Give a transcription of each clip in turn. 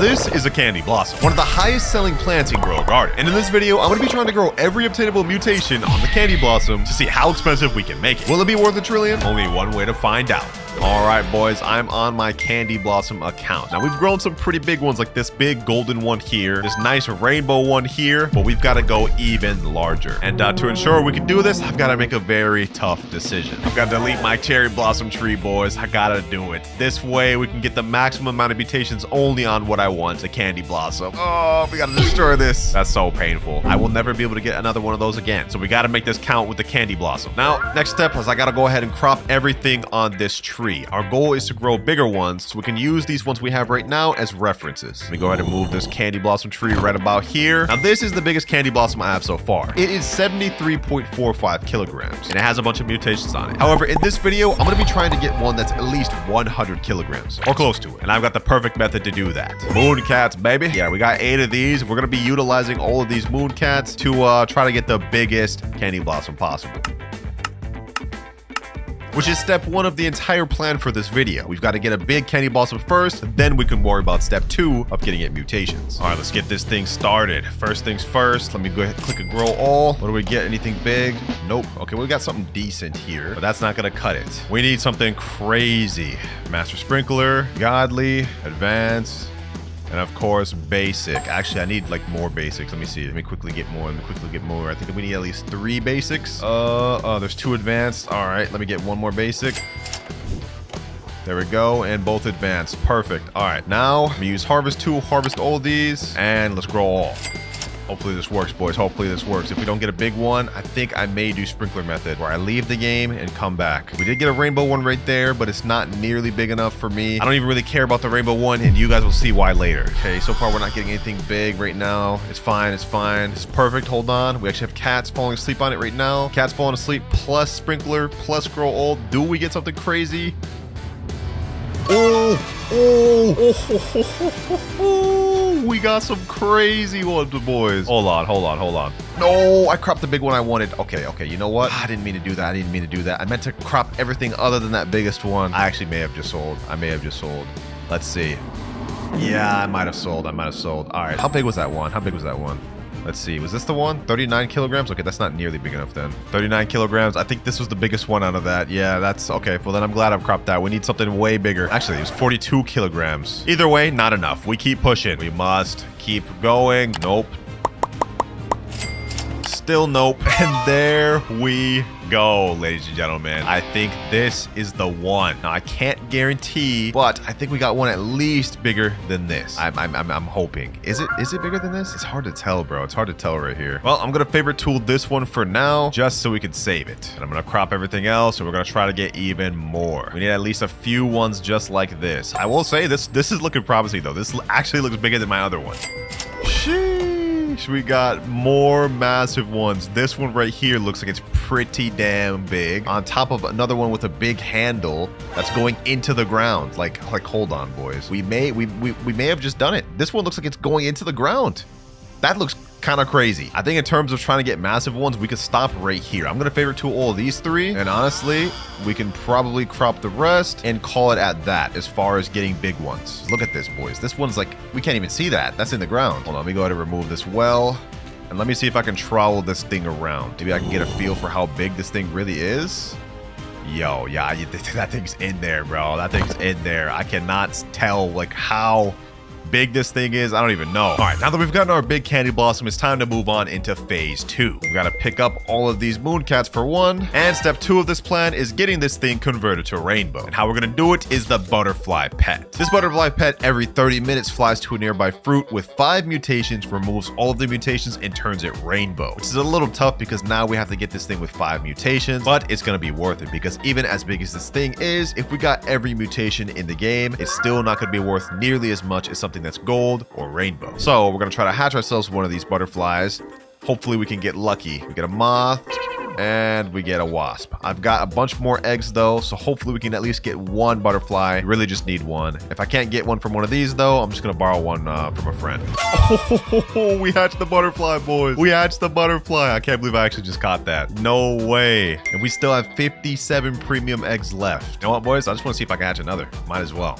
This is a candy blossom, one of the highest selling plants in Grow a Garden. And in this video, I'm going to be trying to grow every obtainable mutation on the candy blossom to see how expensive we can make it. Will it be worth $1 trillion? Only one way to find out. All right, boys, I'm on my candy blossom account. Now, we've grown some pretty big ones like this big golden one here, this nice rainbow one here, but we've got to go even larger. And to ensure we can do this, I've got to make a very tough decision. I've got to delete my cherry blossom tree, boys. I got to do it. This way, we can get the maximum amount of mutations only on what I want, the candy blossom. Oh, we got to destroy this. That's so painful. I will never be able to get another one of those again. So we got to make this count with the candy blossom. Now, next step is I got to go ahead and crop everything on this tree. Our goal is to grow bigger ones so we can use these ones we have right now as references. Let me go ahead and move this candy blossom tree right about here. Now this is the biggest candy blossom I have so far. It is 73.45 kilograms and it has a bunch of mutations on it. However, in this video, I'm going to be trying to get one that's at least 100 kilograms or close to it. And I've got the perfect method to do that. Moon cats, baby. Yeah, we got 8 of these. We're going to be utilizing all of these moon cats to try to get the biggest candy blossom possible, which is step 1 of the entire plan for this video. We've got to get a big candy blossom first, then we can worry about step 2 of getting it mutations. All right, let's get this thing started. First things first, let me go ahead and click a grow all. What do we get? Anything big? Nope. Okay, we got something decent here, but that's not gonna cut it. We need something crazy. Master Sprinkler, Godly, Advanced, and of course, basic. Actually, I need like more basics. Let me see. Let me quickly get more. I think we need at least 3 basics. There's 2 advanced. All right, let me get 1 more basic. There we go, and both advanced. Perfect. All right, now I'm gonna use harvest tool, harvest all these, and let's grow all. Hopefully this works, boys. Hopefully this works. If we don't get a big one, I think I may do sprinkler method where I leave the game and come back. We did get a rainbow one right there, but it's not nearly big enough for me. I don't even really care about the rainbow one, and you guys will see why later. Okay, so far we're not getting anything big right now. It's fine. It's fine. It's perfect. Hold on. We actually have cats falling asleep on it right now. Cats falling asleep plus sprinkler plus grow old. Do we get something crazy? We got some crazy ones, boys. Hold on. No, I cropped the big one I wanted. Okay, you know what? I didn't mean to do that. I meant to crop everything other than that biggest one. I actually may have just sold. Let's see. Yeah, I might have sold. All right, how big was that one? Let's see, was this the one? 39 kilograms? Okay, that's not nearly big enough then. 39 kilograms. I think this was the biggest one out of that. Yeah, that's okay. Well, then I'm glad I've cropped that. We need something way bigger. Actually, it was 42 kilograms. Either way, not enough. We keep pushing. We must keep going. Nope. Still nope. And there we go, ladies and gentlemen. I think this is the one. Now, I can't guarantee, but I think we got one at least bigger than this. I'm hoping. Is it bigger than this? It's hard to tell, bro. It's hard to tell right here. Well, I'm gonna favorite tool this one for now, just so we can save it. And I'm gonna crop everything else, and we're gonna try to get even more. We need at least a few ones just like this. I will say this is looking promising though. This actually looks bigger than my other one. We got more massive ones. This one right here looks like it's pretty damn big, on top of another one with a big handle that's going into the ground. Like hold on, boys. We may have just done it. This one looks like it's going into the ground. That looks kind of crazy. I think in terms of trying to get massive ones, we could stop right here. I'm gonna favorite tool all of these 3, and honestly, we can probably crop the rest and call it at that as far as getting big ones. Look at this, boys. This one's like, we can't even see that. That's in the ground. Hold on, let me go ahead and remove this well, and let me see if I can trowel this thing around. Maybe I can get a feel for how big this thing really is. Yo, yeah, that thing's in there, bro. That thing's in there. I cannot tell like how big this thing is. I don't even know. All right, now that we've gotten our big candy blossom, it's time to move on into phase 2. We got to pick up all of these moon cats for one, and step 2 of this plan is getting this thing converted to rainbow. And how we're gonna do it is the butterfly pet. This butterfly pet every 30 minutes flies to a nearby fruit with 5 mutations, removes all of the mutations, and turns it rainbow, which is a little tough because now we have to get this thing with 5 mutations, but it's gonna be worth it because even as big as this thing is, if we got every mutation in the game, it's still not gonna be worth nearly as much as something that's gold or rainbow. So we're gonna try to hatch ourselves one of these butterflies. Hopefully we can get lucky. We get a moth and we get a wasp. I've got a bunch more eggs though, so hopefully we can at least get 1 butterfly. We really just need 1. If I can't get one from one of these though, I'm just gonna borrow one from a friend. Oh, we hatched the butterfly, boys. We hatched the butterfly. I can't believe I actually just caught that. No way. And we still have 57 premium eggs left. You know what, boys? I just want to see if I can hatch another. Might as well.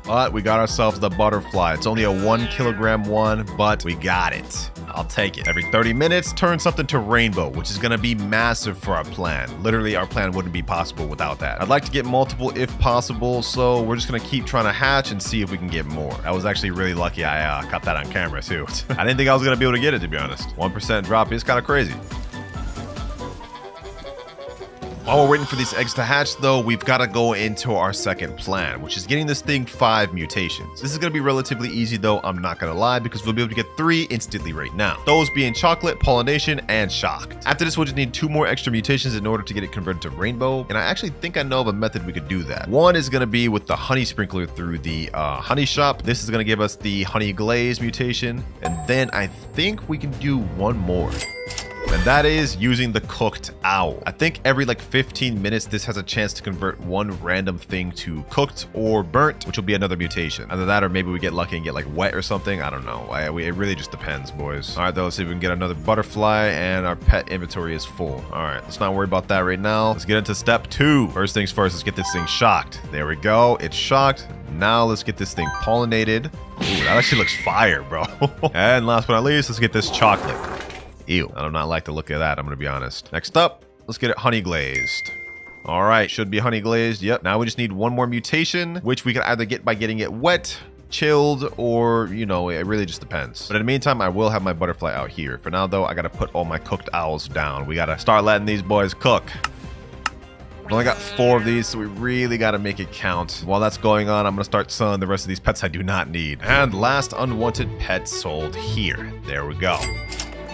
But we got ourselves the butterfly. It's only a 1 kilogram one, but we got it. I'll take it. Every 30 minutes, turn something to rainbow, which is going to be massive for our plan. Literally, our plan wouldn't be possible without that. I'd like to get multiple if possible, so we're just going to keep trying to hatch and see if we can get more. I was actually really lucky I caught that on camera, too. I didn't think I was going to be able to get it, to be honest. 1% drop is kind of crazy. While we're waiting for these eggs to hatch, though, we've got to go into our second plan, which is getting this thing 5 mutations. This is going to be relatively easy, though, I'm not going to lie, because we'll be able to get 3 instantly right now. Those being chocolate, pollination, and shocked. After this, we'll just need 2 more extra mutations in order to get it converted to rainbow, and I actually think I know of a method we could do that. One is going to be with the honey sprinkler through the honey shop. This is going to give us the honey glaze mutation, and then I think we can do one more. And that is using the cooked owl. I think every like 15 minutes, this has a chance to convert one random thing to cooked or burnt, which will be another mutation. Either that or maybe we get lucky and get like wet or something. I don't know. It really just depends, boys. All right, though, let's see if we can get another butterfly, and our pet inventory is full. All right, let's not worry about that right now. Let's get into step 2. First things first, let's get this thing shocked. There we go. It's shocked. Now let's get this thing pollinated. Ooh, that actually looks fire, bro. And last but not least, let's get this chocolate. Ew, I do not like the look of that, I'm gonna be honest. Next up, let's get it honey glazed. All right, should be honey glazed. Yep, now we just need one more mutation, which we can either get by getting it wet, chilled, or, you know, it really just depends. But in the meantime, I will have my butterfly out here. For now, though, I gotta put all my cooked owls down. We gotta start letting these boys cook. We only got 4 of these, so we really got to make it count. While that's going on, I'm going to start selling the rest of these pets I do not need. And last unwanted pet sold here. There we go.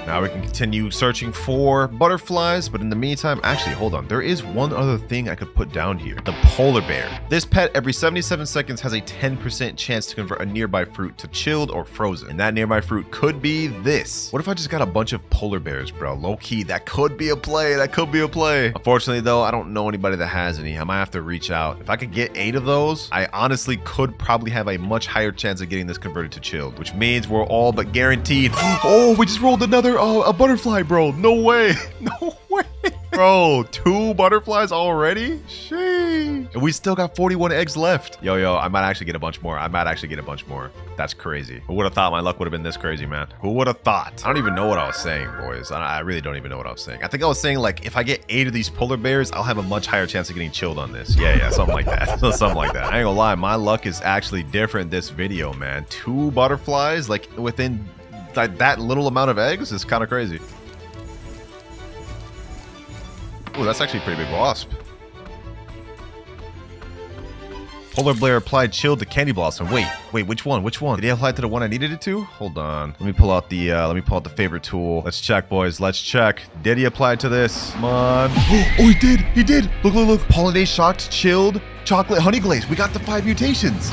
Now we can continue searching for butterflies, but in the meantime, actually, hold on. There is one other thing I could put down here. The polar bear. This pet every 77 seconds has a 10% chance to convert a nearby fruit to chilled or frozen. And that nearby fruit could be this. What if I just got a bunch of polar bears, bro? Low key, that could be a play. That could be a play. Unfortunately, though, I don't know anybody that has any. I might have to reach out. If I could get 8 of those, I honestly could probably have a much higher chance of getting this converted to chilled, which means we're all but guaranteed. Oh, we just rolled another a butterfly, bro. No way. No way. Bro, 2 butterflies already? Sheesh. And we still got 41 eggs left. Yo, I might actually get a bunch more. That's crazy. Who would have thought my luck would have been this crazy, man? Who would have thought? I don't even know what I was saying, boys. I really don't even know what I was saying. I think I was saying, like, if I get 8 of these polar bears, I'll have a much higher chance of getting chilled on this. Yeah, something like that. Something like that. I ain't gonna lie, my luck is actually different this video, man. 2 butterflies, like, within that little amount of eggs is kind of crazy. Oh, that's actually a pretty big wasp. Polar bear applied chill to candy blossom. Wait, which one? Did he apply to the one I needed it to? Hold on. Let me pull out the favorite tool. Let's check, boys. Let's check. Did he apply to this? Come on. Oh, he did. Look. Pollinate, shocked, chilled, chocolate, honey glaze. We got the 5 mutations.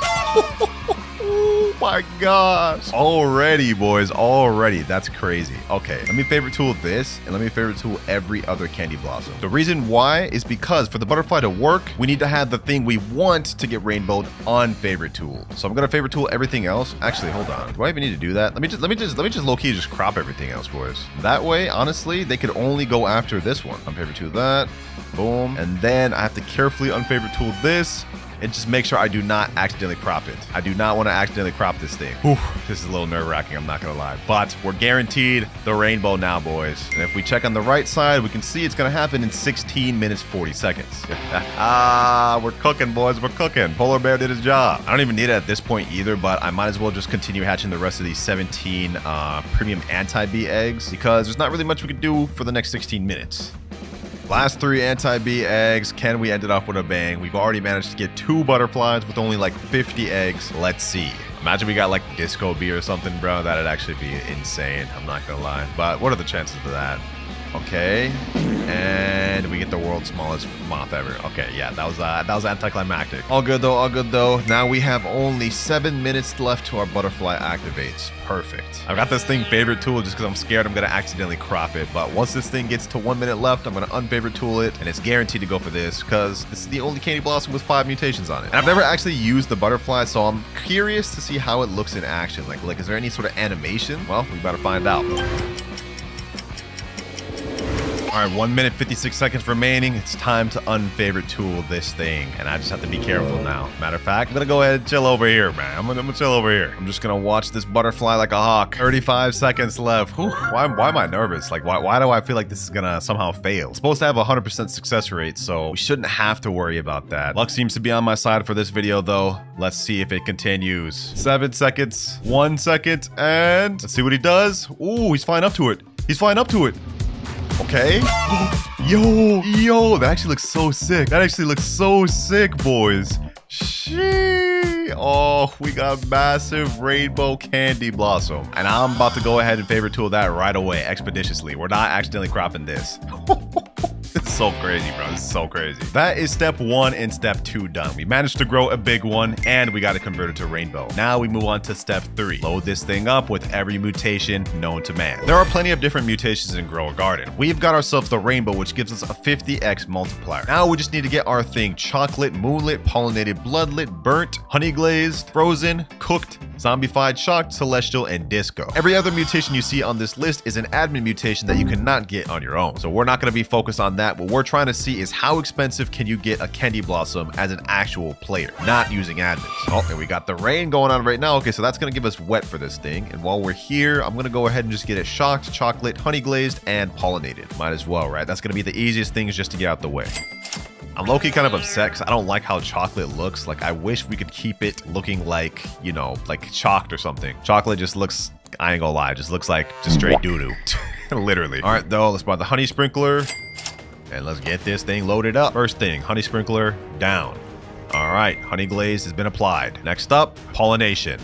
Oh my gosh. Already, boys. Already. That's crazy. Okay. Let me favorite tool this, and let me favorite tool every other candy blossom. The reason why is because for the butterfly to work, we need to have the thing we want to get rainbowed on favorite tool. So I'm gonna favorite tool everything else. Actually, hold on. Do I even need to do that? Let me just low-key just crop everything else, boys. That way, honestly, they could only go after this one. Unfavorite tool that. Boom. And then I have to carefully unfavorite tool this, and just make sure I do not accidentally crop it. I do not want to accidentally crop this thing. Whew, this is a little nerve-wracking, I'm not gonna lie. But we're guaranteed the rainbow now, boys. And if we check on the right side, we can see it's gonna happen in 16 minutes, 40 seconds. We're cooking, boys, we're cooking. Polar bear did his job. I don't even need it at this point either, but I might as well just continue hatching the rest of these 17 premium anti-bee eggs, because there's not really much we can do for the next 16 minutes. Last 3 anti-bee eggs. Can we end it off with a bang? We've already managed to get 2 butterflies with only like 50 eggs. Let's see. Imagine we got like disco bee or something, bro. That'd actually be insane. I'm not gonna lie. But what are the chances of that? Okay, and we get the world's smallest moth ever. Okay, yeah, that was anticlimactic. All good though. Now we have only 7 minutes left to our butterfly activates. Perfect. I've got this thing favorite tool just because I'm scared I'm gonna accidentally crop it. But once this thing gets to 1 minute left, I'm gonna unfavorite tool it, and it's guaranteed to go for this because this is the only candy blossom with 5 mutations on it. And I've never actually used the butterfly, so I'm curious to see how it looks in action. Like, is there any sort of animation? Well, we better find out. All right, 1 minute, 56 seconds remaining. It's time to unfavorite tool this thing. And I just have to be careful now. Matter of fact, I'm gonna go ahead and chill over here, man. I'm gonna chill over here. I'm just gonna watch this butterfly like a hawk. 35 seconds left. Whew, why am I nervous? Like, why do I feel like this is gonna somehow fail? It's supposed to have a 100% success rate, so we shouldn't have to worry about that. Luck seems to be on my side for this video, though. Let's see if it continues. 7 seconds, 1 second, and let's see what he does. Ooh, he's flying up to it. He's flying up to it. Okay. Yo, that actually looks so sick. That actually looks so sick, boys. Sheesh. Oh, we got massive rainbow candy blossom. And I'm about to go ahead and favorite tool that right away, expeditiously. We're not accidentally cropping this. It's so crazy, bro. This is so crazy. That is step 1 and step 2 done. We managed to grow a big one and we got it converted to rainbow. Now we move on to step 3. Load this thing up with every mutation known to man. There are plenty of different mutations in Grow a Garden. We've got ourselves the rainbow, which gives us a 50x multiplier. Now we just need to get our thing chocolate, moonlit, pollinated, bloodlit, burnt, honey glazed, frozen, cooked, zombified, shocked, celestial, and disco. Every other mutation you see on this list is an admin mutation that you cannot get on your own. So we're not going to be focused on that. What we're trying to see is how expensive can you get a candy blossom as an actual player, not using admins. Oh, and we got the rain going on right now. Okay, so that's going to give us wet for this thing. And while we're here, I'm going to go ahead and just get it shocked, chocolate, honey glazed, and pollinated. Might as well, right? That's going to be the easiest things just to get out the way. I'm low-key kind of upset because I don't like how chocolate looks. Like, I wish we could keep it looking like, you know, like chalked or something. Chocolate just looks, I ain't gonna lie, just looks like just straight doo-doo. Literally. All right, though, let's buy the honey sprinkler. And let's get this thing loaded up. First thing, honey sprinkler down. All right, honey glaze has been applied. Next up, pollination.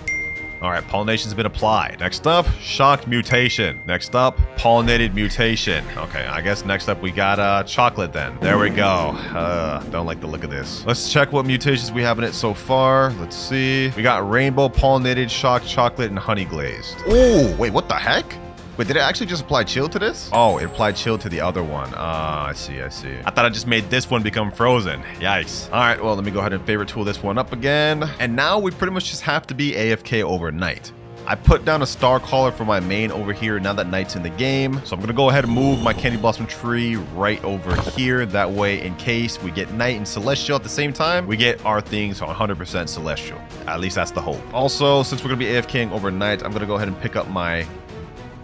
All right, pollination's been applied. Next up, shocked mutation. Next up, pollinated mutation. Okay, I guess next up we got chocolate then. There we go. Don't like the look of this. Let's check what mutations we have in it so far. Let's see. We got rainbow, pollinated, shocked, chocolate, and honey glazed. Ooh, wait, what the heck? Wait, did it actually just apply chill to this? Oh, it applied chill to the other one. I see. I thought I just made this one become frozen. Yikes. All right, well, let me go ahead and favorite tool this one up again. And now we pretty much just have to be AFK overnight. I put down a star caller for my main over here now that night's in the game. So I'm going to go ahead and move my candy blossom tree right over here. That way, in case we get night and celestial at the same time, we get our things 100% celestial. At least that's the hope. Also, since we're going to be AFKing overnight, I'm going to go ahead and pick up my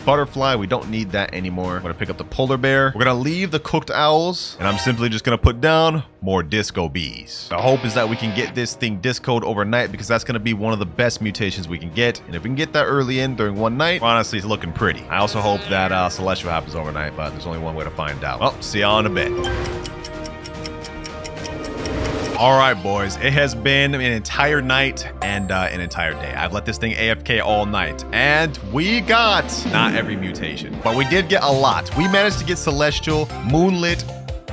butterfly. We don't need that anymore. I'm gonna pick up the polar bear. We're gonna leave the cooked owls, and I'm simply just gonna put down more disco bees. The hope is that we can get this thing discoed overnight, because that's gonna be one of the best mutations we can get. And if we can get that early in during one night, honestly, it's looking pretty. I also hope that celestial happens overnight, but there's only one way to find out. Well, see y'all in a bit. All right, boys, it has been an entire night and an entire day. I've let this thing AFK all night, and we got not every mutation, but we did get a lot. We managed to get celestial, moonlit,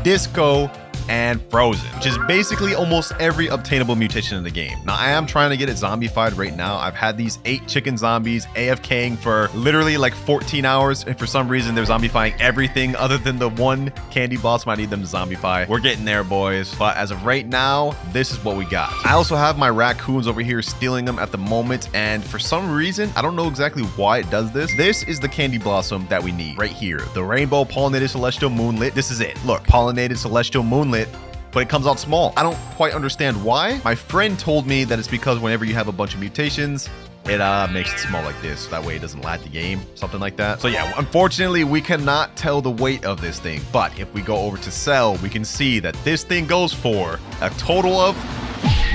disco, and frozen, which is basically almost every obtainable mutation in the game. Now, I am trying to get it zombified right now. I've had these 8 chicken zombies AFKing for literally like 14 hours, and for some reason, they're zombifying everything other than the one candy blossom I need them to zombify. We're getting there, boys, but as of right now, this is what we got. I also have my raccoons over here stealing them at the moment, and for some reason, I don't know exactly why it does this. This is the candy blossom that we need right here. The rainbow, pollinated, celestial, moonlit. This is it. Look, pollinated, celestial, moonlit, but it comes out small. I don't quite understand why. My friend told me that it's because whenever you have a bunch of mutations, it makes it small like this. That way it doesn't lag the game, something like that. So yeah, unfortunately, we cannot tell the weight of this thing. But if we go over to sell, we can see that this thing goes for a total of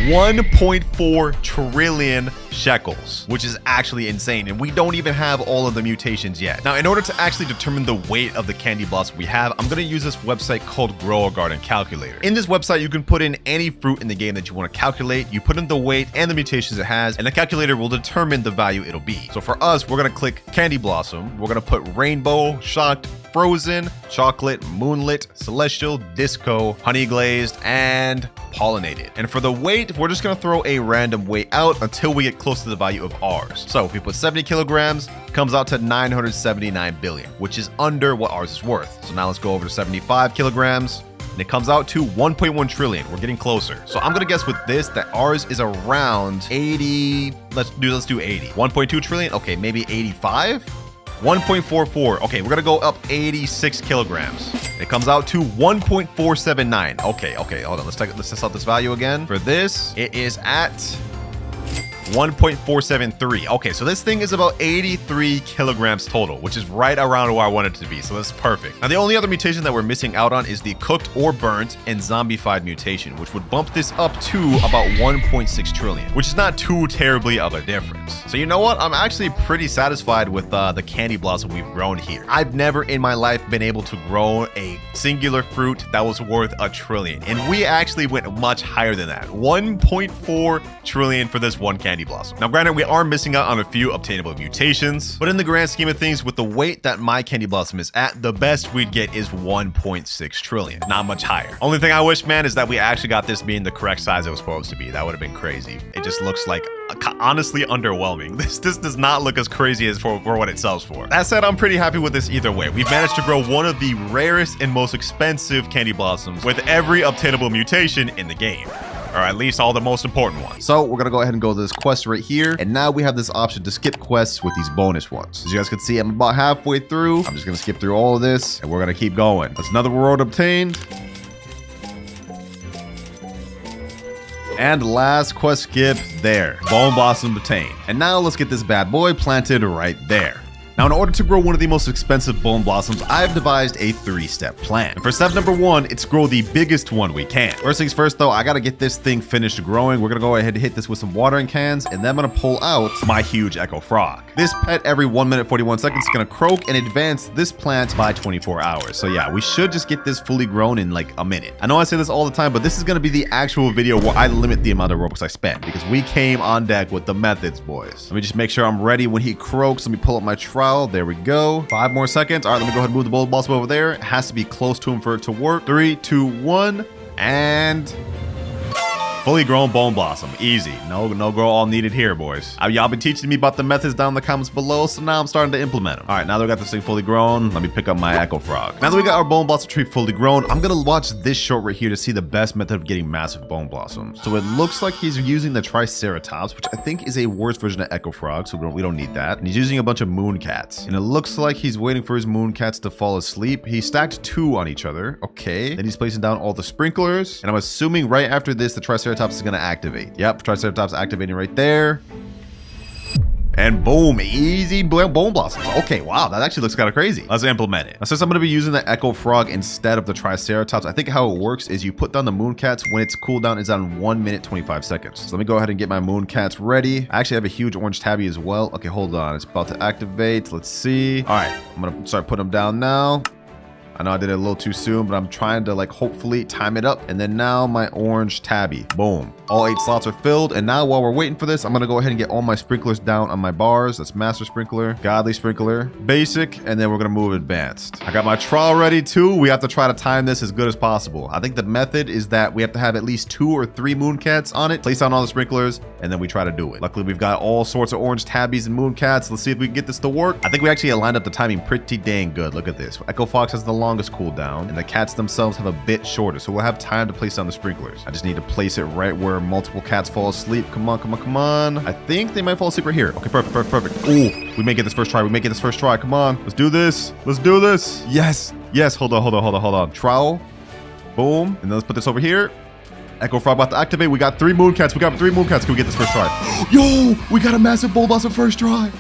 1.4 trillion shekels, which is actually insane. And we don't even have all of the mutations yet. Now, in order to actually determine the weight of the candy blossom we have, I'm going to use this website called Grow a Garden Calculator. In this website, you can put in any fruit in the game that you want to calculate. You put in the weight and the mutations it has, and the calculator will determine the value it'll be. So for us, we're going to click candy blossom. We're going to put rainbow, shocked, frozen, chocolate, moonlit, celestial, disco, honey glazed, and pollinated. And for the weight, we're just gonna throw a random weight out until we get close to the value of ours. So if we put 70 kilograms, comes out to 979 billion, which is under what ours is worth. So now let's go over to 75 kilograms. And it comes out to 1.1 trillion. We're getting closer. So I'm gonna guess with this that ours is around 80. Let's do 80. 1.2 trillion. Okay, maybe 85. 1.44. Okay, we're gonna go up 86 kilograms. It comes out to 1.479. Okay, hold on. Let's test out this value again. For this, it is at 1.473. Okay, so this thing is about 83 kilograms total, which is right around where I want it to be. So that's perfect. Now, the only other mutation that we're missing out on is the cooked or burnt and zombified mutation, which would bump this up to about 1.6 trillion, which is not too terribly of a difference. So you know what? I'm actually pretty satisfied with the candy blossom we've grown here. I've never in my life been able to grow a singular fruit that was worth a trillion. And we actually went much higher than that. 1.4 trillion for this one candy blossom. Now, granted, we are missing out on a few obtainable mutations, but in the grand scheme of things, with the weight that my candy blossom is at, the best we'd get is 1.6 trillion. Not much higher. Only thing I wish, man, is that we actually got this being the correct size it was supposed to be. That would have been crazy. It just looks like honestly underwhelming. This does not look as crazy as for what it sells for. That said, I'm pretty happy with this either way. We've managed to grow one of the rarest and most expensive candy blossoms with every obtainable mutation in the game. Or at least all the most important ones. So we're gonna go ahead and go to this quest right here. And now we have this option to skip quests with these bonus ones. As you guys can see, I'm about halfway through. I'm just gonna skip through all of this and we're gonna keep going. That's another reward obtained. And last quest skip there. Bone blossom obtained. And now let's get this bad boy planted right there. Now, in order to grow one of the most expensive bone blossoms, I've devised a 3-step plan. And for step number 1, it's grow the biggest one we can. First things first, though, I gotta get this thing finished growing. We're gonna go ahead and hit this with some watering cans, and then I'm gonna pull out my huge echo frog. This pet every 1 minute 41 seconds is gonna croak and advance this plant by 24 hours. So yeah, we should just get this fully grown in like a minute. I know I say this all the time, but this is gonna be the actual video where I limit the amount of Robux I spend because we came on deck with the methods, boys. Let me just make sure I'm ready when he croaks. Let me pull up my trowel. There we go. 5 more seconds. All right, let me go ahead and move the bone blossom over there. It has to be close to him for it to work. 3, 2, 1, and fully grown bone blossom. Easy. No grow all needed here, boys. Y'all been teaching me about the methods down in the comments below, so now I'm starting to implement them. All right, now that we got this thing fully grown, let me pick up my echo frog. Now that we got our bone blossom tree fully grown, I'm gonna watch this short right here to see the best method of getting massive bone blossoms. So it looks like he's using the triceratops, which I think is a worse version of echo frog, so we don't need that. And he's using a bunch of moon cats. And it looks like he's waiting for his moon cats to fall asleep. He stacked 2 on each other. Okay. Then he's placing down all the sprinklers. And I'm assuming right after this, the triceratops is going to activate. Yep, triceratops activating right there. And boom, easy bone blossoms. Okay, wow, that actually looks kind of crazy. Let's implement it. Now, since I'm going to be using the echo frog instead of the triceratops, I think how it works is you put down the moon cats when its cooldown is on 1 minute 25 seconds. So let me go ahead and get my moon cats ready. I actually have a huge orange tabby as well. Okay, hold on, it's about to activate. Let's see. All right, I'm gonna start putting them down now. I know I did it a little too soon, but I'm trying to like hopefully time it up. And then now my orange tabby, boom. All 8 slots are filled. And now while we're waiting for this, I'm gonna go ahead and get all my sprinklers down on my bars. That's master sprinkler, godly sprinkler, basic, and then we're gonna move advanced. I got my trowel ready too. We have to try to time this as good as possible. I think the method is that we have to have at least 2 or 3 moon cats on it, place down all the sprinklers, and then we try to do it. Luckily, we've got all sorts of orange tabbies and moon cats. Let's see if we can get this to work. I think we actually aligned up the timing pretty dang good. Look at this. Echo Fox has the longest cooldown, and the cats themselves have a bit shorter, so we'll have time to place down the sprinklers. I just need to place it right where multiple cats fall asleep. Come on, come on, come on. I think they might fall asleep right here. Okay, perfect, perfect, perfect. Ooh, we may get this first try. We may get this first try. Come on, let's do this. Let's do this. Yes, yes. Hold on, hold on, hold on, hold on. Trowel. Boom. And then let's put this over here. Echo Frog about to activate. We got 3 moon cats. We got 3 moon cats. Can we get this first try? Yo, we got a massive bone blossom first try.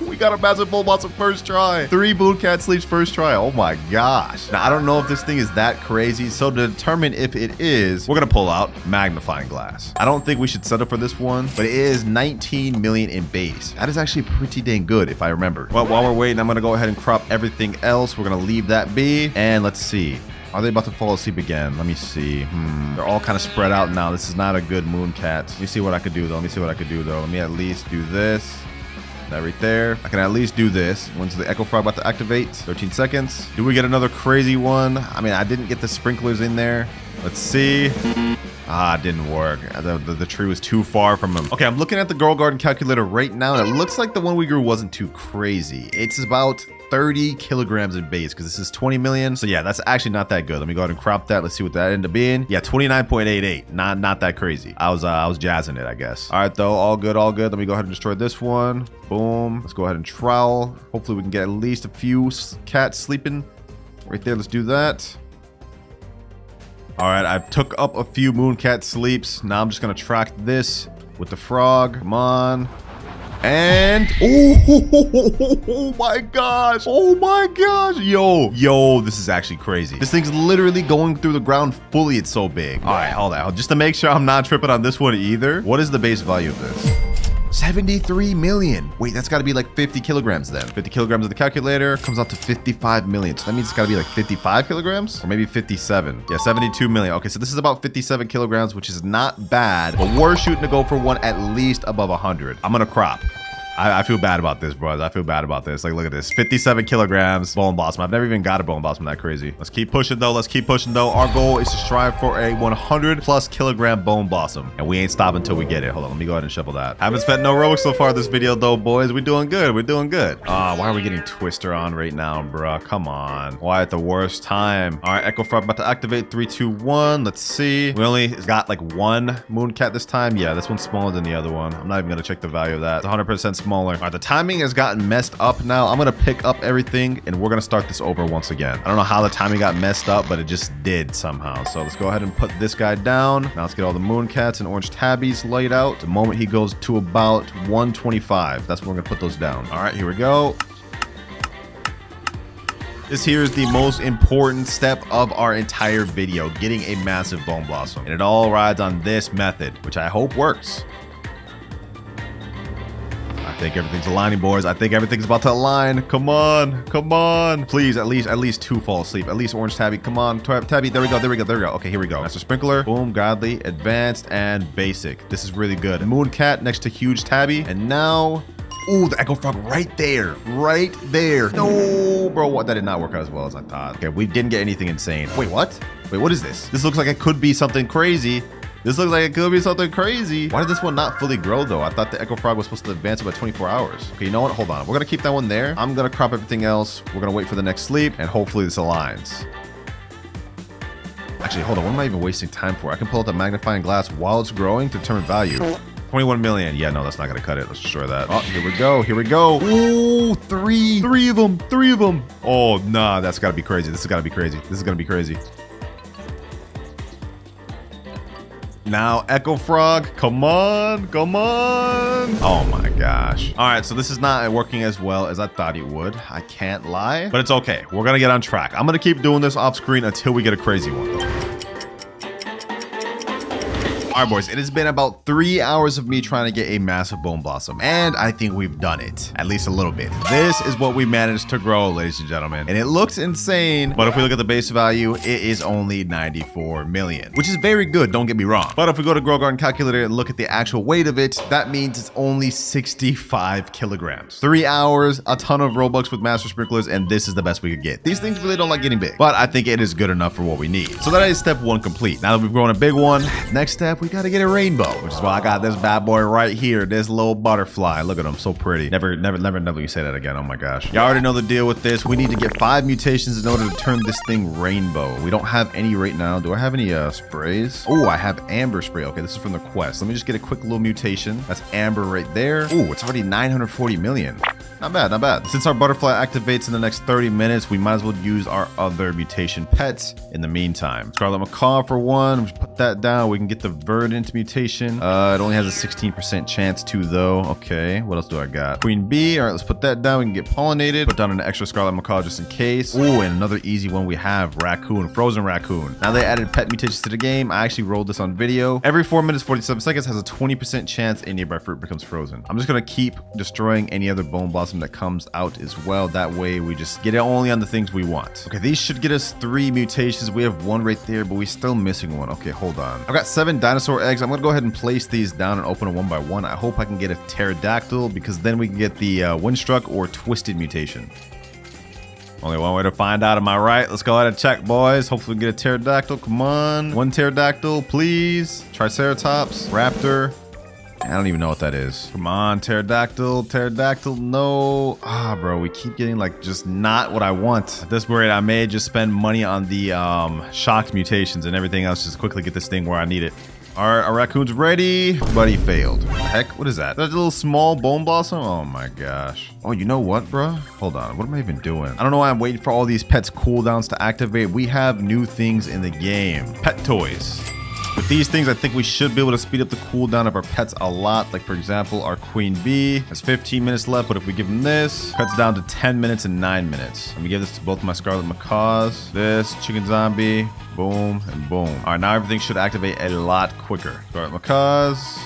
We got a massive bone blossom first try. 3 moon cat sleeps first try. Oh my gosh. Now, I don't know if this thing is that crazy. So to determine if it is, we're going to pull out magnifying glass. I don't think we should settle for this one, but it is 19 million in base. That is actually pretty dang good if I remember. Well, while we're waiting, I'm going to go ahead and crop everything else. We're going to leave that be. And let's see. Are they about to fall asleep again? Let me see. They're all kind of spread out now. This is not a good moon cat. Let me see what I could do though. Let me at least do this. That right there. I can at least do this. When's the Echo Frog about to activate? 13 seconds. Do we get another crazy one? I mean, I didn't get the sprinklers in there. Let's see. Ah, it didn't work. The tree was too far from him. Okay, I'm looking at the Girl Garden calculator right now, and it looks like the one we grew wasn't too crazy. It's about 30 kilograms in base because this is 20 million. So yeah, that's actually not that good. Let me go ahead and crop that. Let's see what that ended up being. Yeah, 29.88. Not that crazy. I was jazzing it, I guess. All right, though. All good, all good. Let me go ahead and destroy this one. Boom. Let's go ahead and trowel. Hopefully we can get at least a few cats sleeping right there. Let's do that. All right, I took up a few mooncat sleeps. Now I'm just gonna track this with the frog. Come on. And oh my gosh. Oh my gosh. Yo, this is actually crazy. This thing's literally going through the ground fully. It's so big. All right, hold on. Just to make sure I'm not tripping on this one either. What is the base value of this? 73 million. Wait, that's got to be like 50 kilograms then. 50 kilograms of the calculator comes out to 55 million. So that means it's got to be like 55 kilograms or maybe 57. Yeah, 72 million. Okay, so this is about 57 kilograms, which is not bad, but we're shooting to go for one at least above 100. I'm going to crop. I feel bad about this, bros. I feel bad about this. Like, look at this. 57 kilograms bone blossom. I've never even got a bone blossom that crazy. Let's keep pushing, though. Let's keep pushing, though. Our goal is to strive for a 100+ kilogram bone blossom. And we ain't stopping until we get it. Hold on. Let me go ahead and shuffle that. Haven't spent no Robux so far this video, though, boys. We're doing good. We're doing good. Why are we getting Twister on right now, bruh? Come on. Why at the worst time? All right, Echo Frog about to activate. 3, 2, 1. Let's see. We only got like one mooncat this time. Yeah, this one's smaller than the other one. I'm not even going to check the value of that. It's 100% smaller. All right, the timing has gotten messed up now. I'm gonna pick up everything and we're gonna start this over once again. I don't know how the timing got messed up, but it just did somehow. So let's go ahead and put this guy down. Now let's get all the mooncats and orange tabbies laid out. The moment he goes to about 125, that's when we're gonna put those down. All right, here we go. This here is the most important step of our entire video, getting a massive bone blossom. And it all rides on this method, which I hope works. I think everything's aligning, boys. I think everything's about to align. Come on, come on. Please, at least 2 fall asleep. At least orange tabby. Come on, tabby. There we go. Okay, here we go. Master sprinkler. Boom, godly, advanced, and basic. This is really good. Mooncat next to huge tabby. And now, ooh, the echo frog right there. Right there. No, bro, what? That did not work out as well as I thought. Okay, we didn't get anything insane. Wait, what? Wait, what is this? This looks like it could be something crazy. This looks like it could be something crazy. Why did this one not fully grow, though? I thought the Echo Frog was supposed to advance about 24 hours. Okay, you know what? Hold on. We're going to keep that one there. I'm going to crop everything else. We're going to wait for the next sleep, and hopefully this aligns. Actually, hold on. What am I even wasting time for? I can pull out the magnifying glass while it's growing to determine value. 21 million. Yeah, no, that's not going to cut it. Let's destroy that. Oh, here we go. Here we go. Ooh, three of them. Oh, nah, that's got to be crazy. This is going to be crazy. Now, Echo Frog, come on. Oh my gosh. All right, so this is not working as well as I thought it would. I can't lie, but it's okay. We're gonna get on track. I'm gonna keep doing this off screen until we get a crazy one. All right, boys, it has been about 3 hours of me trying to get a massive bone blossom, and I think we've done it, at least a little bit. This is what we managed to grow, ladies and gentlemen, and it looks insane, but if we look at the base value, it is only 94 million, which is very good, don't get me wrong. But if we go to Grow Garden Calculator and look at the actual weight of it, that means it's only 65 kilograms. 3 hours, a ton of Robux with Master Sprinklers, and this is the best we could get. These things really don't like getting big, but I think it is good enough for what we need. So that is step 1 complete. Now that we've grown a big one, next step, we gotta get a rainbow, which is why I got this bad boy right here, this little butterfly. Look at him, so pretty. Never you say that again. Oh my gosh. Y'all already know the deal with this. We need to get 5 mutations in order to turn this thing rainbow. We don't have any right now. Do I have any sprays? Oh, I have amber spray. Okay, this is from the quest. Let me just get a quick little mutation. That's amber right there. Oh, it's already 940 million. Not bad, not bad. Since our butterfly activates in the next 30 minutes, we might as well use our other mutation pets in the meantime. Scarlet Macaw for one. We put that down. We can get the verdant mutation. It only has a 16% chance to, though. Okay, what else do I got? Queen Bee. All right, let's put that down. We can get pollinated. Put down an extra Scarlet Macaw just in case. Oh, and another easy one we have, Raccoon, Frozen Raccoon. Now they added pet mutations to the game. I actually rolled this on video. Every 4 minutes, 47 seconds has a 20% chance a nearby fruit becomes frozen. I'm just gonna keep destroying any other bone blossom that comes out as well. That way we just get it only on the things we want. Okay, these should get us 3 mutations. We have 1 right there, but we're still missing 1. Okay, hold on. I've got 7 dinosaur eggs. I'm gonna go ahead and place these down and open them 1 by 1. I hope I can get a pterodactyl, because then we can get the windstruck or twisted mutation. Only one way to find out, am I right? Let's go ahead and check, boys. Hopefully we can get a pterodactyl. Come on. 1 pterodactyl, please. Triceratops, raptor. I don't even know what that is. Come on, pterodactyl, pterodactyl, no. Ah, bro, we keep getting like just not what I want. At this rate, I may just spend money on the shocked mutations and everything else. Just quickly get this thing where I need it. All right, our raccoon's ready, but he failed. What the heck? What is that? That's a little small bone blossom? Oh my gosh. Oh, you know what, bro? Hold on. What am I even doing? I don't know why I'm waiting for all these pets cooldowns to activate. We have new things in the game. Pet toys. With these things, I think we should be able to speed up the cooldown of our pets a lot. Like, for example, our queen bee has 15 minutes left, but if we give him this, cuts down to 10 minutes and 9 minutes. Let me give this to both my scarlet macaws. This, chicken zombie, boom, and boom. All right, now everything should activate a lot quicker. Scarlet macaws,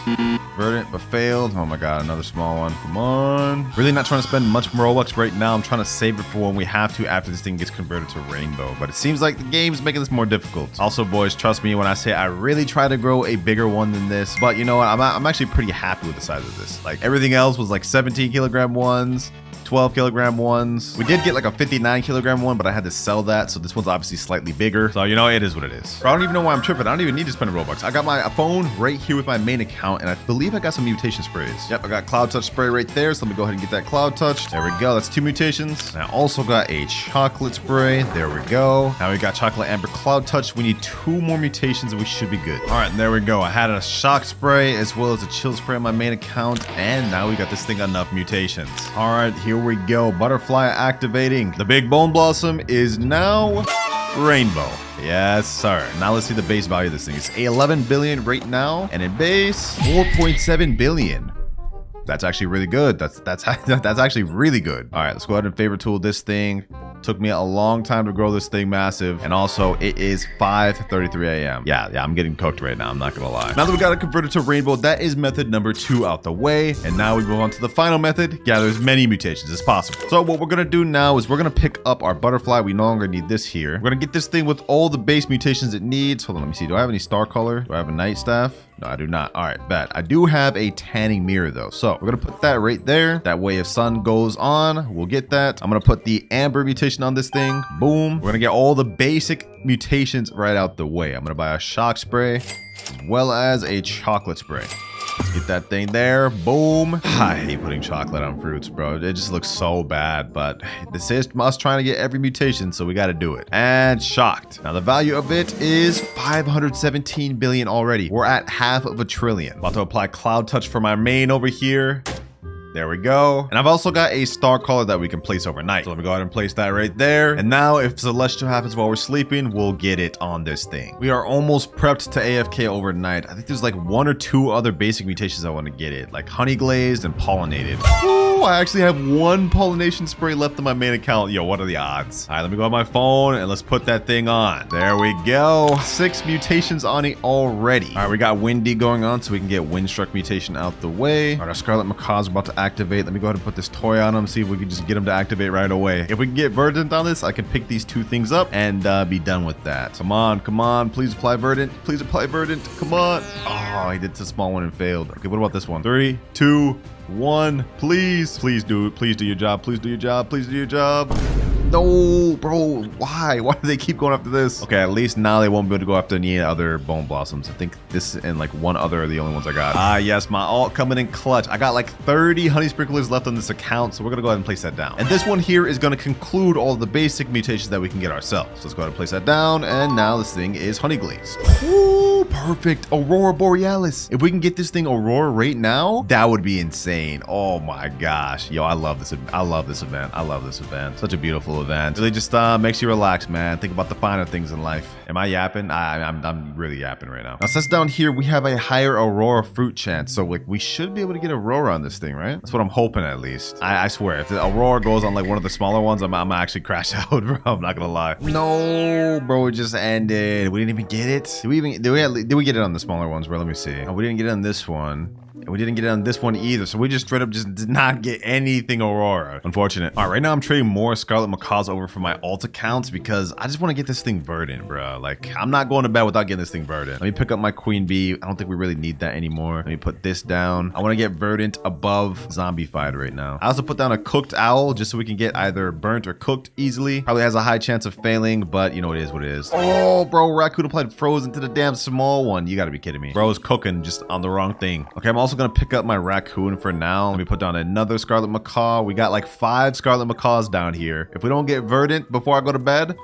verdant, but failed. Oh my god, another small one. Come on. Really not trying to spend much Robux right now. I'm trying to save it for when we have to after this thing gets converted to rainbow. But it seems like the game's making this more difficult. Also, boys, trust me when I say I really try to grow a bigger one than this. But you know what? I'm actually pretty happy with the size of this. Like, everything else was like 17 kilogram ones, 12 kilogram ones. We did get like a 59 kilogram one, but I had to sell that. So this one's obviously slightly bigger. So, you know, it is what it is. I don't even know why I'm tripping. I don't even need to spend a Robux. I got my phone right here with my main account, and I believe I got some mutation sprays. Yep, I got Cloud Touch spray right there. So let me go ahead and get that Cloud Touch. There we go. That's 2 mutations. And I also got a chocolate spray. There we go. Now we got chocolate amber Cloud Touch. We need 2 more mutations and we should be good. All right, and there we go. I had a shock spray as well as a chill spray on my main account. And now we got this thing enough mutations. All right, here we go. Butterfly activating. The big bone blossom is now rainbow. Yes, sir. Now let's see the base value of this thing. It's 11 billion right now, and in base 4.7 billion. That's actually really good. That's actually really good. All right, let's go ahead and favor tool this thing. Took me a long time to grow this thing massive, and also it is 5:33 a.m. Yeah, I'm getting cooked right now. I'm not gonna lie. Now that we got it converted to rainbow, that is method number 2 out the way, and now we move on to the final method. Gather as many mutations as possible. So what we're gonna do now is we're gonna pick up our butterfly. We no longer need this here. We're gonna get this thing with all the base mutations it needs. Hold on, let me see. Do I have any star color? Do I have a night staff? No, I do not. All right, bet. I do have a tanning mirror though. So we're gonna put that right there. That way if sun goes on, we'll get that. I'm gonna put the amber mutation on this thing. Boom. We're gonna get all the basic mutations right out the way. I'm gonna buy a shock spray as well as a chocolate spray. Get that thing there. Boom. I hate putting chocolate on fruits, bro. It just looks so bad, but this is us trying to get every mutation, so we got to do it. And shocked. Now the value of it is 517 billion already. We're at $500 billion. About to apply Cloud Touch for my main over here. There we go. And I've also got a star color that we can place overnight. So let me go ahead and place that right there. And now if celestial happens while we're sleeping, we'll get it on this thing. We are almost prepped to AFK overnight. I think there's like 1 or 2 other basic mutations I want to get it, like honey glazed and pollinated. Ooh, I actually have 1 pollination spray left on my main account. Yo, what are the odds? All right, let me go on my phone and let's put that thing on. There we go. 6 mutations on it already. All right, we got windy going on so we can get windstruck mutation out the way. All right, our scarlet macaws are about to activate. Let me go ahead and put this toy on them, see if we can just get them to activate right away. If we can get verdant on this, I can pick these 2 things up and be done with that. Come on, please apply verdant. Please apply verdant. Come on. Oh, I did the small one and failed. Okay, what about this one? 3, 2, 1. Please do it. Please do your job. Please do your job. Please do your job. No, bro. Why do they keep going after this? Okay, at least now they won't be able to go after any other bone blossoms. I think this and like 1 other are the only ones I got. Ah, yes, my alt coming in clutch. I got like 30 honey sprinklers left on this account, so we're gonna go ahead and place that down. And this one here is gonna conclude all the basic mutations that we can get ourselves. So let's go ahead and place that down. And now this thing is honey glazed. Ooh, perfect. Aurora Borealis. If we can get this thing Aurora right now, that would be insane. Oh my gosh. Yo, I love this. I love this event. I love this event. Such a beautiful event. Really just makes you relax, man. Think about the finer things in life. Am I yapping? I'm really yapping right now. Now since down here we have a higher Aurora fruit chance, so like we should be able to get Aurora on this thing, right? That's what I'm hoping at least. I swear, if the Aurora goes on like one of the smaller ones, I'm actually crash out, bro. I'm not gonna lie. No, bro, it just ended. We didn't even get it. Did we get it on the smaller ones, bro? Let me see. Oh, we didn't get it on this one. And we didn't get it on this one either. So we just straight up just did not get anything Aurora. Unfortunate. All right, right now I'm trading more Scarlet Macaws over for my alt accounts because I just want to get this thing verdant, bro. Like, I'm not going to bed without getting this thing verdant. Let me pick up my queen bee. I don't think we really need that anymore. Let me put this down. I want to get verdant above zombified right now. I also put down a cooked owl just so we can get either burnt or cooked easily. Probably has a high chance of failing, but you know, it is what it is. Oh, bro, Raccoon applied frozen to the damn small one. You got to be kidding me. Bro is cooking just on the wrong thing. Okay, I'm also gonna pick up my raccoon for now. Let me put down another scarlet macaw. We got like 5 scarlet macaws down here. If we don't get verdant before I go to bed,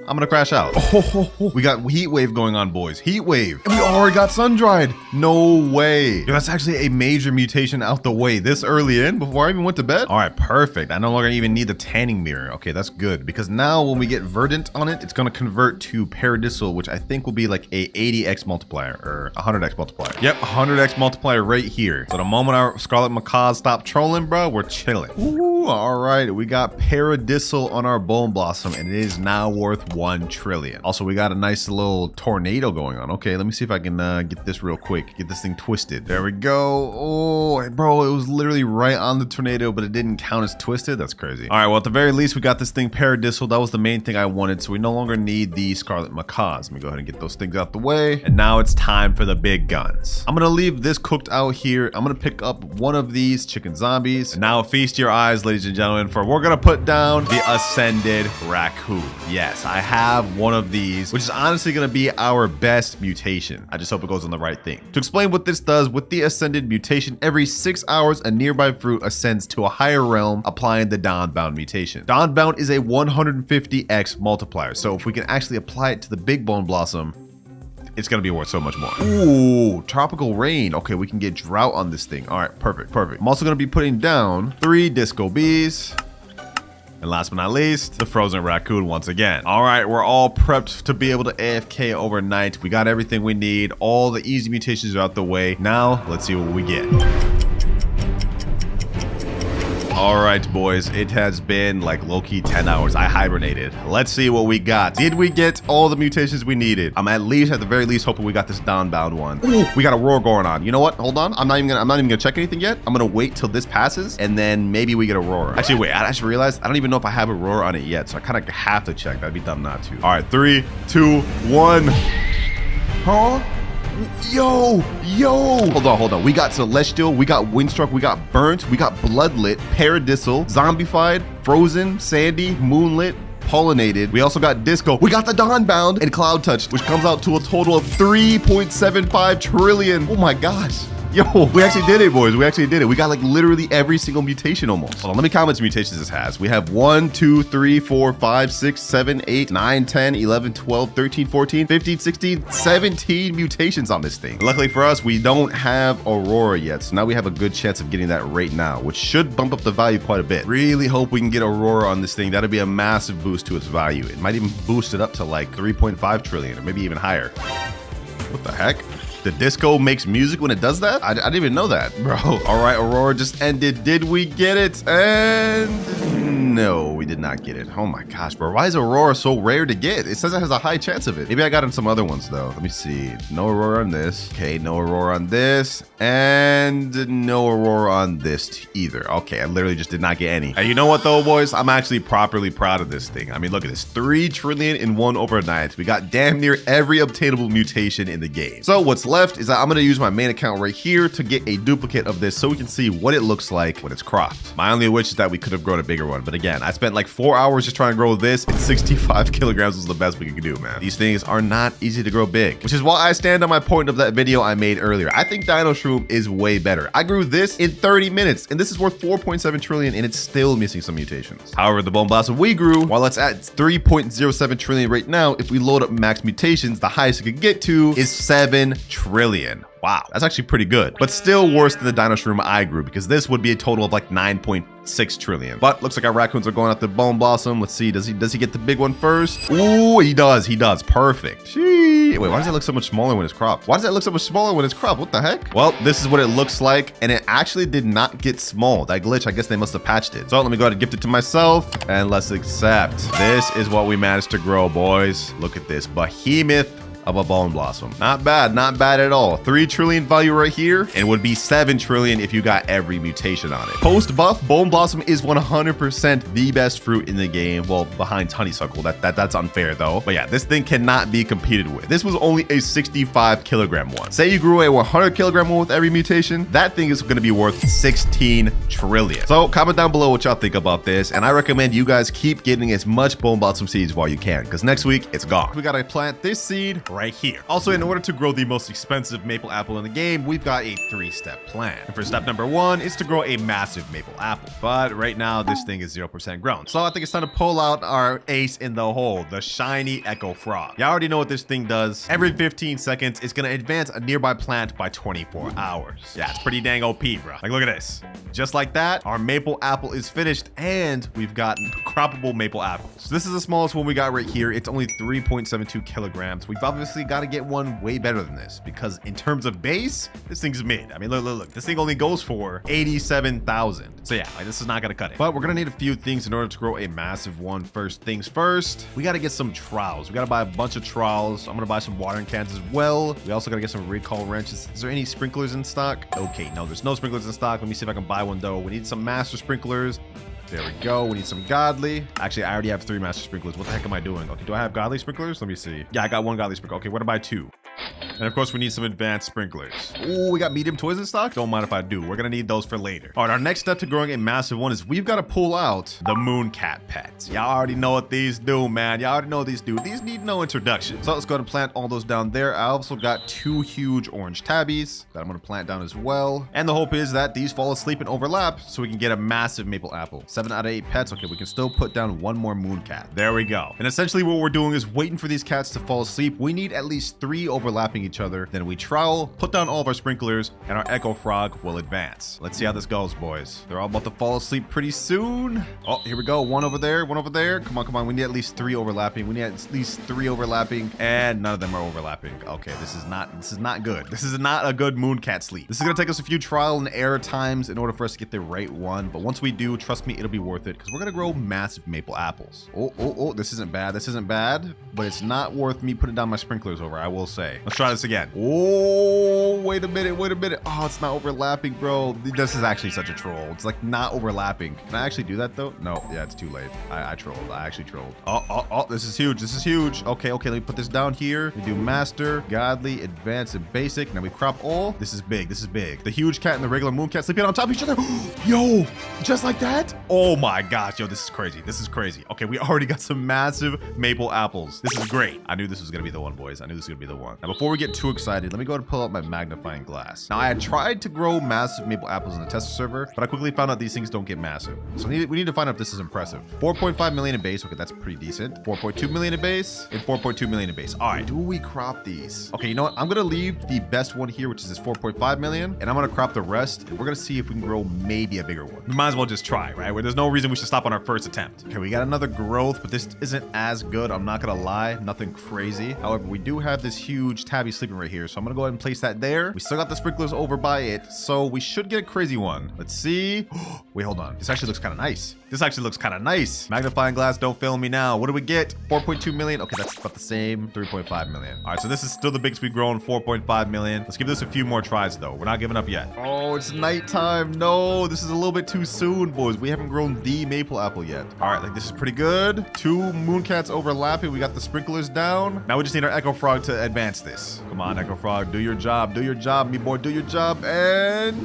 I'm gonna crash out. Oh, we got heat wave going on, boys. Heat wave. And we already got sun dried. No way. Yo, that's actually a major mutation out the way this early in before I even went to bed. All right, perfect. I no longer even need the tanning mirror. Okay, that's good because now when we get verdant on it, it's gonna convert to paradisal, which I think will be like a 80x multiplier or 100x multiplier. Yep, 100x multiplier right here. So the moment our scarlet macaws stop trolling, bro, we're chilling. Ooh, all right. We got paradisal on our bone blossom and it is now worth 1 trillion. Also, we got a nice little tornado going on. Okay, let me see if I can get this real quick. Get this thing twisted. There we go. Oh, bro, it was literally right on the tornado, but it didn't count as twisted. That's crazy. All right, well, at the very least, we got this thing paradisal. That was the main thing I wanted, so we no longer need the scarlet macaws. Let me go ahead and get those things out the way. And now it's time for the big guns. I'm gonna leave this cooked out here. I'm gonna pick up one of these chicken zombies. And now feast your eyes, ladies and gentlemen, for we're gonna put down the ascended raccoon. Yes, I have one of these, which is honestly going to be our best mutation. I just hope it goes on the right thing. To explain what this does, with the ascended mutation, every 6 hours, a nearby fruit ascends to a higher realm, applying the dawnbound mutation. Dawnbound is a 150x multiplier, so if we can actually apply it to the big bone blossom, it's gonna be worth so much more. Ooh, tropical rain. Okay, we can get drought on this thing. All right, perfect, perfect. I'm also gonna be putting down 3 disco bees. And last but not least, the frozen raccoon once again. All right, we're all prepped to be able to AFK overnight. We got everything we need. All the easy mutations are out the way. Now, let's see what we get. All right, boys, it has been like low-key 10 hours. I hibernated. Let's see what we got. Did we get all the mutations we needed? I'm at the very least hoping we got this downbound one. Ooh, we got a roar going on. You know what? Hold on. I'm not even gonna check anything yet. I'm gonna wait till this passes and then maybe we get a roar. Actually, wait, I just realized I don't even know if I have a roar on it yet, so I kind of have to check. That'd be dumb not to. All right, 3, 2, 1. Huh? Yo, hold on. We got celestial, we got windstruck, we got burnt, we got bloodlit, paradisal, zombified, frozen, sandy, moonlit, pollinated. We also got disco. We got the dawnbound and cloud touch, which comes out to a total of 3.75 trillion. Oh my gosh. Yo, we actually did it, boys. We actually did it. We got like literally every single mutation almost. Hold on, let me count how much mutations this has. We have 1, 2, 3, 4, 5, 6, 7, 8, 9, 10, 11, 12, 13, 14, 15, 16, 17 mutations on this thing. Luckily for us, we don't have Aurora yet. So now we have a good chance of getting that right now, which should bump up the value quite a bit. Really hope we can get Aurora on this thing. That'd be a massive boost to its value. It might even boost it up to like 3.5 trillion or maybe even higher. What the heck? The disco makes music when it does that? I didn't even know that, bro. All right, Aurora just ended. Did we get it? And no, we did not get it. Oh my gosh, bro. Why is Aurora so rare to get? It says it has a high chance of it. Maybe I got in some other ones though. Let me see. No Aurora on this. Okay, no Aurora on this. And no Aurora on this either. Okay, I literally just did not get any. And you know what though, boys? I'm actually properly proud of this thing. I mean, look at this. 3 trillion in one overnight. We got damn near every obtainable mutation in the game. So what's left is that I'm going to use my main account right here to get a duplicate of this so we can see what it looks like when it's cropped. My only wish is that we could have grown a bigger one. But again, I spent like 4 hours just trying to grow this, and 65 kilograms was the best we could do, man. These things are not easy to grow big, which is why I stand on my point of that video I made earlier. I think Dino Shroom is way better. I grew this in 30 minutes, and this is worth 4.7 trillion, and it's still missing some mutations. However, the Bone Blossom we grew, while it's at 3.07 trillion right now, if we load up max mutations, the highest it could get to is 7 trillion. Wow, that's actually pretty good, but still worse than the Dino Shroom I grew, because this would be a total of like 9.6 trillion. But looks like our raccoons are going after Bone Blossom. Let's see, does he get the big one first? Ooh, he does, perfect. Wait, why does it look so much smaller when it's cropped? What the heck? Well, this is what it looks like, and it actually did not get small. That glitch, I guess they must have patched it. So let me go ahead and gift it to myself, and let's accept. This is what we managed to grow, boys. Look at this behemoth of a Bone Blossom. Not bad at all. 3 trillion value right here, and would be 7 trillion if you got every mutation on it. Post buff, Bone Blossom is 100% the best fruit in the game. Well, behind Honeysuckle. That's unfair though. But yeah, this thing cannot be competed with. This was only a 65 kilogram one. Say you grew a 100 kilogram one with every mutation, that thing is going to be worth 16 trillion. So comment down below what y'all think about this, and I recommend you guys keep getting as much Bone Blossom seeds while you can, because next week it's gone. We gotta plant this seed right here. Also, in order to grow the most expensive maple apple in the game, we've got a 3-step plan. And for step number 1 is to grow a massive maple apple. But right now, this thing is 0% grown. So I think it's time to pull out our ace in the hole, the shiny echo frog. You already know what this thing does. Every 15 seconds, it's gonna advance a nearby plant by 24 hours. Yeah, it's pretty dang OP, bro. Like, look at this. Just like that, our maple apple is finished, and we've got croppable maple apples. So this is the smallest one we got right here. It's only 3.72 kilograms. We've obviously got to get one way better than this, because in terms of base, this thing's mid. I mean, look. This thing only goes for 87,000. So yeah, like, this is not gonna cut it. But we're gonna need a few things in order to grow a massive one. First things first, we gotta get some trowels. We gotta buy a bunch of trowels. I'm gonna buy some watering cans as well. We also gotta get some recall wrenches. Is there any sprinklers in stock? Okay, no, there's no sprinklers in stock. Let me see if I can buy one though. We need some master sprinklers. There we go. We need some godly. Actually, I already have 3 master sprinklers. What the heck am I doing? Okay, do I have godly sprinklers? Let me see. Yeah, I got 1 godly sprinkler. Okay, what about 2? And of course, we need some advanced sprinklers. Oh, we got medium toys in stock? Don't mind if I do. We're gonna need those for later. All right, our next step to growing a massive one is we've got to pull out the moon cat pets. Y'all already know what these do, man. Y'all already know what these do. These need no introduction. So let's go ahead and plant all those down there. I also got 2 huge orange tabbies that I'm gonna plant down as well. And the hope is that these fall asleep and overlap so we can get a massive maple apple. 7 out of 8 pets. Okay, we can still put down 1 more moon cat. There we go. And essentially what we're doing is waiting for these cats to fall asleep. We need at least 3 overlapping each other. Then we trowel, put down all of our sprinklers, and our echo frog will advance. Let's see how this goes, boys. They're all about to fall asleep pretty soon. Oh, here we go. 1 over there, 1 over there. Come on. We need at least 3 overlapping. We need at least 3 overlapping, and none of them are overlapping. Okay, this is not good. This is not a good moon cat sleep. This is gonna take us a few trial and error times in order for us to get the right one. But once we do, trust me, it'll be worth it, because we're gonna grow massive maple apples. Oh, this isn't bad. This isn't bad, but it's not worth me putting down my sprinklers over, I will say. Let's try this again. Oh, wait a minute. Oh, it's not overlapping, bro. This is actually such a troll. It's like not overlapping. Can I actually do that though? No, yeah, it's too late. I trolled. I actually trolled. Oh, this is huge. Okay, let me put this down here. We do master, godly, advanced, and basic. Now we crop all. This is big. The huge cat and the regular moon cat sleeping on top of each other. Yo, just like that? Oh my gosh, yo, this is crazy. Okay, we already got some massive maple apples. This is great. I knew this was gonna be the one, boys. Now before we get too excited, let me go ahead and pull out my magnifying glass. Now, I had tried to grow massive maple apples in the tester server, but I quickly found out these things don't get massive. So we need to find out if this is impressive. 4.5 million in base. Okay, that's pretty decent. 4.2 million in base and 4.2 million in base. All right, do we crop these? Okay, you know what? I'm gonna leave the best one here, which is this 4.5 million, and I'm gonna crop the rest, and we're gonna see if we can grow maybe a bigger one. We might as well just try, right? There's no reason we should stop on our first attempt. Okay, we got another growth, but this isn't as good. I'm not gonna lie, nothing crazy. However, we do have this huge tabby sleeping right here, so I'm gonna go ahead and place that there. We still got the sprinklers over by it, so we should get a crazy one. Let's see. Wait, hold on. This actually looks kind of nice. Magnifying glass, don't fail me now. What do we get? 4.2 million. Okay, that's about the same. 3.5 million. All right, so this is still the biggest we've grown, 4.5 million. Let's give this a few more tries though. We're not giving up yet. Oh, it's nighttime. No, this is a little bit too soon, boys. We haven't grown the maple apple yet. All right, like this is pretty good. 2 moon cats overlapping. We got the sprinklers down. Now we just need our echo frog to advance this. Come on, echo frog, do your job, me boy, do your job. And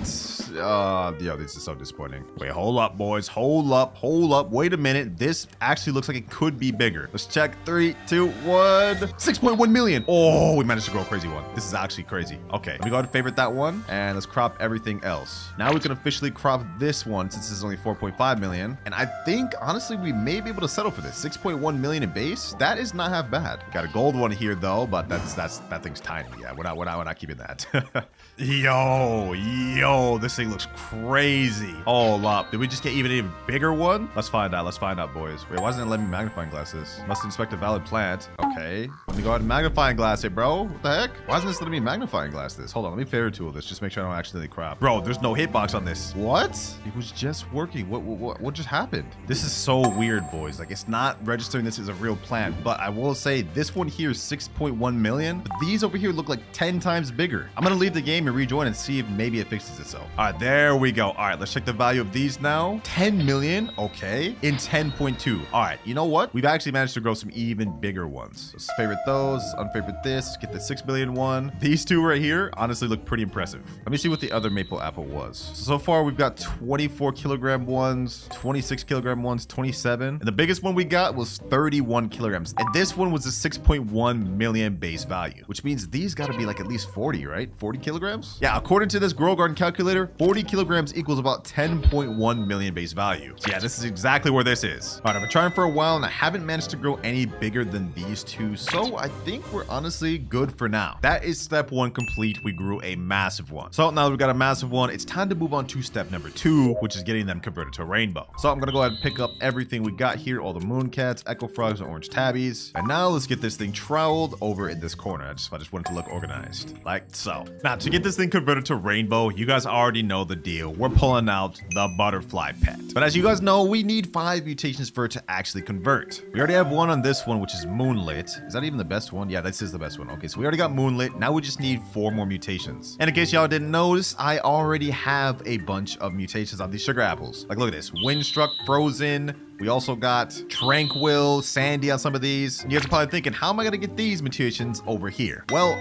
yo, this is so disappointing. Wait, hold up, boys, hold up. Wait a minute, this actually looks like it could be bigger. Let's check. 3, 2, 1. 6.1 million. Oh, we managed to grow a crazy one. This is actually crazy. Okay, let me go ahead and favorite that one, and let's crop everything else. Now we can officially crop this one since this is only 4.5 million, and I think honestly we may be able to settle for this. 6.1 million in base. That is not half bad. Got a gold one here though, but that thing's tiny. Yeah, we're not keeping that. Yo, this thing looks crazy. Hold up, did we just get even a bigger one? Let's find out, boys. Wait, why doesn't it let me magnifying glass this? Must inspect a valid plant. Okay, let me go ahead and magnifying glass it, bro. What the heck? Why isn't this letting me magnifying glass this? Hold on, let me favorite tool this, just make sure I don't accidentally crop. Bro, there's no hitbox on this. What? It was just working. What just happened? This is so weird, boys. Like, it's not registering this as a real plant, but I will say this one here is 6.1 million, but these over here look like 10 times bigger. I'm gonna leave the game and rejoin and see if maybe it fixes itself. All right, right, there we go. All right, let's check the value of these now. 10 million, okay, in 10.2. All right, you know what? We've actually managed to grow some even bigger ones. Let's favorite those, unfavorite this, get the 6 billion one. These two right here honestly look pretty impressive. Let me see what the other maple apple was. So far, we've got 24 kilogram ones, 26 kilogram ones, 27. And the biggest one we got was 31 kilograms. And this one was a 6.1 million base value, which means these got to be like at least 40, right? 40 kilograms? Yeah, according to this Grow Garden calculator, 40 kilograms equals about 10.1 million base value. So yeah, this is exactly where this is. All right, I've been trying for a while and I haven't managed to grow any bigger than these two. So I think we're honestly good for now. That is step one complete. We grew a massive one. So now that we've got a massive one, it's time to move on to step number 2, which is getting them converted to rainbow. So I'm going to go ahead and pick up everything we got here, all the moon cats, echo frogs, and orange tabbies. And now let's get this thing troweled over in this corner. I just want it to look organized like so. Now to get this thing converted to rainbow, you guys already know the deal. We're pulling out the butterfly pet. But as you guys know, we need 5 mutations for it to actually convert. We already have one on this one, which is moonlit. Is that even the best one? Yeah, this is the best one. Okay, so we already got moonlit. Now we just need 4 more mutations. And in case y'all didn't notice, I already have a bunch of mutations on these sugar apples. Like, look at this. Windstruck, frozen. We also got tranquil, sandy on some of these. You guys are probably thinking, how am I going to get these mutations over here? Well,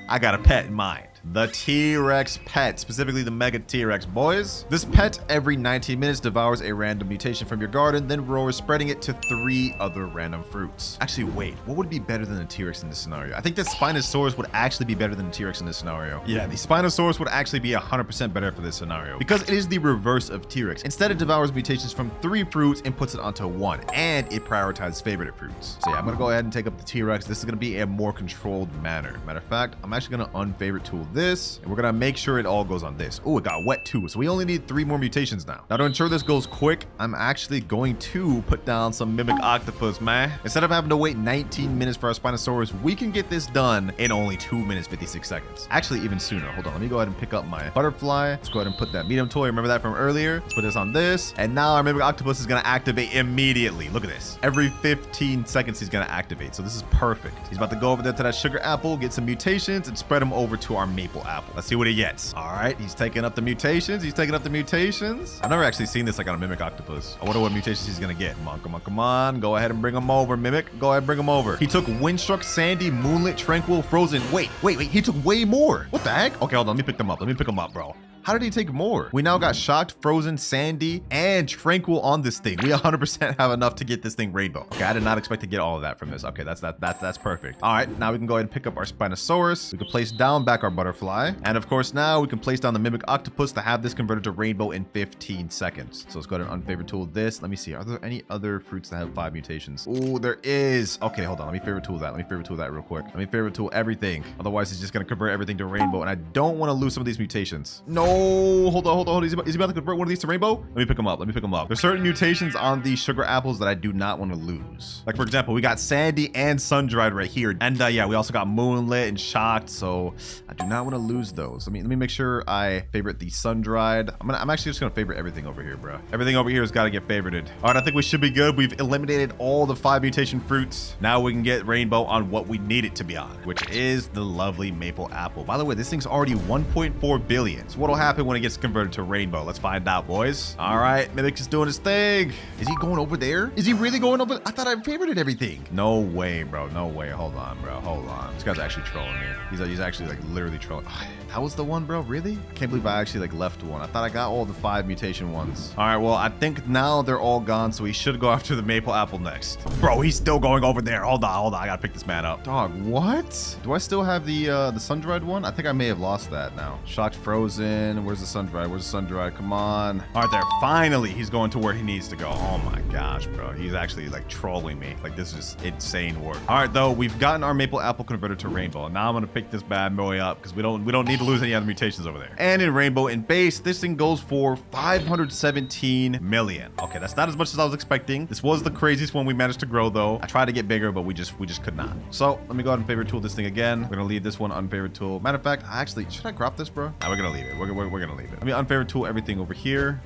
I got a pet in mind. The T-Rex pet, specifically the Mega T-Rex, boys. This pet every 19 minutes devours a random mutation from your garden, then roars, spreading it to 3 other random fruits. Actually, wait, what would be better than the T-Rex in this scenario? I think the Spinosaurus would actually be better than the T-Rex in this scenario. Yeah, the Spinosaurus would actually be 100% better for this scenario because it is the reverse of T-Rex. Instead, it devours mutations from 3 fruits and puts it onto 1, and it prioritizes favorite fruits. So yeah, I'm gonna go ahead and take up the T-Rex. This is gonna be a more controlled manner. Matter of fact, I'm actually gonna unfavorite tool this, and we're gonna make sure it all goes on this. Oh, it got wet too, so we only need 3 more mutations now. Now to ensure this goes quick, I'm actually going to put down some mimic octopus, man. Instead of having to wait 19 minutes for our Spinosaurus, we can get this done in only 2 minutes 56 seconds. Actually, even sooner. Hold on, let me go ahead and pick up my butterfly. Let's go ahead and put that medium toy. Remember that from earlier? Let's put this on this, and now our mimic octopus is gonna activate immediately. Look at this. Every 15 seconds he's gonna activate, so this is perfect. He's about to go over there to that sugar apple, get some mutations, and spread them over to our maple apple. Let's see what he gets. All right, he's taking up the mutations. He's taking up the mutations. I've never actually seen this like on a mimic octopus. I wonder what mutations he's gonna get. Come on, come on, come on. Go ahead and bring him over, mimic. Go ahead and bring him over. He took windstruck, sandy, moonlit, tranquil, frozen. Wait. He took way more. What the heck? Okay, hold on. Let me pick them up. Let me pick them up, bro. How did he take more? We now got shocked, frozen, sandy, and tranquil on this thing. We 100% have enough to get this thing rainbow. Okay, I did not expect to get all of that from this. Okay, that's perfect. All right, now we can go ahead and pick up our Spinosaurus. We can place down back our butterfly. And of course, now we can place down the mimic octopus to have this converted to rainbow in 15 seconds. So let's go ahead and unfavorite tool this. Let me see. Are there any other fruits that have 5 mutations? Oh, there is. Okay, hold on. Let me favorite tool that. Let me favorite tool that real quick. Let me favorite tool everything. Otherwise, it's just going to convert everything to rainbow. And I don't want to lose some of these mutations. No. Hold on. Is he about to convert one of these to rainbow? Let me pick him up. There's certain mutations on these sugar apples that I do not want to lose. Like, for example, we got sandy and sun-dried right here. And yeah, we also got moonlit and shocked. So I do not want to lose those. Let me make sure I favorite the sun-dried. I'm actually just going to favorite everything over here, bro. Everything over here has got to get favorited. All right, I think we should be good. We've eliminated all the 5 mutation fruits. Now we can get rainbow on what we need it to be on, which is the lovely maple apple. By the way, this thing's already 1.4 billion. So what'll happen when it gets converted to rainbow? Let's find out, boys. All right, Mimic is doing his thing. Is he going over there? Is he really going over? I thought I favorited everything. No way, bro. No way. Hold on, bro. Hold on. This guy's actually trolling me. He's actually like literally trolling. That was the one, bro. Really? I can't believe I actually like left one. I thought I got all the 5 mutation ones. All right, well, I think now they're all gone, so we should go after the maple apple next. Bro, he's still going over there. Hold on. I gotta pick this man up. Dog, what? Do I still have the sun-dried one? I think I may have lost that now. Shocked, frozen. Where's the sun-dried? Where's the sun-dried? Come on. All right, there. Finally, he's going to where he needs to go. Oh my gosh, bro. He's actually like trolling me. Like, this is just insane work. All right, though, we've gotten our maple apple converted to rainbow. Now I'm gonna pick this bad boy up because we don't need to lose any other mutations over there. And in rainbow in base, this thing goes for 517 million. Okay, that's not as much as I was expecting. This was the craziest one we managed to grow, though. I tried to get bigger, but we just could not. So let me go ahead and favorite tool this thing again. We're gonna leave this one unfavorite tool. Matter of fact, actually, should I crop this, bro? Nah, we're gonna leave it. We're gonna leave it. Let me unfavorite tool everything over here.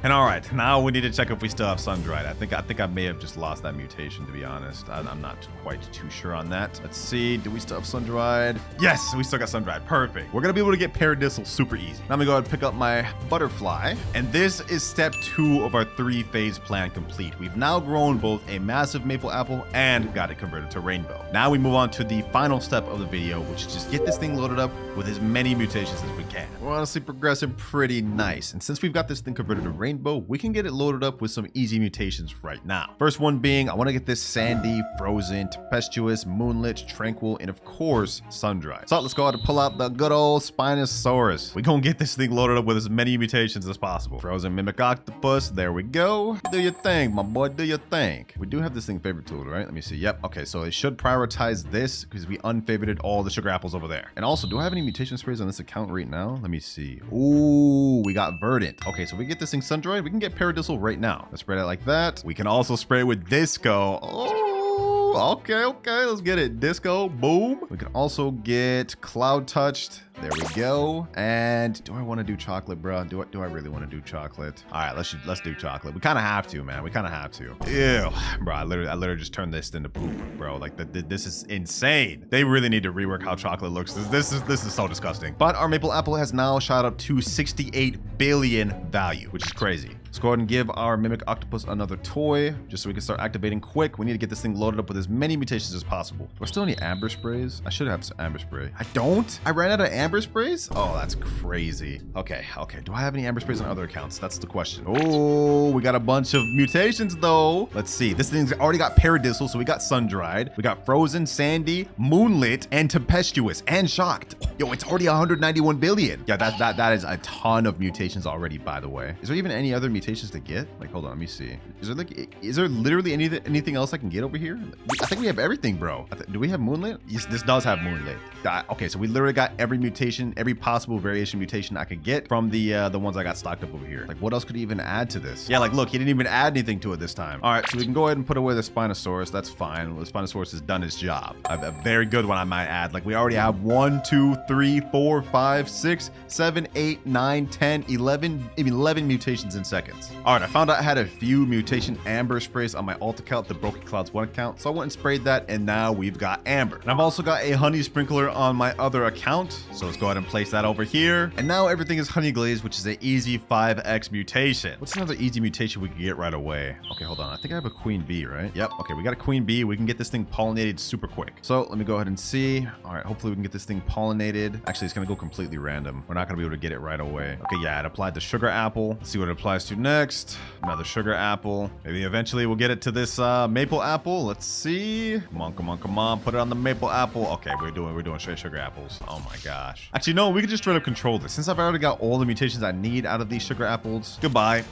And all right, now we need to check if we still have sun-dried. I think I may have just lost that mutation, to be honest. I'm not quite too sure on that. Let's see. Do we still have sun-dried? Yes, we still got sun-dried. Perfect. We're going to be able to get paradisal super easy. Now I'm going to go ahead and pick up my butterfly. And this is step 2 of our 3-phase plan complete. We've now grown both a massive maple apple and got it converted to rainbow. Now we move on to the final step of the video, which is just get this thing loaded up with as many mutations as we can. We're honestly progressing pretty nice. And since we've got this thing converted to rainbow, we can get it loaded up with some easy mutations right now. First one being, I want to get this sandy, frozen, tempestuous, moonlit, tranquil, and of course, sun-dried. So let's go ahead and pull out the good old Spinosaurus. We're gonna get this thing loaded up with as many mutations as possible. Frozen mimic octopus, there we go. Do your thing, my boy, do your thing. We do have this thing favorite tool, right? Let me see. Yep. Okay, so it should prioritize this because we unfavorited all the sugar apples over there. And also, do I have any mutation sprays on this account right now? Let me see. Ooh, we got verdant. Okay, so we get this thing sun-dried, we can get paradisal right now. Let's spray it like that. We can also spray it with disco. Oh, okay, let's get it. Disco, boom. We can also get cloud touched. There we go. And do I want to do chocolate, bro? Do I really want to do chocolate? All right, let's do chocolate. We kind of have to, man. We kind of have to. Ew, bro. I literally just turned this into poop, bro. Like this is insane. They really need to rework how chocolate looks. This is so disgusting. But our maple apple has now shot up to 68 billion value, which is crazy. Let's go ahead and give our mimic octopus another toy just so we can start activating quick. We need to get this thing loaded up with as many mutations as possible. Do I still need amber sprays? I should have some amber spray. I don't? I ran out of amber sprays? Oh, that's crazy. Okay. Do I have any amber sprays on other accounts? That's the question. Oh, we got a bunch of mutations though. Let's see. This thing's already got paradisal, so we got sun-dried. We got frozen, sandy, moonlit, and tempestuous, and shocked. Yo, it's already 191 billion. Yeah, that is a ton of mutations already, by the way. Is there even any other mutations to get? Like, hold on, let me see. Is there literally anything else I can get over here? I think we have everything, bro. Do we have moonlit? Yes, this does have moonlit. Okay, so we literally got every mutation, every possible variation mutation I could get from the ones I got stocked up over here. Like, what else could he even add to this? Yeah, like, look, he didn't even add anything to it this time. All right, so we can go ahead and put away the Spinosaurus. That's fine. The Spinosaurus has done its job. A very good one, I might add. Like, we already have 1, 2, 3, 4, 5, 6, 7, 8, 9, 10, 11, even 11 mutations in seconds. All right, I found out I had a few mutation amber sprays on my alt account, the WinterKloudz 1 account. So I went and sprayed that, and now we've got amber. And I've also got a honey sprinkler on my other account. So let's go ahead and place that over here. And now everything is honey glazed, which is an easy 5x mutation. What's another easy mutation we can get right away? Okay, hold on. I think I have a queen bee, right? Yep. Okay, we got a queen bee. We can get this thing pollinated super quick. So let me go ahead and see. All right, hopefully we can get this thing pollinated. Actually, it's gonna go completely random. We're not gonna be able to get it right away. Okay, yeah, it applied the sugar apple. Let's see what it applies to next. Another sugar apple. Maybe eventually we'll get it to this maple apple. Let's see. Come on. Put it on the maple apple. Okay, we're doing straight sugar apples. Oh my gosh. Actually, no, we can just straight up control this. Since I've already got all the mutations I need out of these sugar apples. Goodbye,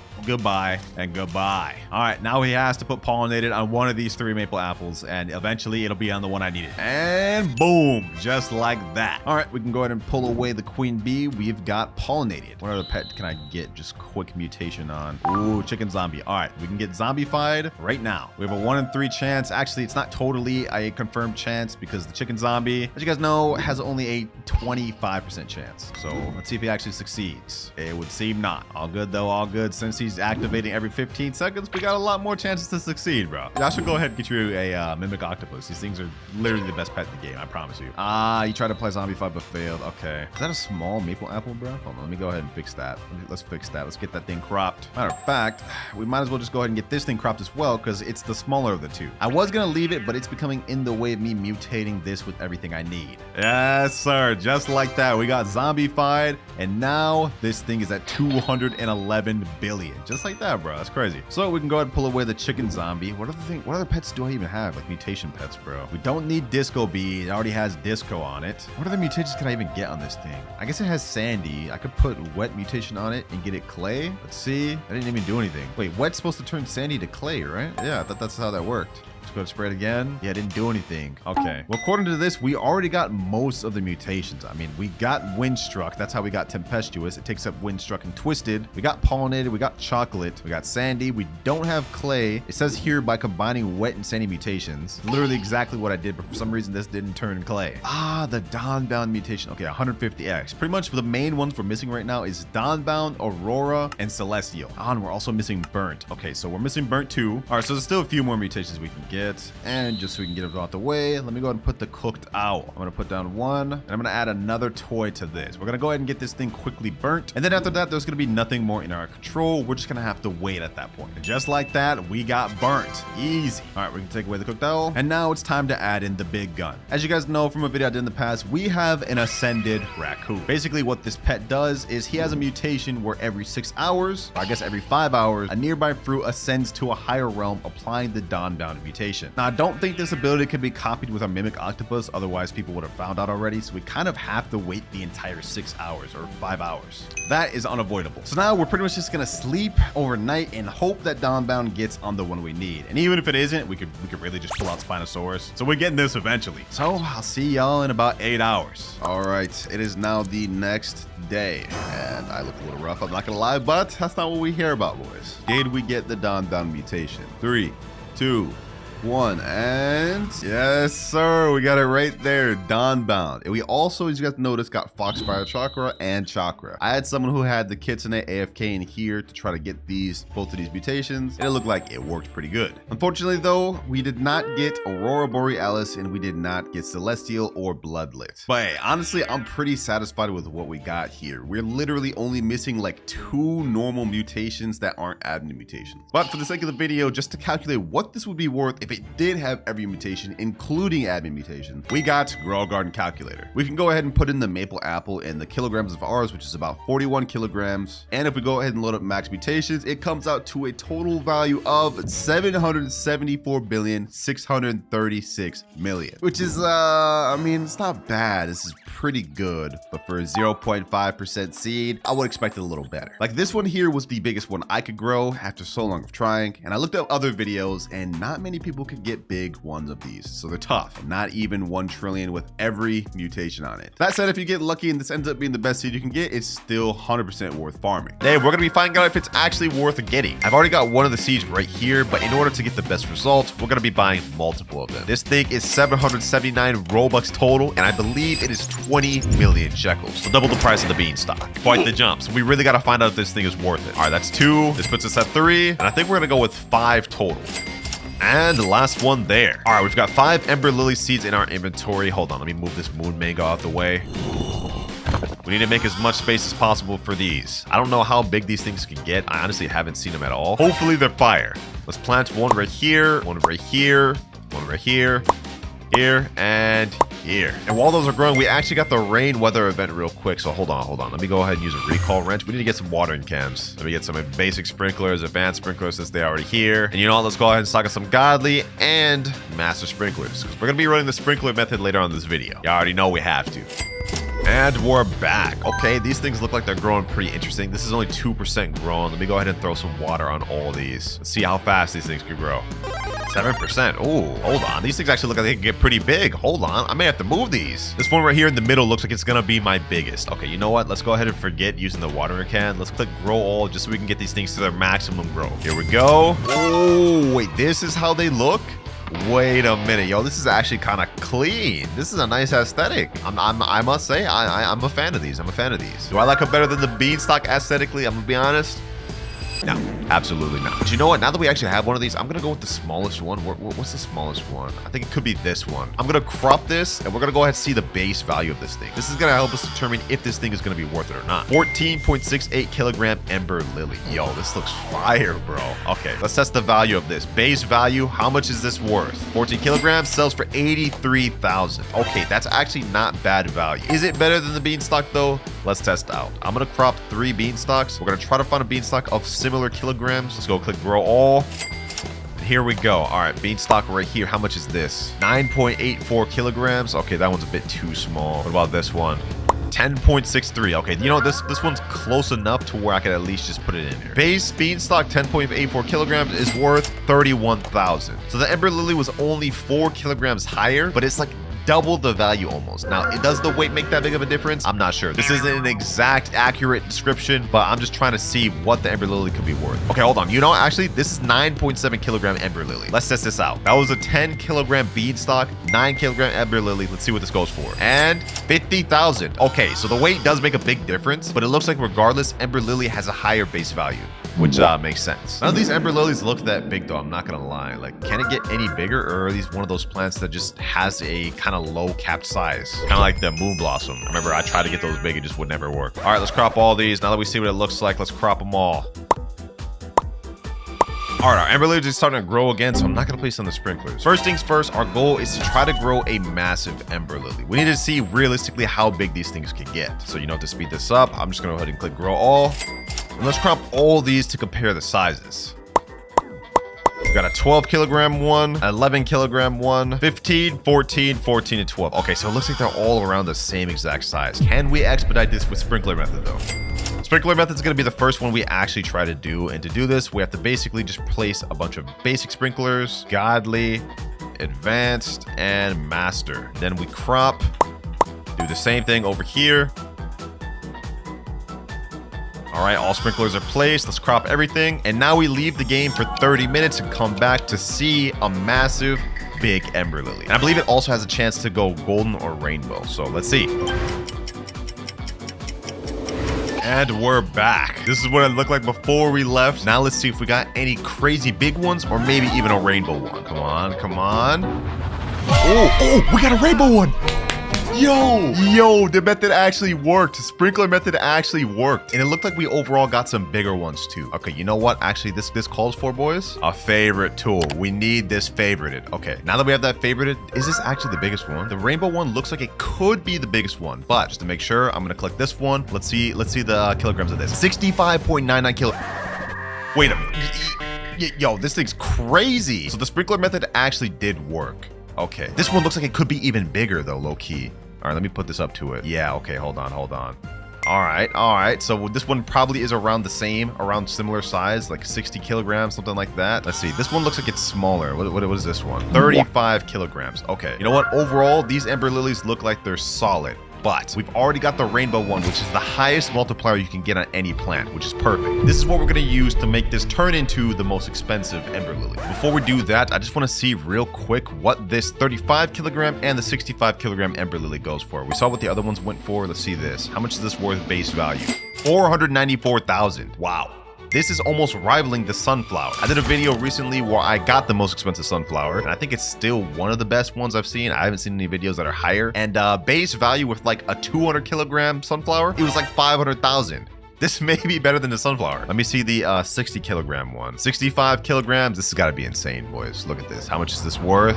and goodbye. All right, now he has to put pollinated on one of these 3 maple apples, and eventually it'll be on the one I needed. And boom, just like that. All right, we can go ahead and pull away the queen bee. We've got pollinated. What other pet can I get just quick mutation on? Ooh, chicken zombie. All right, we can get zombified right now. We have a 1 in 3 chance. Actually, it's not totally a confirmed chance because the chicken zombie, as you guys know, has only a 25% chance. So let's see if he actually succeeds. It would seem not. All good though, all good. Since he's activating every 15 seconds, we got a lot more chances to succeed, bro. I should go ahead and get you a mimic octopus. These things are literally the best pet in the game, I promise you. You tried to play zombify but failed. Okay. Is that a small maple apple, bro? Hold on, let me go ahead and fix that. Let's fix that. Let's get that thing cropped. Matter of fact, we might as well just go ahead and get this thing cropped as well because it's the smaller of the 2. I was gonna leave it, but it's becoming in the way of me mutating this with everything I need. Yes, sir. Just like that. We got zombified, and now this thing is at 211 billion. Just like that, bro. That's crazy. So we can go ahead and pull away the chicken zombie. What other pets do I even have? Like mutation pets, bro. We don't need disco bee. It already has disco on it. What other mutations can I even get on this thing? I guess it has sandy. I could put wet mutation on it and get it clay. Let's see. I didn't even do anything. Wait, wet's supposed to turn sandy to clay, right? Yeah, I thought that's how that worked. Let's go to spray it again. Yeah, it didn't do anything. Okay. Well, according to this, we already got most of the mutations. I mean, we got Windstruck. That's how we got Tempestuous. It takes up Windstruck and Twisted. We got Pollinated. We got Chocolate. We got Sandy. We don't have Clay. It says here by combining Wet and Sandy mutations. Literally exactly what I did, but for some reason, this didn't turn Clay. Ah, the Dawnbound mutation. Okay, 150X. Pretty much the main ones we're missing right now is Dawnbound, Aurora, and Celestial. Ah, and we're also missing Burnt. Okay, so we're missing Burnt too. All right, so there's still a few more mutations we can get. And just so we can get it out the way, let me go ahead and put the Cooked Owl. I'm gonna put down one, and I'm gonna add another toy to this. We're gonna go ahead and get this thing quickly burnt. And then after that, there's gonna be nothing more in our control. We're just gonna have to wait at that point. And just like that, we got burnt. Easy. All right, we can take away the Cooked Owl. And now it's time to add in the big gun. As you guys know from a video I did in the past, we have an Ascended Raccoon. Basically, what this pet does is he has a mutation where every 6 hours, or I guess every 5 hours, a nearby fruit ascends to a higher realm, applying the Dawnbound mutation. Now, I don't think this ability could be copied with our Mimic Octopus, otherwise people would have found out already, so we kind of have to wait the entire 6 hours or 5 hours. That is unavoidable. So now we're pretty much just gonna sleep overnight and hope that Dawnbound gets on the one we need. And even if it isn't, we could really just pull out Spinosaurus. So we're getting this eventually. So I'll see y'all in about 8 hours. All right, it is now the next day, and I look a little rough, I'm not gonna lie, but that's not what we hear about, boys. Did we get the Dawnbound mutation? 3, 2, 1, and yes, sir, we got it right there, Dawnbound. And we also, as you guys noticed, got Foxfire Chakra and Chakra. I had someone who had the Kitsune AFK in here to try to get both of these mutations, and it looked like it worked pretty good. Unfortunately, though, we did not get Aurora Borealis, and we did not get Celestial or Bloodlit. But hey, honestly, I'm pretty satisfied with what we got here. We're literally only missing like 2 normal mutations that aren't admin mutations. But for the sake of the video, just to calculate what this would be worth if it did have every mutation, including admin mutation, we got Grow Garden Calculator. We can go ahead and put in the maple apple and the kilograms of ours, which is about 41 kilograms. And if we go ahead and load up max mutations, it comes out to a total value of 774,636,000,000, which is, I mean, it's not bad. This is pretty good, but for a 0.5% seed, I would expect it a little better. Like this one here was the biggest one I could grow after so long of trying, and I looked up other videos and not many people could get big ones of these, so they're tough. Not even 1 trillion with every mutation on it. That said, if you get lucky and this ends up being the best seed you can get, it's still 100% worth farming. Today, we're gonna be finding out if it's actually worth getting. I've already got one of the seeds right here, but in order to get the best results, we're gonna be buying multiple of them. This thing is 779 Robux total, and I believe it is 20 million shekels. So double the price of the beanstalk. Quite the jump. So we really gotta find out if this thing is worth it. All right, that's 2. This puts us at 3, and I think we're gonna go with 5 total. And the last one there. All right, we've got 5 Ember Lily seeds in our inventory. Hold on, let me move this moon mango out the way. We need to make as much space as possible for these. I don't know how big these things can get. I honestly haven't seen them at all. Hopefully they're fire. Let's plant one right here, one right here, one right here, here, and here. And while those are growing, we actually got the rain weather event real quick. So hold on. Let me go ahead and use a recall wrench. We need to get some watering cans. Let me get some basic sprinklers, advanced sprinklers since they're already here. And you know what? Let's go ahead and stock up some godly and master sprinklers, because we're going to be running the sprinkler method later on in this video. You already know we have to. And we're back. Okay, these things look like they're growing pretty interesting. This is only 2% grown. Let me go ahead and throw some water on all these. Let's see how fast these things can grow. 7%. Oh, hold on. These things actually look like they can get pretty big. Hold on. I may have to move these. This one right here in the middle looks like it's going to be my biggest. Okay, you know what? Let's go ahead and forget using the watering can. Let's click grow all just so we can get these things to their maximum growth. Here we go. Oh, wait. This is how they look? Wait a minute, yo, this is actually kind of clean. This is a nice aesthetic. I must say, I'm a fan of these. I'm a fan of these. Do I like them better than the beanstalk aesthetically? I'm gonna be honest. No, absolutely not. But you know what? Now that we actually have one of these, I'm going to go with the smallest one. What's the smallest one? I think it could be this one. I'm going to crop this, and we're going to go ahead and see the base value of this thing. This is going to help us determine if this thing is going to be worth it or not. 14.68 kilogram Ember Lily. Yo, this looks fire, bro. Okay, let's test the value of this. Base value, how much is this worth? 14 kilograms sells for 83,000. Okay, that's actually not bad value. Is it better than the beanstalk, though? Let's test out. I'm going to crop 3 beanstalks. We're going to try to find a beanstalk of similar kilograms. Let's go click grow all. Here we go. All right, beanstalk right here. How much is this? 9.84 kilograms. Okay, that one's a bit too small. What about this one? 10.63. Okay, you know, this one's close enough to where I could at least just put it in here. Base beanstalk 10.84 kilograms is worth 31,000. So the Ember Lily was only 4 kilograms higher, but it's like double the value almost. Now, does the weight make that big of a difference? I'm not sure. This isn't an exact accurate description, but I'm just trying to see what the Ember Lily could be worth. Okay, hold on. You know, actually, this is 9.7 kilogram Ember Lily. Let's test this out. That was a 10 kilogram beanstalk, 9 kilogram Ember Lily. Let's see what this goes for. And 50,000. Okay, so the weight does make a big difference, but it looks like regardless, Ember Lily has a higher base value, which makes sense. None of these Ember Lilies look that big though, I'm not gonna lie. Like, can it get any bigger, or are these one of those plants that just has a kind of low capped size? Kind of like the Moon Blossom. I remember I tried to get those big, it just would never work. All right, let's crop all these. Now that we see what it looks like, let's crop them all. All right, our Ember Lilies is starting to grow again, so I'm not gonna place on the sprinklers. First things first, our goal is to try to grow a massive Ember Lily. We need to see realistically how big these things can get. So, you know, to speed this up, I'm just gonna go ahead and click grow all. And let's crop all these to compare the sizes. We've got a 12 kilogram one, 11 kilogram one, 15, 14, 14, and 12. Okay, so it looks like they're all around the same exact size. Can we expedite this with sprinkler method though? Sprinkler method is going to be the first one we actually try to do. And to do this, we have to basically just place a bunch of basic sprinklers, godly, advanced, and master. Then we crop, do the same thing over here. All right, all sprinklers are placed. Let's crop everything. And now we leave the game for 30 minutes and come back to see a massive, big Ember Lily. And I believe it also has a chance to go golden or rainbow. So let's see. And we're back. This is what it looked like before we left. Now let's see if we got any crazy big ones or maybe even a rainbow one. Come on, come on. Oh, we got a rainbow one. Yo, the method actually worked. Sprinkler method actually worked. And it looked like we overall got some bigger ones too. Okay, you know what? Actually, this calls for, boys, a favorite tool. We need this favorited. Okay, now that we have that favorited, is this actually the biggest one? The rainbow one looks like it could be the biggest one, but just to make sure, I'm gonna click this one. Let's see the kilograms of this. 65.99 kilo. Wait a minute. Yo, this thing's crazy. So the sprinkler method actually did work. Okay, this one looks like it could be even bigger though, low key. All right, let me put this up to it. Yeah, okay, hold on. All right. So this one probably is around the same, around similar size, like 60 kilograms, something like that. Let's see. This one looks like it's smaller. What is this one? 35 kilograms. Okay. You know what? Overall, these Ember Lilies look like they're solid. But we've already got the rainbow one, which is the highest multiplier you can get on any plant, which is perfect. This is what we're going to use to make this turn into the most expensive Ember Lily. Before we do that, I just want to see real quick what this 35 kilogram and the 65 kilogram Ember Lily goes for. We saw what the other ones went for. Let's see this. How much is this worth base value? 494,000. Wow. This is almost rivaling the sunflower. I did a video recently where I got the most expensive sunflower, and I think it's still one of the best ones I've seen. I haven't seen any videos that are higher. And base value with like a 200 kilogram sunflower, it was like 500,000. This may be better than the sunflower. Let me see the 60 kilogram one. 65 kilograms. This has got to be insane, boys. Look at this. How much is this worth?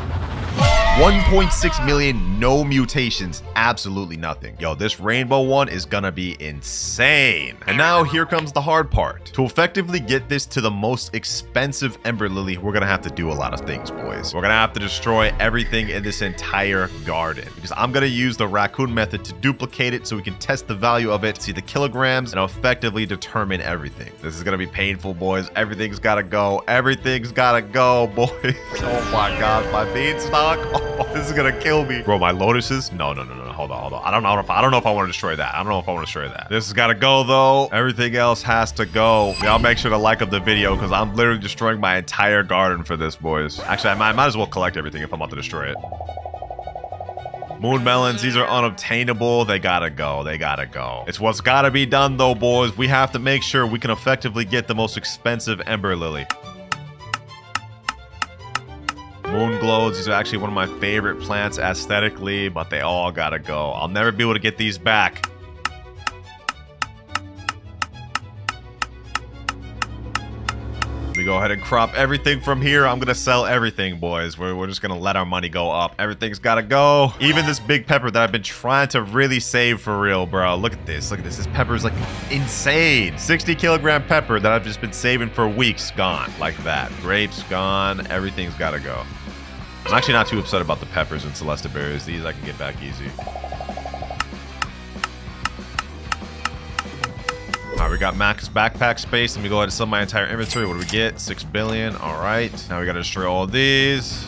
1.6 million, no mutations, absolutely nothing. Yo, this rainbow one is gonna be insane. And now here comes the hard part. To effectively get this to the most expensive Ember Lily, we're gonna have to do a lot of things, boys. We're gonna have to destroy everything in this entire garden, because I'm gonna use the Raccoon method to duplicate it so we can test the value of it, see the kilograms, and effectively determine everything. This is gonna be painful, boys. Everything's gotta go. Everything's gotta go, boys. Oh my God, my beanstalk. Oh, this is gonna kill me. Bro, my lotuses? No. Hold on. I don't know if I want to destroy that. This has gotta go though. Everything else has to go. Y'all make sure to like up the video because I'm literally destroying my entire garden for this, boys. Actually, I might as well collect everything if I'm about to destroy it. Moon melons, these are unobtainable. They gotta go. It's what's gotta be done though, boys. We have to make sure we can effectively get the most expensive Ember Lily. Moonglows, these are actually one of my favorite plants aesthetically, but they all gotta go. I'll never be able to get these back. We go ahead and crop everything from here. I'm gonna sell everything, boys. We're just gonna let our money go up. Everything's gotta go. Even this big pepper that I've been trying to really save for real, bro. Look at this. This pepper is like insane. 60 kilogram pepper that I've just been saving for weeks, gone like that. Grapes gone. Everything's gotta go. I'm actually not too upset about the peppers and celesta berries. These I can get back easy. right, we got max backpack space. Let me go ahead and sell my entire inventory. What do we get? 6 billion. All right. Now we got to destroy all these.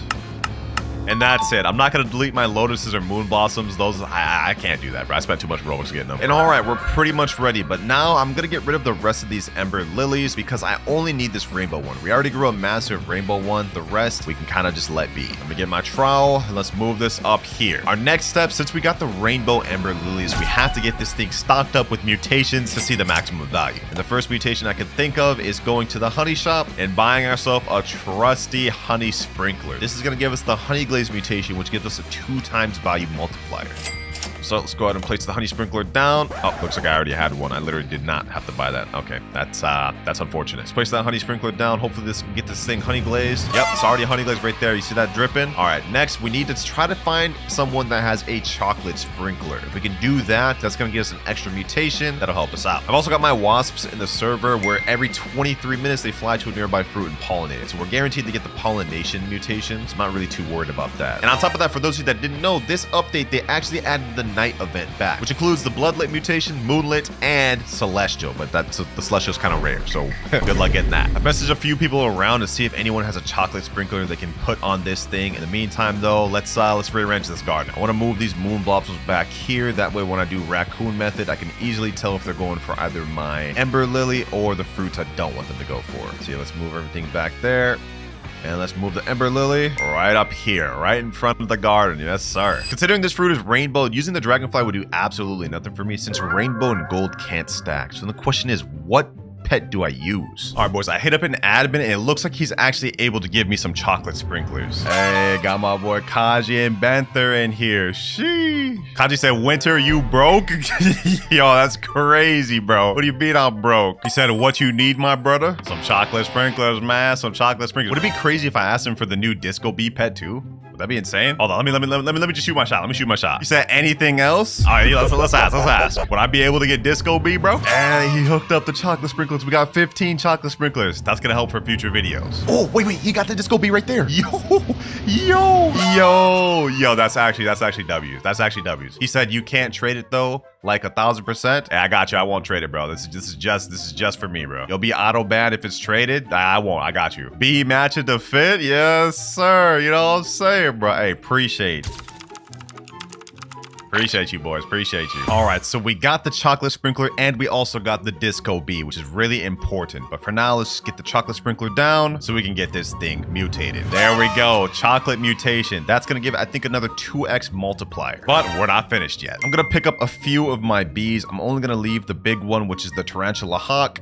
And that's it. I'm not going to delete my lotuses or moon blossoms. Those, I can't do that, bro. I spent too much Robux getting them. And all right, we're pretty much ready. But now I'm going to get rid of the rest of these Ember lilies because I only need this rainbow one. We already grew a massive rainbow one. The rest, we can kind of just let be. Let me get my trowel and let's move this up here. Our next step, since we got the rainbow Ember lilies, we have to get this thing stocked up with mutations to see the maximum value. And the first mutation I can think of is going to the honey shop and buying ourselves a trusty honey sprinkler. This is going to give us the honey glaze mutation, which gives us a 2x value multiplier. So let's go ahead and place the honey sprinkler down. Oh, looks like I already had one. I literally did not have to buy that. Okay, that's unfortunate. Let's place that honey sprinkler down. Hopefully this can get this thing honey glazed. Yep, it's already honey glazed right there. You see that dripping? All right, next we need to try to find someone that has a chocolate sprinkler. If we can do that, that's gonna give us an extra mutation. That'll help us out. I've also got my wasps in the server where every 23 minutes they fly to a nearby fruit and pollinate it. So we're guaranteed to get the pollination mutation. So I'm not really too worried about that. And on top of that, for those of you that didn't know, this update, they actually added the night event back, which includes the bloodlit mutation, moonlit, and celestial. But that's the celestial is kind of rare, so good luck getting that. I messaged a few people around to see if anyone has a chocolate sprinkler they can put on this thing. In the meantime, though, let's rearrange this garden. I want to move these moon blossoms back here. That way, when I do Raccoon method, I can easily tell if they're going for either my Ember lily or the fruits I don't want them to go for. So yeah, let's move everything back there. And let's move the Ember lily right up here, right in front of the garden. Yes, sir. Considering this fruit is rainbow, using the dragonfly would do absolutely nothing for me since rainbow and gold can't stack. So the question is, what pet do I use? All right, boys, I hit up an admin and it looks like he's actually able to give me some chocolate sprinklers. Hey, got my boy Kaji and Banther in here. Sheesh. Kaji said, Winter, you broke? Yo, that's crazy, bro. What do you mean I'm broke? He said, what you need, my brother? Some chocolate sprinklers, man. Some chocolate sprinklers. Would it be crazy if I asked him for the new disco bee pet too? That'd be insane. Hold on, let me just shoot my shot. Let me shoot my shot. You said anything else? All right, let's ask. Would I be able to get Disco Bee, bro? And he hooked up the chocolate sprinklers. We got 15 chocolate sprinklers. That's gonna help for future videos. Oh, wait, he got the Disco Bee right there. Yo, that's actually W's. That's actually W's. He said you can't trade it though, like 1000%. Hey, I got you. I won't trade it, bro. This is just for me, bro. You'll be auto banned if it's traded. I won't. I got you. Bee matching to fit? Yes, sir. You know what I'm saying, bro? Hey, appreciate you, boys. Appreciate you. All right, so we got the chocolate sprinkler and we also got the disco bee, which is really important. But for now, let's just get the chocolate sprinkler down so we can get this thing mutated. There we go. Chocolate mutation. That's going to give, I think, another 2x multiplier. But we're not finished yet. I'm going to pick up a few of my bees. I'm only going to leave the big one, which is the tarantula hawk.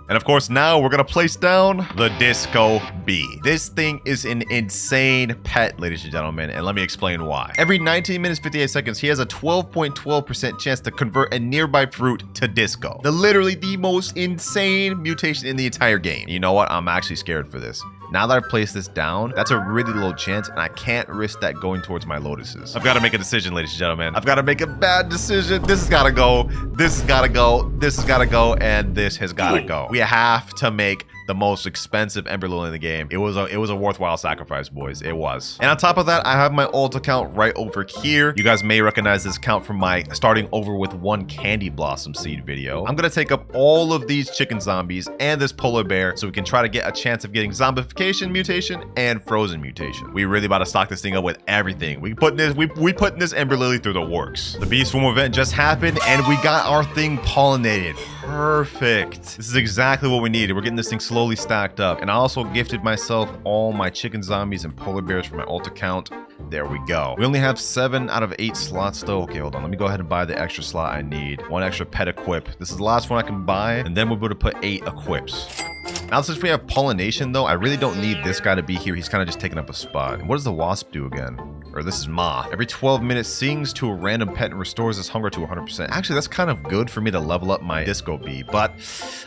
And of course, now we're going to place down the Disco Bee. This thing is an insane pet, ladies and gentlemen, and let me explain why. Every 19 minutes, 58 seconds, he has a 12.12% chance to convert a nearby fruit to Disco. Literally the most insane mutation in the entire game. You know what? I'm actually scared for this. Now that I've placed this down, that's a really low chance, and I can't risk that going towards my lotuses. I've got to make a decision, ladies and gentlemen. I've got to make a bad decision. This has got to go. This has got to go. This has got to go. And this has got to go. We have to make the most expensive Ember lily in the game. It was a worthwhile sacrifice, boys. It was. And on top of that, I have my ult account right over here. You guys may recognize this account from my starting over with one candy blossom seed video. I'm gonna take up all of these chicken zombies and this polar bear so we can try to get a chance of getting zombification mutation and frozen mutation. We really about to stock this thing up with everything. We putting this Ember lily through the works. The bee swarm event just happened and we got our thing pollinated. Perfect. This is exactly what we needed. We're getting this thing slowly stacked up. And I also gifted myself all my chicken zombies and polar bears for my ult account. There we go. We only have 7 out of 8 slots though. Okay, hold on. Let me go ahead and buy the extra slot I need. 1 extra pet equip. This is the last one I can buy. And then we're able to put 8 equips. Now, since we have pollination though, I really don't need this guy to be here. He's kind of just taking up a spot. And what does the wasp do again? Or this is moth. Every 12 minutes sings to a random pet and restores his hunger to 100%. Actually, that's kind of good for me to level up my disco bee, but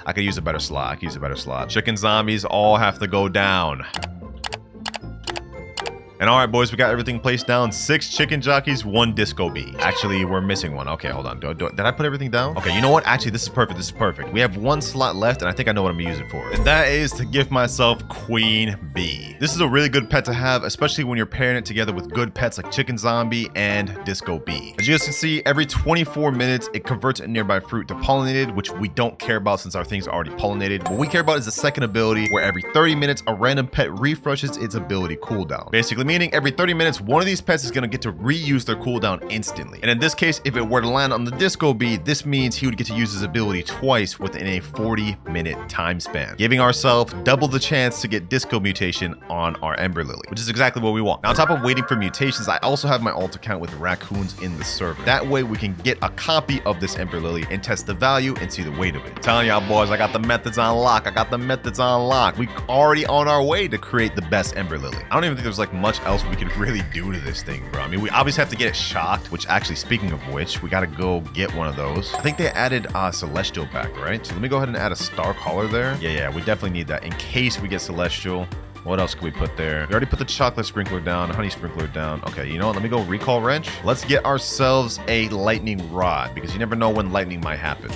I could use a better slot. Chicken zombies all have to go down. And all right, boys, we got everything placed down. 6 chicken jockeys, 1 disco bee. Actually, we're missing one. Okay, hold on. Did I put everything down? Okay, you know what? Actually, this is perfect. This is perfect. We have 1 slot left, and I think I know what I'm gonna use it for. And that is to gift myself Queen Bee. This is a really good pet to have, especially when you're pairing it together with good pets like Chicken Zombie and Disco Bee. As you guys can see, every 24 minutes, it converts a nearby fruit to pollinated, which we don't care about since our things are already pollinated. What we care about is the second ability, where every 30 minutes, a random pet refreshes its ability cooldown. Basically meaning every 30 minutes, one of these pets is gonna get to reuse their cooldown instantly. And in this case, if it were to land on the Disco Bee, this means he would get to use his ability twice within a 40-minute time span, giving ourselves double the chance to get Disco Mutation on our Ember Lily, which is exactly what we want. Now, on top of waiting for mutations, I also have my alt account with raccoons in the server. That way we can get a copy of this Ember Lily and test the value and see the weight of it. I'm telling y'all boys, I got the methods on lock. We already on our way to create the best Ember Lily. I don't even think there's like much else we could really do to this thing, bro. I mean, we obviously have to get it shocked, which actually, speaking of which, we gotta go get one of those. I think they added Celestial back, right? So let me go ahead and add a star collar there. Yeah, we definitely need that in case we get Celestial. What else can we put there? We already put the chocolate sprinkler down, honey sprinkler down. Okay, you know what? Let me go recall wrench. Let's get ourselves a lightning rod because you never know when lightning might happen.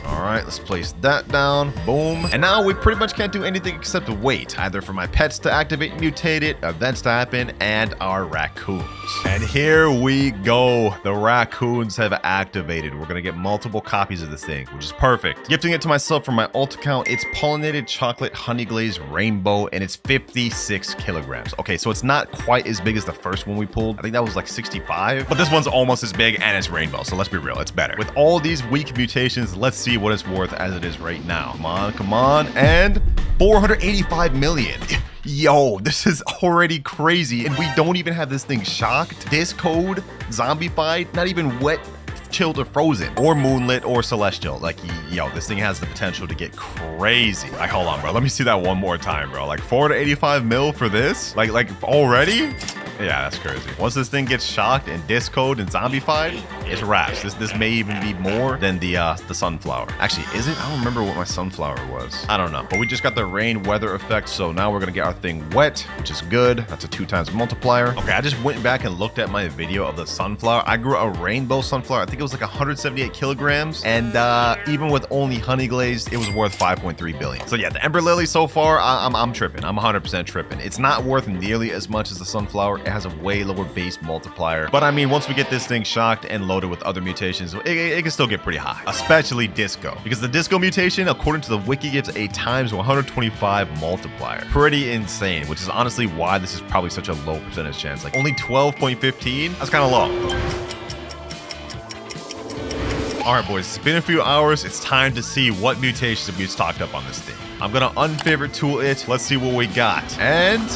All right, let's place that down. Boom. And now we pretty much can't do anything except wait, either for my pets to activate, mutate it, events to happen, and our raccoons. And here we go. The raccoons have activated. We're gonna get multiple copies of this thing, which is perfect. Gifting it to myself from my alt account. It's pollinated chocolate honey glazed rainbow, and it's 56 kilograms. Okay, so it's not quite as big as the first one we pulled. I think that was like 65, but this one's almost as big and it's rainbow. So let's be real, it's better. With all these weak mutations, let's see what it's worth as it is right now. Come on, and 485 million. Yo, this is already crazy, and we don't even have this thing shocked, discode, zombified, not even wet, chilled, or frozen, or moonlit, or celestial. Like, yo, this thing has the potential to get crazy. Like, hold on, bro. Let me see that one more time, bro. Like, 485 mil for this? Like already? Yeah, that's crazy. Once this thing gets shocked and discoed and zombified, it's wraps. This may even be more than the sunflower. Actually, is it? I don't remember what my sunflower was. I don't know. But we just got the rain weather effect, so now we're gonna get our thing wet, which is good. That's a 2x multiplier. Okay, I just went back and looked at my video of the sunflower. I grew a rainbow sunflower. I think it was like 178 kilograms, and even with only honey glazed, it was worth 5.3 billion. So yeah, the Ember Lily so far, I'm tripping. I'm 100% tripping. It's not worth nearly as much as the sunflower. It has a way lower base multiplier, but I mean, once we get this thing shocked and loaded with other mutations, it can still get pretty high, especially disco, because the disco mutation, according to the wiki, gives a times 125 multiplier. Pretty insane, which is honestly why this is probably such a low percentage chance. Like only 12.15. That's kind of low. All right, boys, it's been a few hours. It's time to see what mutations we stocked up on this thing. I'm gonna unfavorite tool it. Let's see what we got. And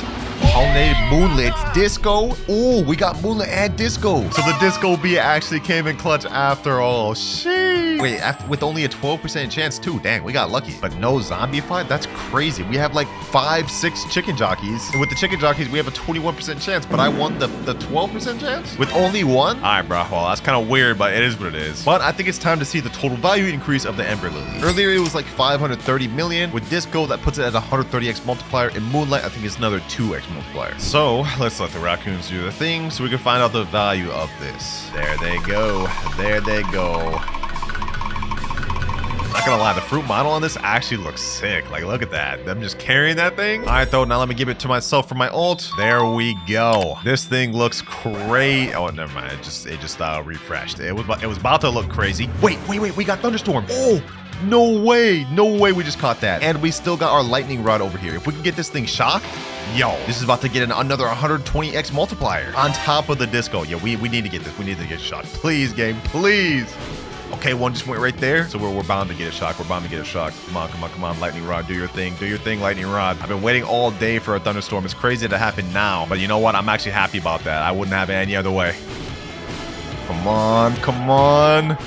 pollinated moonlit disco. Oh, we got moonlit and disco. So the disco bee actually came in clutch after all. Sheesh. Wait, with only a 12% chance too. Dang, we got lucky. But no zombified? That's crazy. We have like 5-6 chicken jockeys. And with the chicken jockeys, we have a 21% chance. But I won the 12% chance with only one? All right, bro. Well, that's kind of weird, but it is what it is. But I think it's time to see the total value increase of the Ember Lily. Earlier, it was like 530 million. With disco, that puts it at a 130x multiplier. In moonlight, I think it's another 2x multiplier. So let's let the raccoons do their thing so we can find out the value of this. There they go. There they go. Not gonna lie, the fruit model on this actually looks sick. Like, look at that. Them just carrying that thing. All right, though. Now let me give it to myself for my ult. There we go. This thing looks crazy. Oh, never mind. It just refreshed. It was about to look crazy. Wait. We got thunderstorm. Oh. No way we just caught that. And we still got our lightning rod over here. If we can get this thing shocked, yo, this is about to get another 120x multiplier on top of the disco. Yeah, we need to get this. We need to get shocked. Please, game, please. Okay, one just went right there. So we're bound to get a shock. We're bound to get a shock. Come on, lightning rod. Do your thing. Do your thing, lightning rod. I've been waiting all day for a thunderstorm. It's crazy to happen now. But you know what? I'm actually happy about that. I wouldn't have it any other way. Come on.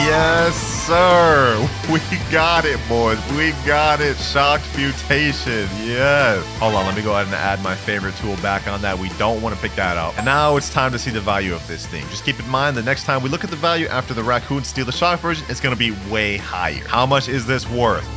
Yes, sir. We got it, boys. We got it. Shocked mutation. Yes. Hold on. Let me go ahead and add my favorite tool back on that. We don't want to pick that up. And now it's time to see the value of this thing. Just keep in mind the next time we look at the value after the raccoons steal the shock version, it's going to be way higher. How much is this worth?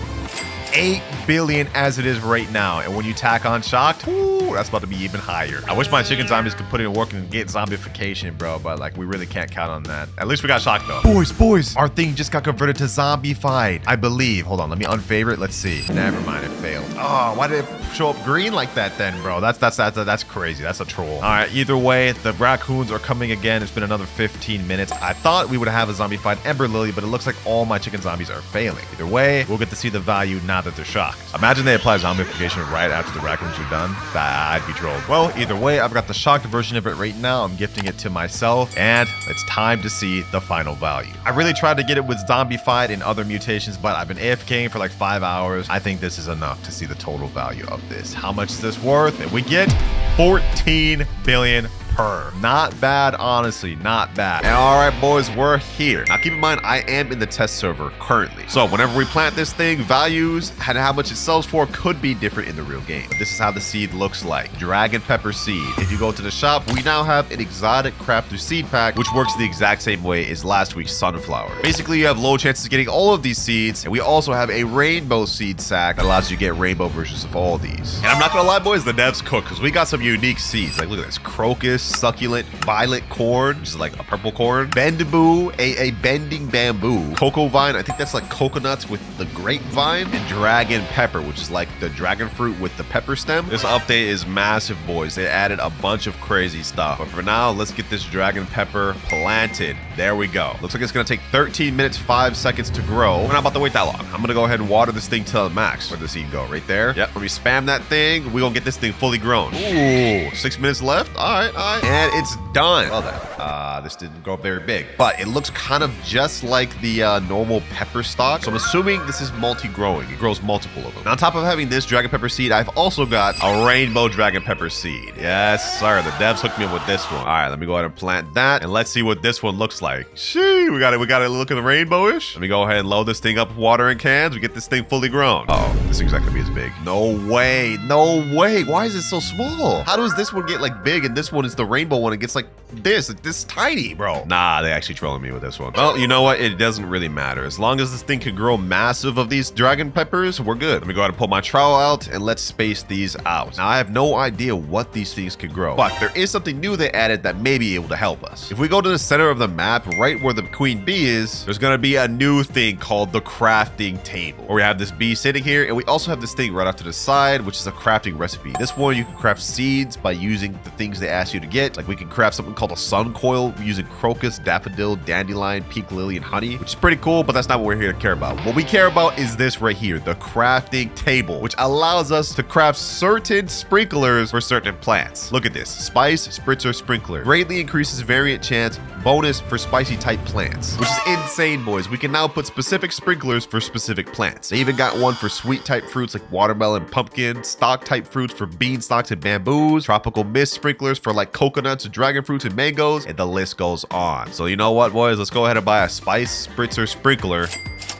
8 billion as it is right now. And when you tack on shocked, ooh, that's about to be even higher. I wish my chicken zombies could put in work and get zombification, bro. But like, we really can't count on that. At least we got shocked though. Boys, our thing just got converted to zombified, I believe. Hold on, let me unfavorite. Let's see. Never mind, it failed. Oh, why did it show up green like that then, bro? That's crazy. That's a troll. All right, either way, the raccoons are coming again. It's been another 15 minutes. I thought we would have a zombified Ember Lily, but it looks like all my chicken zombies are failing. Either way, we'll get to see the value now that they're shocked. Imagine they apply zombification right after the raccoons are done. I'd be trolled. Well, either way, I've got the shocked version of it right now. I'm gifting it to myself, and it's time to see the final value. I really tried to get it with zombified and other mutations, but I've been AFKing for like 5 hours. I think this is enough to see the total value of this. How much is this worth? And we get 14 billion per. Not bad, honestly, not bad. And all right, boys, we're here. Now, keep in mind, I am in the test server currently. So whenever we plant this thing, values and how much it sells for could be different in the real game. But this is how the seed looks like. Dragon pepper seed. If you go to the shop, we now have an exotic crafter seed pack, which works the exact same way as last week's sunflower. Basically, you have low chances of getting all of these seeds, and we also have a rainbow seed sack that allows you to get rainbow versions of all these. And I'm not gonna lie, boys, the devs cook, because we got some unique seeds. Like, look at this. Crocus, succulent, violet corn, which is like a purple corn, bendaboo, a bending bamboo, cocoa vine, I think that's like coconuts with the grapevine, and dragon pepper, which is like the dragon fruit with the pepper stem. This update is massive, boys. They added a bunch of crazy stuff, but for now, let's get this dragon pepper planted. There we go. Looks like it's gonna take 13 minutes 5 seconds to grow. We're not about to wait that long. I'm gonna go ahead and water this thing till the max. Where'd the seed go? Right there. Yep, when we spam that thing, we're gonna get this thing fully grown. Ooh, 6 minutes left. All right. And it's done. Well done. This didn't grow very big, but it looks kind of just like the normal pepper stock. So I'm assuming this is multi-growing. It grows multiple of them. Now, on top of having this dragon pepper seed, I've also got a rainbow dragon pepper seed. Yes, sir. The devs hooked me up with this one. All right, let me go ahead and plant that, and let's see what this one looks like. Shee, we got it. We got it looking rainbowish. Let me go ahead and load this thing up with water and cans. We get this thing fully grown. Oh, this thing's not gonna be as big. No way. No way. Why is it so small? How does this one get like big and this one is the rainbow one? It gets like this tiny, bro. Nah, they actually trolling me with this one. Well, you know what? It doesn't really matter. As long as this thing can grow massive of these dragon peppers, we're good. Let me go ahead and pull my trowel out and let's space these out. Now, I have no idea what these things could grow, but there is something new they added that may be able to help us. If we go to the center of the map, right where the queen bee is, there's gonna be a new thing called the crafting table, where we have this bee sitting here, and we also have this thing right off to the side, which is a crafting recipe. This one, you can craft seeds by using the things they ask you to get. Like, we can craft something called a sun coil using crocus, daffodil, dandelion, pink lily, and honey, which is pretty cool, but that's not what we're here to care about. What we care about is this right here, the crafting table, which allows us to craft certain sprinklers for certain plants. Look at this. Spice spritzer sprinkler. Greatly increases variant chance, bonus for spicy type plants, which is insane, boys. We can now put specific sprinklers for specific plants. They even got one for sweet type fruits like watermelon, pumpkin, stock type fruits for bean stalks and bamboos, tropical mist sprinklers for like coconuts, dragon fruits, and mangoes, and the list goes on. So you know what, boys? Let's go ahead and buy a spice spritzer sprinkler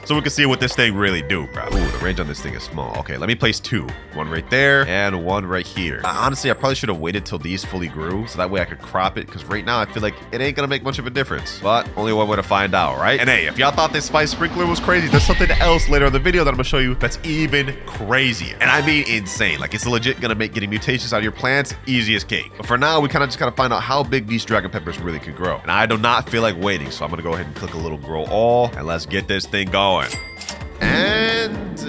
so we can see what this thing really do, bro. Ooh, the range on this thing is small. Okay, let me place two. One right there and one right here. Honestly, I probably should have waited till these fully grew so that way I could crop it, because right now I feel like it ain't gonna make much of a difference. But only one way to find out, right? And hey, if y'all thought this spice sprinkler was crazy, there's something else later in the video that I'm gonna show you that's even crazier. And I mean insane. Like, it's legit gonna make getting mutations out of your plants easy as cake. But for now, we kind of just gotta find out how big these dragon peppers really could grow. And I do not feel like waiting, so I'm gonna go ahead and click a little grow all, and let's get this thing going. And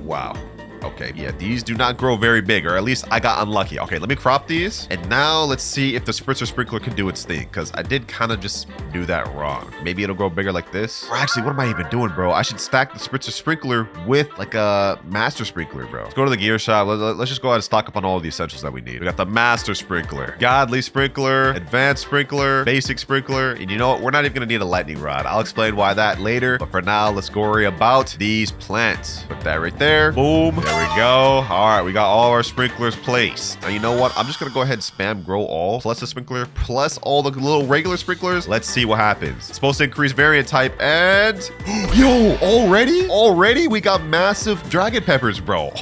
wow. Okay, yeah, these do not grow very big, or at least I got unlucky. Okay, let me crop these. And now let's see if the spritzer sprinkler can do its thing, because I did kind of just do that wrong. Maybe it'll grow bigger like this. Or actually, what am I even doing, bro? I should stack the spritzer sprinkler with like a master sprinkler, bro. Let's go to the gear shop. Let's just go ahead and stock up on all of the essentials that we need. We got the master sprinkler, godly sprinkler, advanced sprinkler, basic sprinkler. And you know what? We're not even gonna need a lightning rod. I'll explain why that later. But for now, let's go worry about these plants. Put that right there. Boom. There we go. All right, we got all our sprinklers placed. Now, you know what? I'm just going to go ahead and spam grow all plus the sprinkler plus all the little regular sprinklers. Let's see what happens. It's supposed to increase variant type and... Yo, already? Already? We got massive dragon peppers, bro.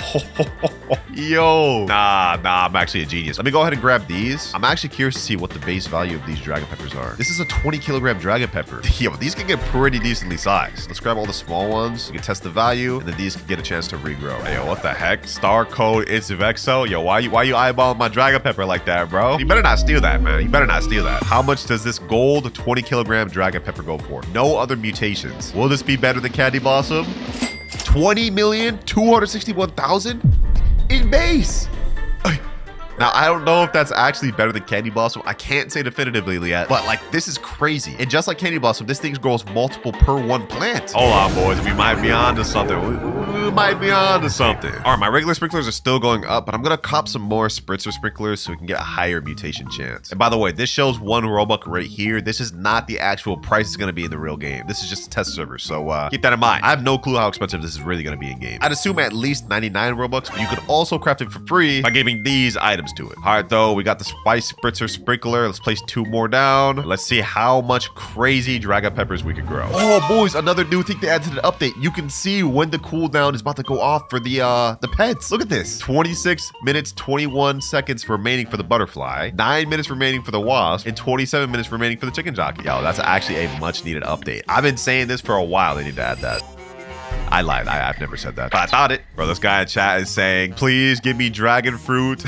Yo. Nah, I'm actually a genius. Let me go ahead and grab these. I'm actually curious to see what the base value of these dragon peppers are. This is a 20 kilogram dragon pepper. Yo, these can get pretty decently sized. Let's grab all the small ones. We can test the value, and then these can get a chance to regrow. Hey, yo, what the heck? Star code it's Vexo. Yo, why you eyeballing my dragon pepper like that, bro? You better not steal that, man. You better not steal that. How much does this gold 20 kilogram dragon pepper go for? No other mutations. Will this be better than Candy Blossom? 20,261,000 in base. Now, I don't know if that's actually better than Candy Blossom. I can't say definitively yet, but like, this is crazy. And just like Candy Blossom, this thing grows multiple per one plant. Hold on, boys. We might be on to something. We might be on to something. All right, my regular sprinklers are still going up, but I'm going to cop some more spritzer sprinklers so we can get a higher mutation chance. And by the way, this shows 1 Robux right here. This is not the actual price it's going to be in the real game. This is just a test server, so keep that in mind. I have no clue how expensive this is really going to be in game. I'd assume at least 99 Robux, but you could also craft it for free by giving these items to it. All right, though, we got the spice spritzer sprinkler. Let's place 2 more down. Let's see how much crazy dragon peppers we can grow. Oh, boys, another new thing to add to the update. You can see when the cooldown is about to go off for the pets. Look at this. 26 minutes, 21 seconds remaining for the butterfly, 9 minutes remaining for the wasp, and 27 minutes remaining for the chicken jockey. Yo, that's actually a much needed update. I've been saying this for a while. They need to add that. I lied. I've never said that, but I thought it. Bro, this guy in chat is saying, please give me dragon fruit.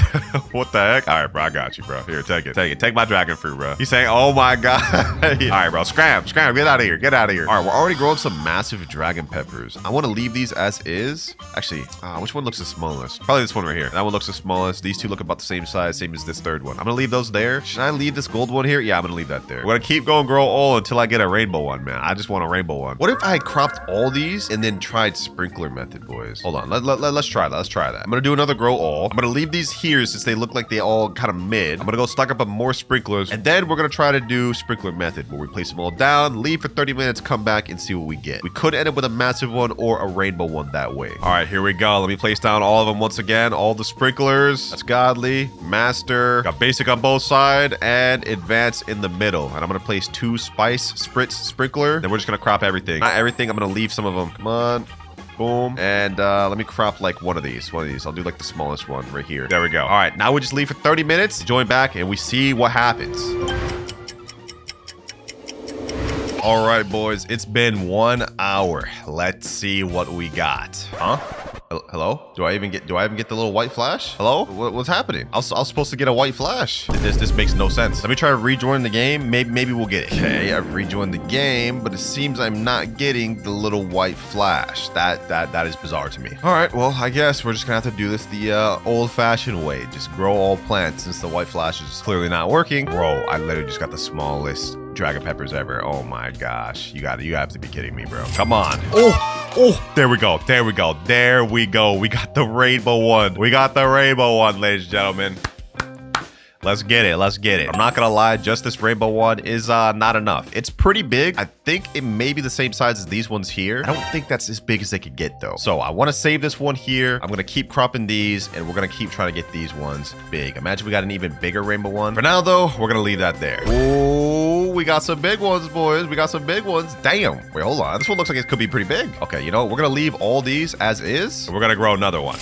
What the heck? All right, bro, I got you, bro. Here, take it. Take my dragon fruit, bro. He's saying, oh my God. All right, bro, scram. Get out of here. Get out of here. All right, we're already growing some massive dragon peppers. I want to leave these as is. Actually, which one looks the smallest? Probably this one right here. That one looks the smallest. These two look about the same size, same as this third one. I'm going to leave those there. Should I leave this gold one here? Yeah, I'm going to leave that there. We're going to keep going grow all until I get a rainbow one, man. I just want a rainbow one. What if I had cropped all these and then tried sprinkler method, boys? Hold on, let's try that. I'm gonna do another grow all. I'm gonna leave these here since they look like they all kind of mid. I'm gonna go stock up on more sprinklers, and then we're gonna try to do sprinkler method where we place them all down, leave for 30 minutes, come back and see what we get. We could end up with a massive one or a rainbow one that way. All right, here we go. Let me place down all of them once again. All the sprinklers. That's godly, master, got basic on both sides, and advanced in the middle. And I'm gonna place 2 spice spritz sprinkler. Then we're just gonna crop everything. Not everything. I'm gonna leave some of them. Come on. Boom. And let me crop like one of these. I'll do like the smallest one right here. There we go. All right, now we just leave for 30 minutes, join back, and we see what happens. All right, boys, it's been 1 hour. Let's see what we got. Huh? Hello? Do I even get the little white flash? Hello? What's happening? I was supposed to get a white flash. This makes no sense. Let me try to rejoin the game. Maybe we'll get it. Okay, I've rejoined the game, but it seems I'm not getting the little white flash. That is bizarre to me. All right, well, I guess we're just gonna have to do this the old-fashioned way. Just grow all plants since the white flash is clearly not working. Bro, I literally just got the smallest dragon peppers ever. Oh my gosh. You have to be kidding me, bro. Come on. Oh, there we go. We got the rainbow one. Ladies and gentlemen. Let's get it. I'm not gonna lie, just this rainbow one is not enough. It's pretty big. I think it may be the same size as these ones here. I don't think that's as big as they could get though. So I want to save this one here. I'm gonna keep cropping these, and we're gonna keep trying to get these ones big. Imagine we got an even bigger rainbow one. For now though, we're gonna leave that there. Oh, we got some big ones, boys. Damn. Wait, hold on. This one looks like it could be pretty big. Okay, you know, we're gonna leave all these as is. And we're gonna grow another one.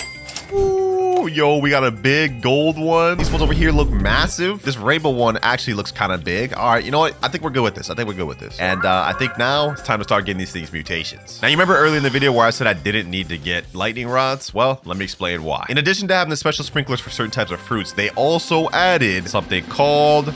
Ooh, yo, we got a big gold one. These ones over here look massive. This rainbow one actually looks kind of big. All right, you know what? I think we're good with this. And I think now it's time to start getting these things mutations. Now, you remember earlier in the video where I said I didn't need to get lightning rods? Well, let me explain why. In addition to having the special sprinklers for certain types of fruits, they also added something called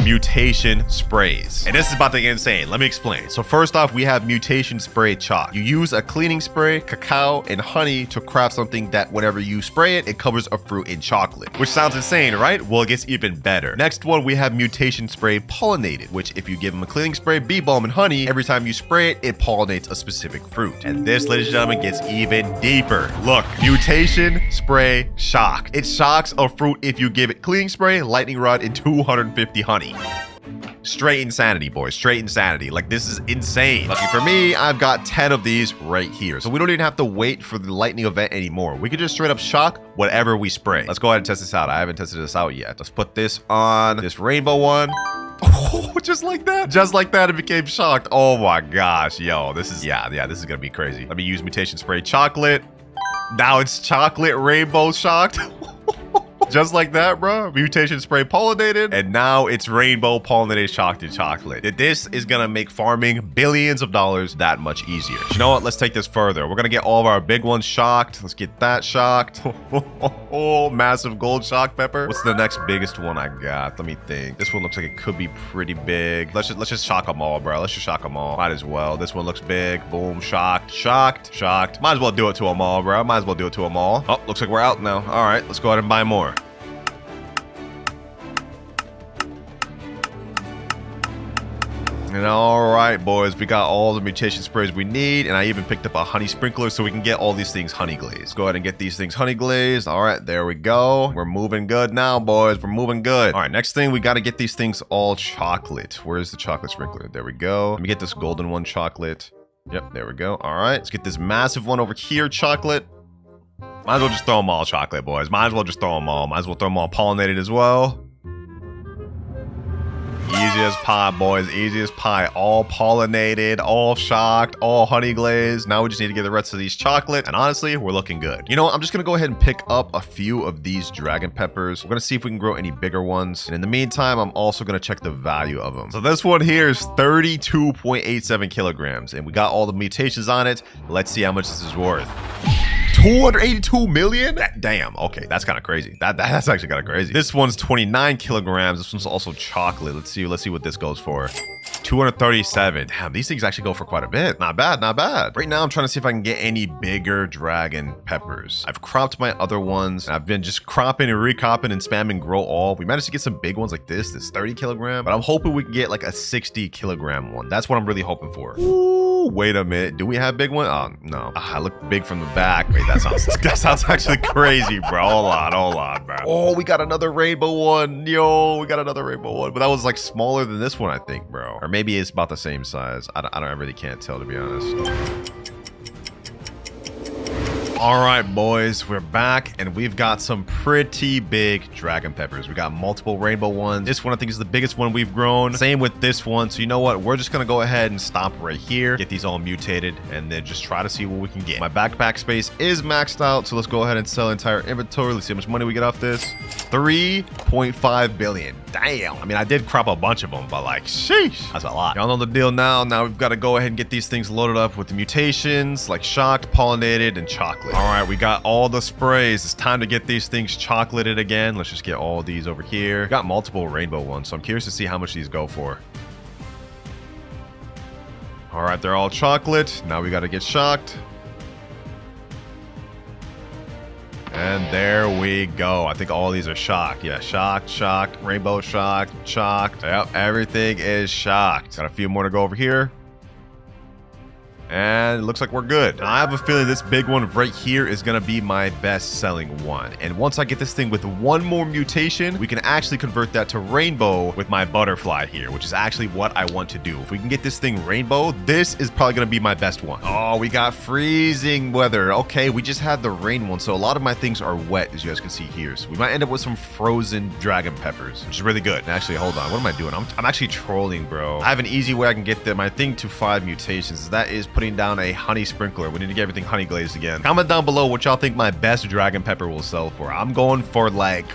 mutation sprays. And this is about to get insane. Let me explain. So first off, we have mutation spray chalk. You use a cleaning spray, cacao, and honey to craft something that whenever you spray it, it covers a fruit in chocolate. Which sounds insane, right? Well, it gets even better. Next one, we have mutation spray pollinated, which if you give them a cleaning spray, bee balm, and honey, every time you spray it, it pollinates a specific fruit. And this, ladies and gentlemen, gets even deeper. Look, mutation spray shock. It shocks a fruit if you give it cleaning spray, lightning rod, and 250 honey. Straight insanity, boys. Straight insanity. Like, this is insane. Lucky for me, I've got 10 of these right here. So we don't even have to wait for the lightning event anymore. We could just straight up shock whatever we spray. Let's go ahead and test this out. I haven't tested this out yet. Let's put this on this rainbow one. Oh, just like that. Just like that, it became shocked. Oh my gosh, yo. This is, yeah, this is gonna be crazy. Let me use mutation spray chocolate. Now it's chocolate rainbow shocked. Just like that, bro. Mutation spray pollinated. And now it's rainbow pollinated shocked in chocolate. This is gonna make farming billions of dollars that much easier. You know what? Let's take this further. We're gonna get all of our big ones shocked. Let's get that shocked. Oh, massive gold shock pepper. What's the next biggest one I got? Let me think. This one looks like it could be pretty big. Let's just shock them all, bro. Let's just shock them all. Might as well. This one looks big. Boom, shocked, shocked, shocked. Might as well do it to them all, bro. Might as well do it to them all. Oh, looks like we're out now. All right, let's go ahead and buy more. And all right, boys, we got all the mutation sprays we need, and I even picked up a honey sprinkler so we can get all these things honey glazed. Go ahead and get these things honey glazed. All right, there we go. We're moving good now, boys. We're moving good. All right, next thing, we got to get these things all chocolate. Where's the chocolate sprinkler? There we go. Let me get this golden one chocolate. Yep, there we go. All right, let's get this massive one over here chocolate. Might as well just throw them all chocolate, boys. Might as well just throw them all. Might as well throw them all pollinated as well. Easy as pie, boys. Easy as pie. All pollinated, all shocked, all honey glazed. Now we just need to get the rest of these chocolate. And honestly, we're looking good. You know what? I'm just going to go ahead and pick up a few of these dragon peppers. We're going to see if we can grow any bigger ones. And in the meantime, I'm also going to check the value of them. So this one here is 32.87 kilograms. And we got all the mutations on it. Let's see how much this is worth. 282 million? Damn. Okay, that's kind of crazy. That's actually kind of crazy. This one's 29 kilograms. This one's also chocolate. Let's see what this goes for. 237. Damn, these things actually go for quite a bit. Not bad, not bad. Right now, I'm trying to see if I can get any bigger dragon peppers. I've cropped my other ones, and I've been just cropping and recropping and spamming grow all. We managed to get some big ones like this 30 kilogram, but I'm hoping we can get like a 60 kilogram one. That's what I'm really hoping for. Ooh, wait a minute. Do we have big one? Oh, no. I look big from the back. Wait, that sounds actually crazy, bro. Hold on, bro. Oh, we got another rainbow one. Yo, we got another rainbow one, but that was like smaller than this one, I think, bro. Or maybe it's about the same size. I really can't tell, to be honest. All right, boys, we're back, and we've got some pretty big dragon peppers. We got multiple rainbow ones. This one, I think, is the biggest one we've grown. Same with this one. So you know what? We're just going to go ahead and stop right here, get these all mutated, and then just try to see what we can get. My backpack space is maxed out, so let's go ahead and sell entire inventory. Let's see how much money we get off this. 3.5 billion. Damn. I mean, I did crop a bunch of them, but like, sheesh, that's a lot. Y'all know the deal now. Now we've got to go ahead and get these things loaded up with the mutations, like shocked, pollinated, and chocolate. All right, we got all the sprays. It's time to get these things chocolated again. Let's just get all these over here. Got multiple rainbow ones, so I'm curious to see how much these go for. All right, they're all chocolate. Now we got to get shocked. And there we go. I think all these are shocked. Yeah, shocked, rainbow shocked. Yep, everything is shocked. Got a few more to go over here. And it looks like we're good. Now, I have a feeling this big one right here is going to be my best selling one. And once I get this thing with one more mutation, we can actually convert that to rainbow with my butterfly here, which is actually what I want to do. If we can get this thing rainbow, this is probably going to be my best one. Oh, we got freezing weather. Okay, we just had the rain one, so a lot of my things are wet, as you guys can see here. So we might end up with some frozen dragon peppers, which is really good. And actually, hold on. What am I doing? I'm actually trolling, bro. I have an easy way I can get my thing to 5 mutations. That is putting down a honey sprinkler. We need to get everything honey glazed again. Comment down below what y'all think my best dragon pepper will sell for. I'm going for like,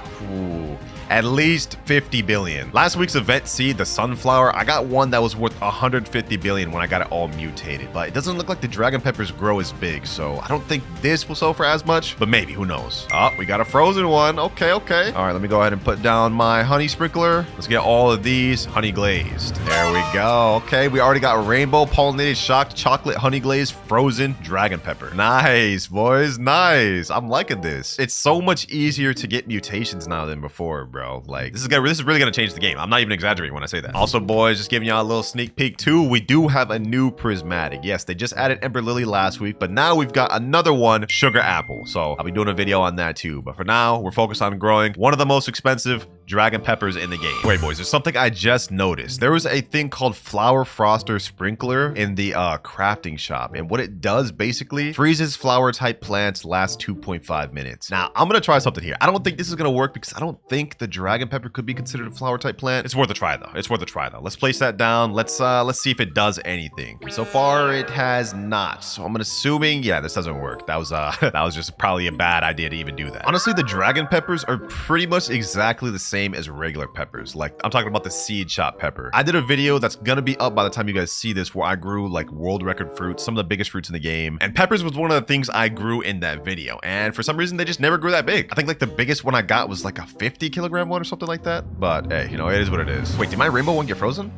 at least 50 billion. Last week's event seed, the sunflower, I got one that was worth 150 billion when I got it all mutated, but it doesn't look like the dragon peppers grow as big, so I don't think this will sell for as much, but maybe, who knows. Oh, we got a frozen one. Okay. All right, let me go ahead and put down my honey sprinkler. Let's get all of these honey glazed. There we go. Okay, we already got rainbow pollinated shocked chocolate honey glazed frozen dragon pepper. Nice, boys, nice. I'm liking this. It's so much easier to get mutations now than before, bro. Like, this is really gonna change the game. I'm not even exaggerating when I say that. Also, boys, just giving y'all a little sneak peek too, we do have a new prismatic. Yes, they just added Ember Lily last week, but now we've got another one, Sugar Apple. So I'll be doing a video on that too. But for now, we're focused on growing one of the most expensive dragon peppers in the game. Wait, boys, there's something I just noticed. There was a thing called flower froster sprinkler in the crafting shop, and what it does basically freezes flower type plants last 2.5 minutes. Now I'm gonna try something here. I don't think this is gonna work because I don't think the dragon pepper could be considered a flower type plant. It's worth a try though. It's worth a try though. Let's place that down. Let's see if it does anything. So far it has not, so I'm assuming, yeah, this doesn't work. That was that was just probably a bad idea to even do that. Honestly, the dragon peppers are pretty much exactly the same as regular peppers. Like, I'm talking about the seed shop pepper. I did a video that's gonna be up by the time you guys see this where I grew like world record fruits, some of the biggest fruits in the game, and peppers was one of the things I grew in that video, and for some reason they just never grew that big. I think like the biggest one I got was like a 50 kilogram one or something like that, but hey, you know, it is what it is. Wait, did my rainbow one get frozen?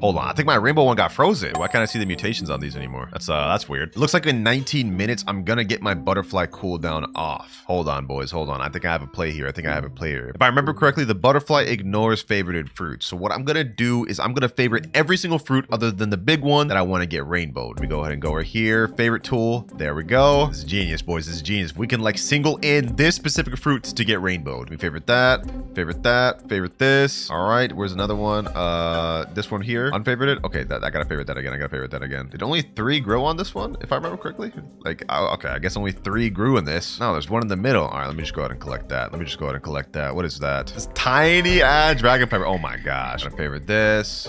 Hold on, I think my rainbow one got frozen. Why can't I see the mutations on these anymore? That's weird. It looks like in 19 minutes, I'm gonna get my butterfly cooldown off. Hold on, boys, hold on. I think I have a play here. If I remember correctly, the butterfly ignores favorited fruits. So what I'm gonna do is I'm gonna favorite every single fruit other than the big one that I wanna get rainbowed. Let me go ahead and go over here, favorite tool. There we go. This is genius, boys, this is genius. We can like single in this specific fruit to get rainbowed. Let me favorite that, favorite this. All right, where's another one? This one here. Unfavorited. Okay, I gotta favorite that again. Did only 3 grow on this one, if I remember correctly? Like, okay, I guess only 3 grew in this. No, there's one in the middle. All right, let me just go ahead and collect that. What is that? This tiny ass dragon pepper. Oh my gosh. I'm gonna favorite this,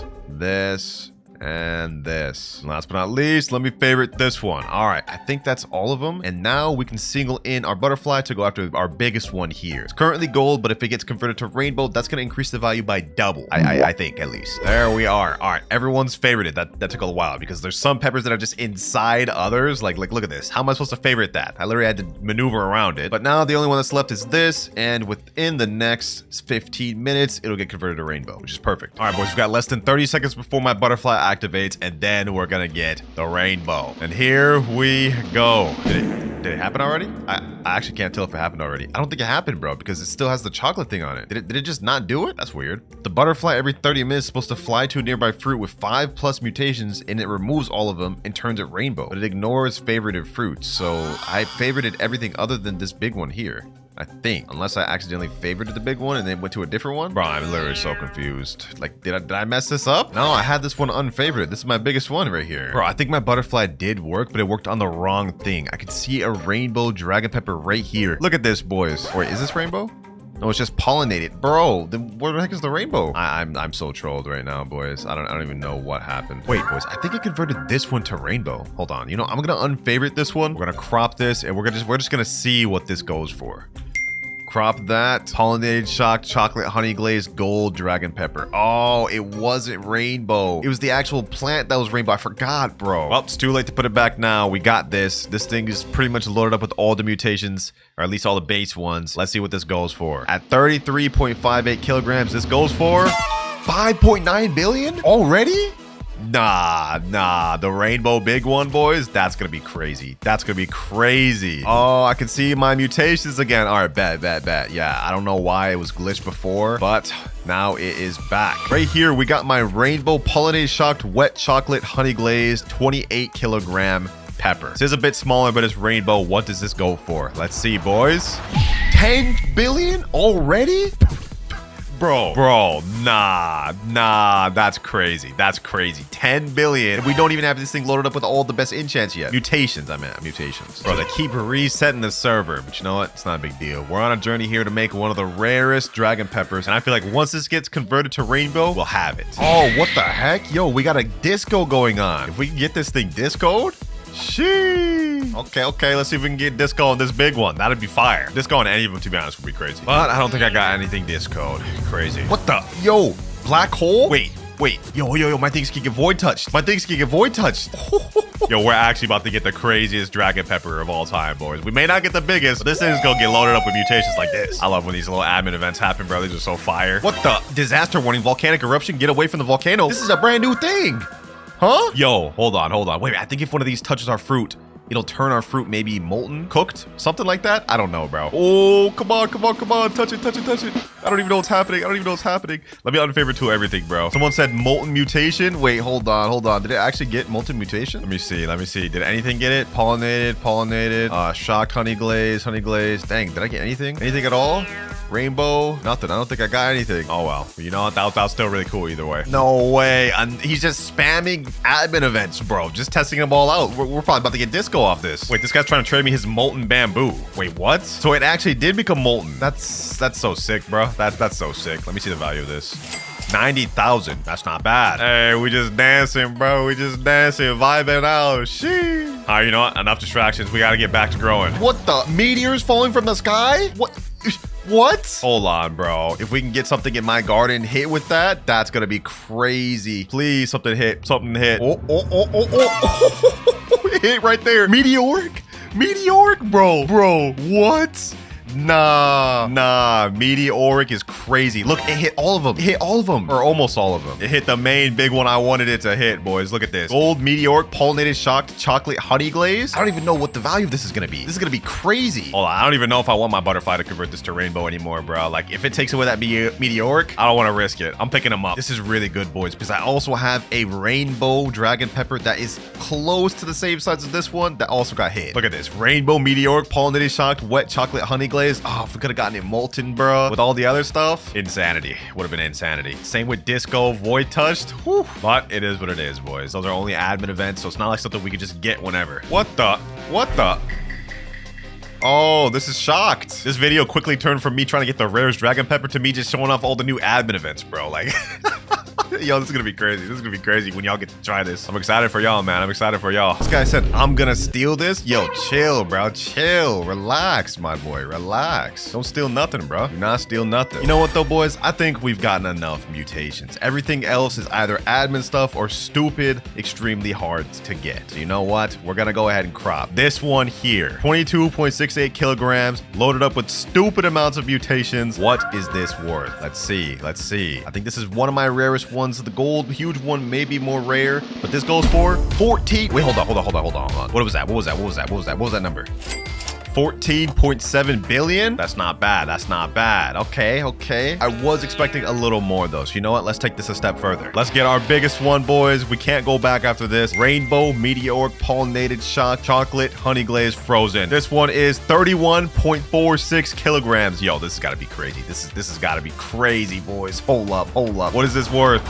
and this. Last but not least, let me favorite this one. All right, I think that's all of them. And now we can single in our butterfly to go after our biggest one here. It's currently gold, but if it gets converted to rainbow, that's gonna increase the value by double. I think, at least. There we are. All right, everyone's favorited. That took a while because there's some peppers that are just inside others. Like look at this. How am I supposed to favorite that? I literally had to maneuver around it. But now the only one that's left is this, and within the next 15 minutes, it'll get converted to rainbow, which is perfect. All right, boys, we've got less than 30 seconds before my butterfly activates, and then we're gonna get the rainbow. And here we go. Did it happen already? I actually can't tell if it happened already. I don't think it happened, bro, because it still has the chocolate thing on it. Did it just not do it? That's weird. The butterfly every 30 minutes is supposed to fly to a nearby fruit with 5+ mutations, and it removes all of them and turns it rainbow. But it ignores favorited fruits, so I favorited everything other than this big one here. I think, unless I accidentally favorited the big one and then went to a different one. Bro, I'm literally so confused. Like, did I mess this up? No, I had this one unfavored. This is my biggest one right here. Bro, I think my butterfly did work, but it worked on the wrong thing. I could see a rainbow dragon pepper right here. Look at this, boys. Wait, is this rainbow? No, it's just pollinated. Bro, then where the heck is the rainbow? I'm so trolled right now, boys. I don't even know what happened. Wait, boys, I think it converted this one to rainbow. Hold on. You know, I'm gonna unfavorite this one. We're gonna crop this, and we're just gonna see what this goes for. Crop that. Pollinated shock chocolate honey glazed gold dragon pepper. Oh, it wasn't rainbow. It was the actual plant that was rainbow. I forgot, bro. Well, it's too late to put it back now. We got this. This thing is pretty much loaded up with all the mutations, or at least all the base ones. Let's see what this goes for. At 33.58 kilograms, this goes for 5.9 billion already? Nah, the rainbow big one, boys, that's gonna be crazy. Oh, I can see my mutations again. All right, bet. Yeah, I don't know why it was glitched before, but now it is back. Right here, we got my rainbow pollinated shocked wet chocolate honey glazed 28 kilogram pepper. This is a bit smaller, but it's rainbow. What does this go for? Let's see, boys. 10 billion already? Bro, nah, that's crazy. 10 billion. We don't even have this thing loaded up with all the best enchants yet. Mutations. Bro, they keep resetting the server, but you know what? It's not a big deal. We're on a journey here to make one of the rarest dragon peppers, and I feel like once this gets converted to rainbow, we'll have it. Oh, what the heck? Yo, we got a disco going on. If we can get this thing discoed, sheesh. Okay, let's see if we can get disco on this big one. That'd be fire. Disco on any of them, to be honest, would be crazy. But I don't think I got anything discoed. Crazy. What the? Yo, black hole? Wait. Yo, my things can get void touched. Yo, we're actually about to get the craziest dragon pepper of all time, boys. We may not get the biggest, but this thing's gonna get loaded up with mutations like this. I love when these little admin events happen, bro. These are so fire. What the? Disaster warning, volcanic eruption, get away from the volcano. This is a brand new thing. Huh? Yo, hold on. Wait, I think if one of these touches our fruit, it'll turn our fruit maybe molten, cooked, something like that. I don't know, bro. Oh, come on, come on, come on. Touch it, touch it, touch it. I don't even know what's happening. I don't even know what's happening. Let me unfavorite tool everything, bro. Someone said molten mutation. Wait, hold on, hold on. Did it actually get molten mutation? Let me see, let me see. Did anything get it? Pollinated, pollinated, shocked honey glaze, honey glaze. Dang, did I get anything? Anything at all? Rainbow? Nothing. I don't think I got anything. Oh, well. You know what? That was still really cool either way. No way. He's just spamming admin events, bro. Just testing them all out. We're probably about to get disco off this. Wait, this guy's trying to trade me his molten bamboo. Wait, what? So it actually did become molten. That's so sick, bro. That's so sick. Let me see the value of this. 90,000. That's not bad. Hey, we just dancing, bro. We just dancing, vibing out. Sheesh. All right, you know what? Enough distractions. We got to get back to growing. What the? Meteors falling from the sky? What? What? Hold on, bro. If we can get something in my garden hit with that, that's gonna be crazy. Please, something hit. Something hit. Oh, oh, oh, oh, oh. It hit right there. Meteoric. Meteoric, bro. Bro, what? Nah, meteoric is crazy. Look, it hit all of them. It hit all of them, or almost all of them. It hit the main big one I wanted it to hit, boys. Look at this. Gold meteoric pollinated shocked chocolate honey glaze. I don't even know what the value of this is gonna be. This is gonna be crazy. Hold on, I don't even know if I want my butterfly to convert this to rainbow anymore, bro. Like, if it takes away that meteoric, I don't want to risk it. I'm picking them up. This is really good, boys, because I also have a rainbow dragon pepper that is close to the same size as this one that also got hit. Look at this. Rainbow meteoric pollinated shocked wet chocolate honey glaze. Oh, if we could have gotten it molten, bro, with all the other stuff, insanity. Would have been insanity. Same with disco void touched. Whew. But it is what it is, boys. Those are only admin events, so it's not like something we could just get whenever. What the? Oh, this is shocked. This video quickly turned from me trying to get the rarest dragon pepper to me just showing off all the new admin events, bro. Like, yo, this is gonna be crazy. This is gonna be crazy when y'all get to try this. I'm excited for y'all, man. I'm excited for y'all. This guy said, I'm gonna steal this. Yo, chill, bro. Chill. Relax, my boy. Relax. Don't steal nothing, bro. Do not steal nothing. You know what, though, boys? I think we've gotten enough mutations. Everything else is either admin stuff or stupid, extremely hard to get. So you know what? We're gonna go ahead and crop this one here. 22.68 kilograms, loaded up with stupid amounts of mutations. What is this worth? Let's see. Let's see. I think this is one of my rarest ones. The gold huge one may be more rare, but this goes for 14. Wait, hold on. What was that? What was that number? 14.7 billion? That's not bad. That's not bad. Okay. I was expecting a little more though. So you know what? Let's take this a step further. Let's get our biggest one, boys. We can't go back after this. Rainbow meteoric pollinated chocolate honey glaze frozen. This one is 31.46 kilograms. Yo, this has got to be crazy. This has got to be crazy, boys. Hold up. What is this worth?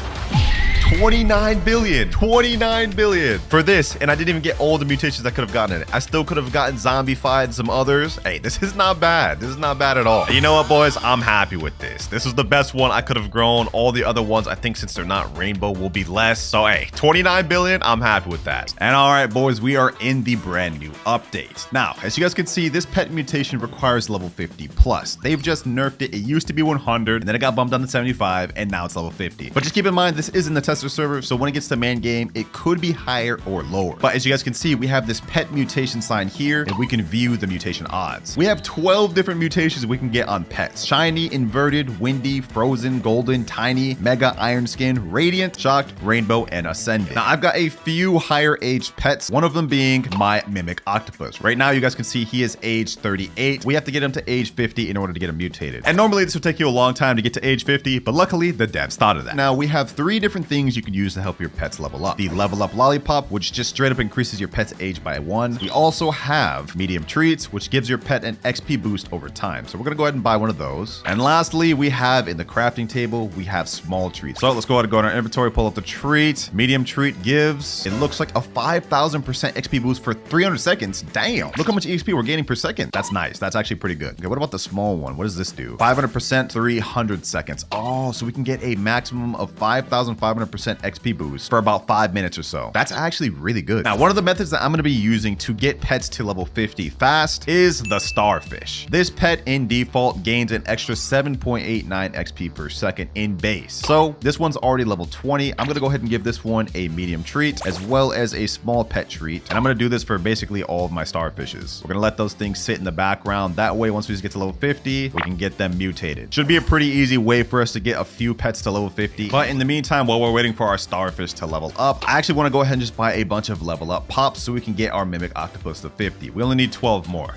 29 billion for this, and I didn't even get all the mutations I could have gotten in it. I still could have gotten zombified and some others. Hey, this is not bad. This is not bad at all. You know what, boys? I'm happy with this. This is the best one I could have grown. All the other ones, I think, since they're not rainbow, will be less. So hey, 29 billion, I'm happy with that. And all right, boys, we are in the brand new update. Now, as you guys can see, this pet mutation requires level 50 plus. They've just nerfed it. It used to be 100, and then it got bumped down to 75, and now it's level 50. But just keep in mind, this is in the tester server, so when it gets to main game, it could be higher or lower. But as you guys can see, we have this pet mutation sign here, and we can view the mutation odds. We have 12 different mutations we can get on pets: shiny, inverted, windy, frozen, golden, tiny, mega, iron skin, radiant, shocked, rainbow, and ascendant. Now I've got a few higher aged pets, one of them being my mimic octopus. Right now you guys can see he is age 38. We have to get him to age 50 in order to get him mutated. And normally this would take you a long time to get to age 50, but luckily the devs thought of that. Now we have 3 different things you can use to help your pets level up. The level up lollipop, which just straight up increases your pet's age by 1. We also have medium treats, which gives your pet an XP boost over time. So we're gonna go ahead and buy one of those. And lastly, we have in the crafting table, we have small treats. So let's go ahead and go in our inventory, pull up the treat. Medium treat gives, it looks like a 5,000% XP boost for 300 seconds. Damn, look how much XP we're gaining per second. That's nice. That's actually pretty good. Okay, what about the small one? What does this do? 500%, 300 seconds. Oh, so we can get a maximum of 5,500% XP boost for about 5 minutes or so. That's actually really good. Now, one of the methods that I'm going to be using to get pets to level 50 fast is the starfish. This pet in default gains an extra 7.89 XP per second in base. So this one's already level 20. I'm going to go ahead and give this one a medium treat as well as a small pet treat. And I'm going to do this for basically all of my starfishes. We're going to let those things sit in the background. That way, once we just get to level 50, we can get them mutated. Should be a pretty easy way for us to get a few pets to level 50. But in the meantime, while we're waiting waiting for our starfish to level up. I actually want to go ahead and just buy a bunch of level up pops so we can get our mimic octopus to 50. We only need 12 more.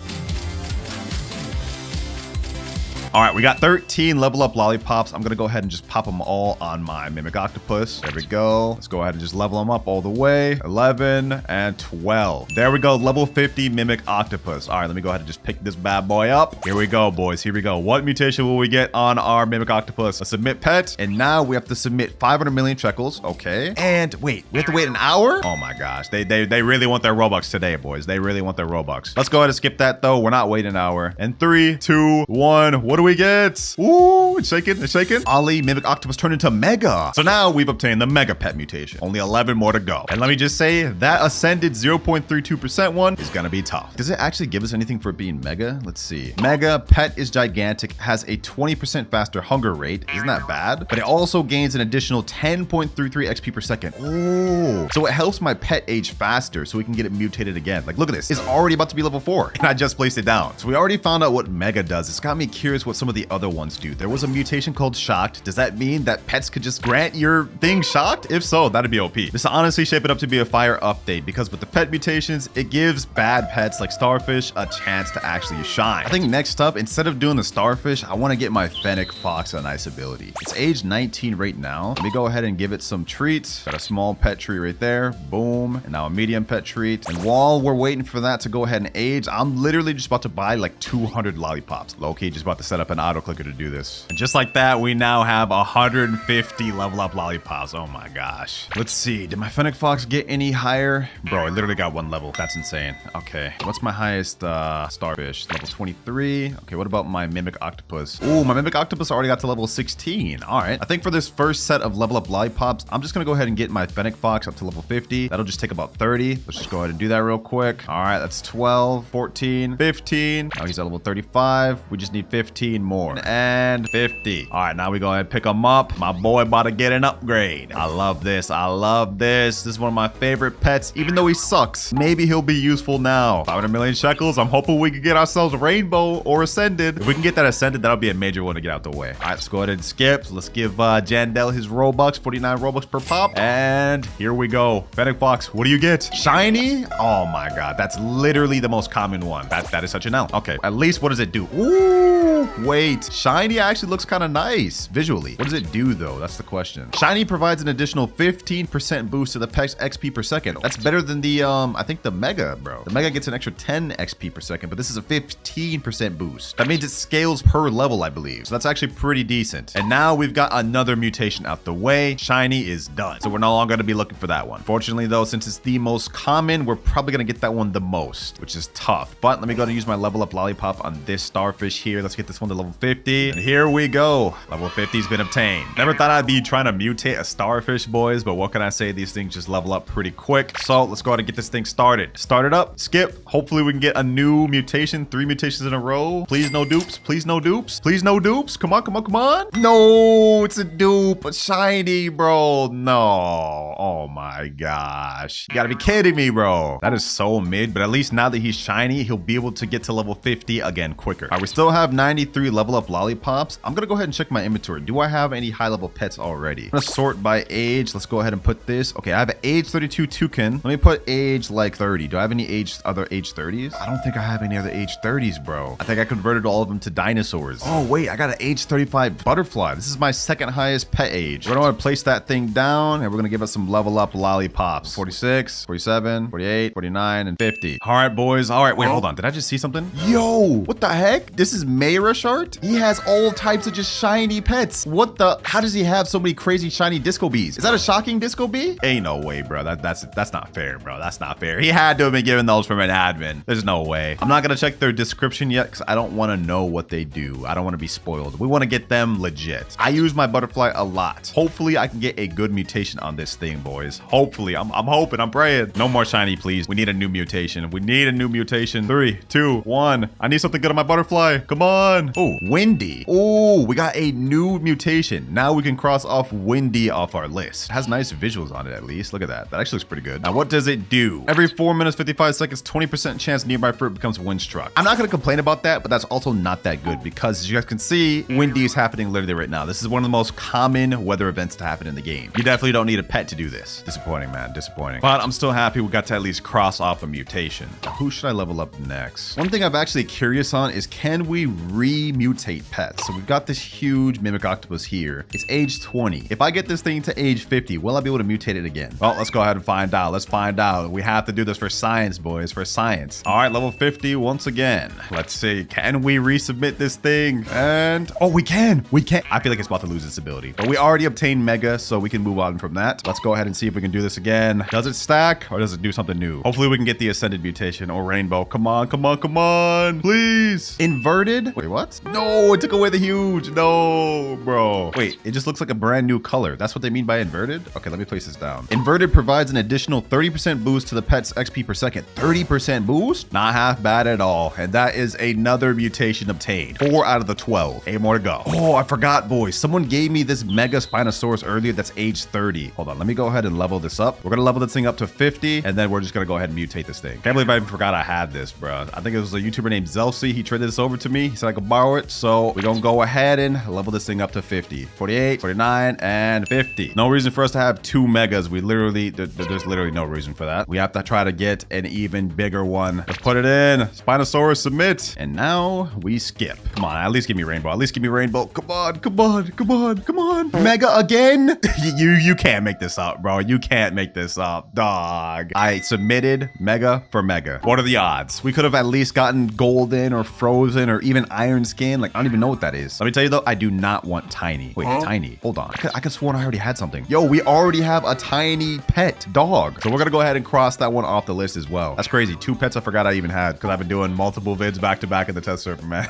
All right, we got 13 level up lollipops. I'm gonna go ahead and just pop them all on my mimic octopus. There we go. Let's go ahead and just level them up all the way. 11 and 12. There we go, level 50 mimic octopus. All right, let me go ahead and just pick this bad boy up. Here we go, boys, here we go. What mutation will we get on our mimic octopus? A submit pet, and now we have to submit 500 million shekels, okay. And wait, we have to wait an hour? Oh my gosh, they really want their Robux today, boys. They really want their Robux. Let's go ahead and skip that though. We're not waiting an hour. And 3, 2, 1, what do we get? Ooh, it's shaking, it's shaking. Ollie, mimic octopus turned into mega. So now we've obtained the mega pet mutation. Only 11 more to go. And let me just say that ascended 0.32% one is gonna be tough. Does it actually give us anything for being mega? Let's see. Mega pet is gigantic, has a 20% faster hunger rate. Isn't that bad? But it also gains an additional 10.33 XP per second. Ooh. So it helps my pet age faster so we can get it mutated again. Like, look at this. It's already about to be level 4 and I just placed it down. So we already found out what mega does. It's got me curious what some of the other ones do. There was a mutation called shocked. Does that mean that pets could just grant your thing shocked? If so, that'd be OP. This is honestly shaping up to be a fire update because with the pet mutations, it gives bad pets like starfish a chance to actually shine. I think next up, instead of doing the starfish, I want to get my fennec fox a nice ability. It's age 19 right now. Let me go ahead and give it some treats. Got a small pet tree right there. Boom. And now a medium pet treat. And while we're waiting for that to go ahead and age, I'm literally just about to buy like 200 lollipops. Low-key just about to set up an auto clicker to do this. And just like that, we now have 150 level up lollipops. Oh my gosh. Let's see. Did my fennec fox get any higher? Bro, I literally got 1 level. That's insane. Okay. What's my highest starfish? Level 23. Okay, what about my mimic octopus? Ooh, my mimic octopus already got to level 16. All right. I think for this first set of level up lollipops, I'm just gonna go ahead and get my fennec fox up to level 50. That'll just take about 30. Let's just go ahead and do that real quick. All right, that's 12, 14, 15. Now he's at level 35. We just need 15 more. And 50. All right, now we go ahead and pick him up. My boy about to get an upgrade. I love this. I love this. This is one of my favorite pets, even though he sucks. Maybe he'll be useful now. 500 million shekels. I'm hoping we can get ourselves rainbow or ascended. If we can get that ascended, that'll be a major one to get out the way. All right, let's go ahead and skip. Let's give Jandel his Robux, 49 Robux per pop. And here we go. Fennec Fox, what do you get? Shiny? Oh my God, that's literally the most common one. That is such an L. Okay, at least what does it do? Ooh, wait. Shiny actually looks kind of nice visually. What does it do though? That's the question. Shiny provides an additional 15% boost to the pet's XP per second. That's better than the, I think the Mega, bro. The Mega gets an extra 10 XP per second, but this is a 15% boost. That means it scales per level, I believe. So that's actually pretty decent. And now we've got another mutation out the way. Shiny is done. So we're no longer gonna be looking for that one. Fortunately though, since it's the most common, we're probably gonna get that one the most, which is tough. But let me go ahead and use my level up lollipop on this starfish here. Let's get this one to level 50. And here we go. Level 50 has been obtained. Never thought I'd be trying to mutate a starfish, boys, but what can I say? These things just level up pretty quick. So let's go ahead and get this thing started. Start it up, skip. Hopefully we can get a new mutation, 3 mutations in a row. Please no dupes, please no dupes, please no dupes. Come on, come on, come on. No, it's a dupe, a shiny, bro. No, oh my gosh. You gotta be kidding me, bro. That is so mid, but at least now that he's shiny, he'll be able to get to level 50 again quicker. All right, we still have 93 level up lollipops. I'm gonna go ahead and check my inventory. Do I have any high level pets already? I'm gonna sort by age. Let's go ahead and put this. Okay, I have an age 32 toucan. Let me put age like 30. Do I have any other age 30s? I don't think I have any other age 30s, bro. I think I converted all of them to dinosaurs. Oh wait, I got an age 35 butterfly. This is my second highest pet age. We're gonna place that thing down and we're gonna give us some level up lollipops. 46, 47, 48, 49, and 50. All right, boys. All right, wait, hold on. Did I just see something? Yo, what the heck? This is Mayra Shart? He has all types of just shiny pets. What the? How does he have so many crazy shiny disco bees? Is that a shocking disco bee? Ain't no way, bro. That's not fair, bro. That's not fair. He had to have been given those from an admin. There's no way. I'm not gonna check their description yet because I don't want to know what they do. I don't want to be spoiled. We want to get them legit. I use my butterfly a lot. Hopefully I can get a good mutation on this thing, boys. Hopefully. I'm hoping. I'm praying. No more shiny, please. We need a new mutation. We need a new mutation. 3, 2, 1. I need something good on my butterfly. Come on. Oh, windy. Oh, we got a new mutation. Now we can cross off windy off our list. It has nice visuals on it at least. Look at that. That actually looks pretty good. Now, what does it do? Every 4 minutes, 55 seconds, 20% chance nearby fruit becomes windstruck. I'm not going to complain about that, but that's also not that good because as you guys can see, windy is happening literally right now. This is one of the most common weather events to happen in the game. You definitely don't need a pet to do this. Disappointing, man. Disappointing. But I'm still happy we got to at least cross off a mutation. Now, who should I level up next? One thing I'm actually curious on is can we re-mutate pets? So we've got this huge mimic octopus here. It's age 20. If I get this thing to age 50, will I be able to mutate it again? Well, let's go ahead and find out. Let's find out. We have to do this for science, boys, for science. All right, level 50 once again. Let's see. Can we resubmit this thing? And oh, we can. We can. I feel like it's about to lose its ability, but we already obtained Mega, so we can move on from that. Let's go ahead and see if we can do this again. Does it stack or does it do something new? Hopefully we can get the Ascended mutation or Rainbow. Come on, come on, come on. Please. Inverted? Wait, what? No, it took away the huge. No, bro. Wait, it just looks like a brand new color. That's what they mean by inverted? Okay, let me place this down. Inverted provides an additional 30% boost to the pet's XP per second. 30% boost? Not half bad at all. And that is another mutation obtained. 4 out of the 12. 8 more to go. Oh, I forgot, boys. Someone gave me this Mega Spinosaurus earlier that's age 30. Hold on, let me go ahead and level this up. We're gonna level this thing up to 50, and then we're just gonna go ahead and mutate this thing. Can't believe I even forgot I had this, bro. I think it was a YouTuber named Zelsi. He traded this over to me. He said I could borrow it. So we're gonna go ahead and level this thing up to 50. 48, 49, and 50. No reason for us to have 2 Megas. We literally, there's literally no reason for that. We have to try to get an even bigger one. Let's put it in. Spinosaurus, submit. And now we skip. Come on, at least give me Rainbow. At least give me Rainbow. Come on, come on, come on, come on. Mega again? You can't make this up, bro. You can't make this up, dog. I submitted Mega for Mega. What are the odds? We could have at least gotten golden or frozen or even iron skin. Like, I don't even know what that is. Let me tell you though, I do not want tiny. Wait, tiny. Hold on. I could sworn I already had something. Yo, we already have a tiny pet dog. So we're gonna go ahead and cross that one off the list as well. That's crazy. 2 pets I forgot I even had because I've been doing multiple vids back to back in the test server, man.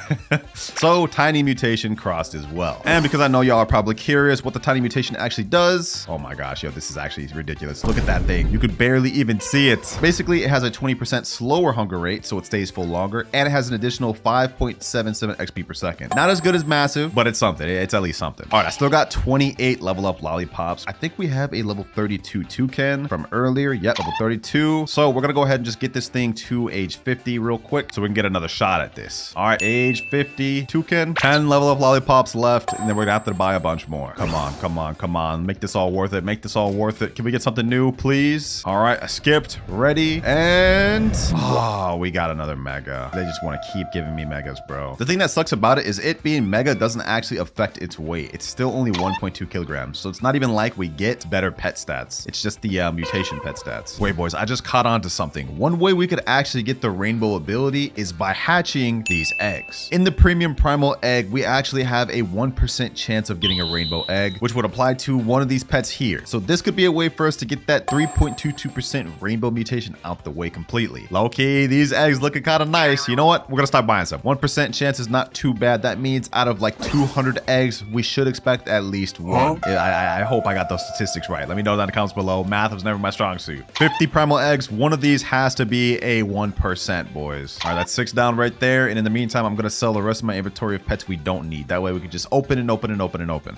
So tiny mutation crossed as well. And because I know y'all are probably curious what the tiny mutation actually does. Oh my gosh, yo, this is actually ridiculous. Look at that thing. You could barely even see it. Basically, it has a 20% slower hunger rate, so it stays full longer, and it has an additional 5.77 XP per second. Not as good as massive, but it's something. It's at least something. All right, I still got 28 level up lollipops. I think we have a level 32 toucan from earlier. Yep, level 32. So we're gonna go ahead and just get this thing to age 50 real quick so we can get another shot at this. All right, age 50 toucan. 10 level up lollipops left, and then we're gonna have to buy a bunch more. Come on, come on, come on. Make this all worth it. Make this all worth it. Can we get something new, please? All right, I skipped. Ready, and oh, we got another Mega. They just want to keep giving me Megas, bro. The thing that sucks about it is it being Mega doesn't actually affect its weight. It's still only 1.2 kilograms, so it's not even like we get better pet stats. It's just the mutation pet stats. Wait, boys, I just caught on to something. One way we could actually get the rainbow ability is by hatching these eggs. In the premium primal egg, we actually have a 1% chance of getting a rainbow egg, which would apply to one of these pets here. So this could be a way for us to get that 3.22% rainbow mutation out the way completely. Low-key, these eggs looking kind of nice. You know what? We're gonna start buying some. 1% chance is not too bad. That means out of like 200 eggs, we should expect at least 1. I hope I got those statistics right. Let me know down in the comments below. Math was never my strong suit. 50 primal eggs. One of these has to be a 1%, boys. All right, that's 6 down right there. And in the meantime, I'm gonna sell the rest of my inventory of pets we don't need. That way we can just open and open and open and open.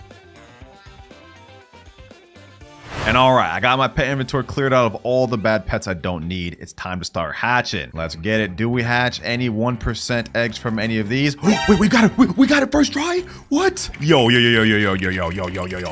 And all right, I got my pet inventory cleared out of all the bad pets I don't need. It's time to start hatching. Let's get it. Do we hatch any 1% eggs from any of these? Wait, we got it. We got it first try. What? Yo.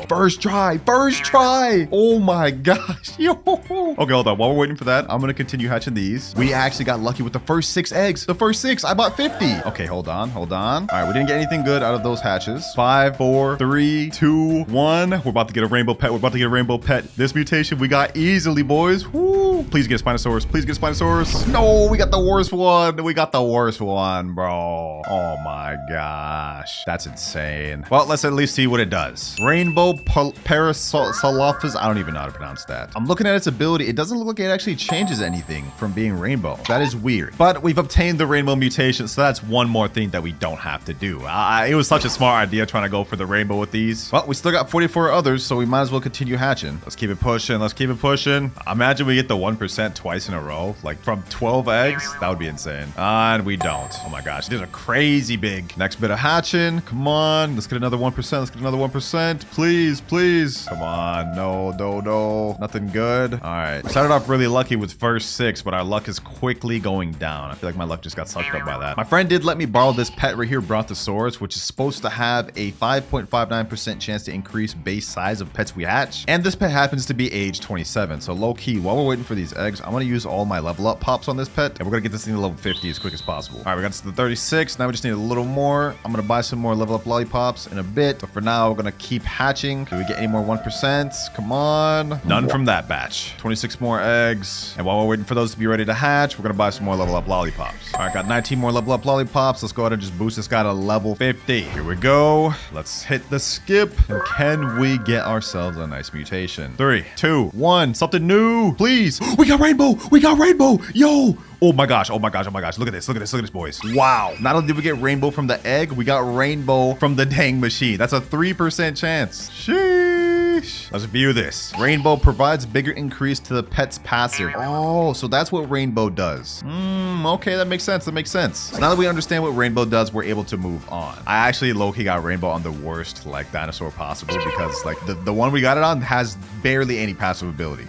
First try. Oh my gosh. Yo. Okay, hold on. While we're waiting for that, I'm gonna continue hatching these. We actually got lucky with the first 6 eggs. The first 6. I bought 50. Okay, hold on. All right, we didn't get anything good out of those hatches. 5, 4, 3, 2, 1. We're about to get a rainbow pet. This mutation we got easily, boys. Woo. Please get Spinosaurus. Please get Spinosaurus. No, we got the worst one. We got the worst one, bro. Oh my gosh. That's insane. Well, let's at least see what it does. Rainbow Parasolophagus. I don't even know how to pronounce that. I'm looking at its ability. It doesn't look like it actually changes anything from being rainbow. That is weird. But we've obtained the rainbow mutation, so that's one more thing that we don't have to do. It was such a smart idea trying to go for the rainbow with these. Well, we still got 44 others, so we might as well continue hatching. Let's keep it pushing. Let's keep it pushing. Imagine we get the 1% twice in a row, like from 12 eggs, that would be insane. And we don't. Oh my gosh, these are crazy big. Next bit of hatching. Come on. Let's get another 1%. Let's get another 1%. Please, please. Come on. No, no, no. Nothing good. All right. Started off really lucky with first 6, but our luck is quickly going down. I feel like my luck just got sucked up by that. My friend did let me borrow this pet right here, Brontosaurus, which is supposed to have a 5.59% chance to increase base size of pets we hatch. And this pet happens to be age 27. So low key, while we're waiting for these eggs, I'm going to use all my level up pops on this pet. And we're going to get this thing to level 50 as quick as possible. All right, we got to the 36. Now we just need a little more. I'm going to buy some more level up lollipops in a bit. But for now, we're going to keep hatching. Do we get any more 1%? Come on. None from that batch. 26 more eggs. And while we're waiting for those to be ready to hatch, we're going to buy some more level up lollipops. All right, got 19 more level up lollipops. Let's go ahead and just boost this guy to level 50. Here we go. Let's hit the skip. And can we get ourselves a nice mutation? 3, 2, 1. Something new. Please. We got rainbow. We got rainbow. Yo. Oh my gosh. Oh my gosh. Oh my gosh. Look at this. Look at this. Look at this, boys. Wow. Not only did we get rainbow from the egg, we got rainbow from the dang machine. That's a 3% chance. Sheesh. Let's view this. Rainbow provides bigger increase to the pet's passive. Oh, so that's what rainbow does. Okay, that makes sense. That makes sense. So now that we understand what rainbow does, we're able to move on. I actually low-key got rainbow on the worst like dinosaur possible because like the one we got it on has barely any passive ability.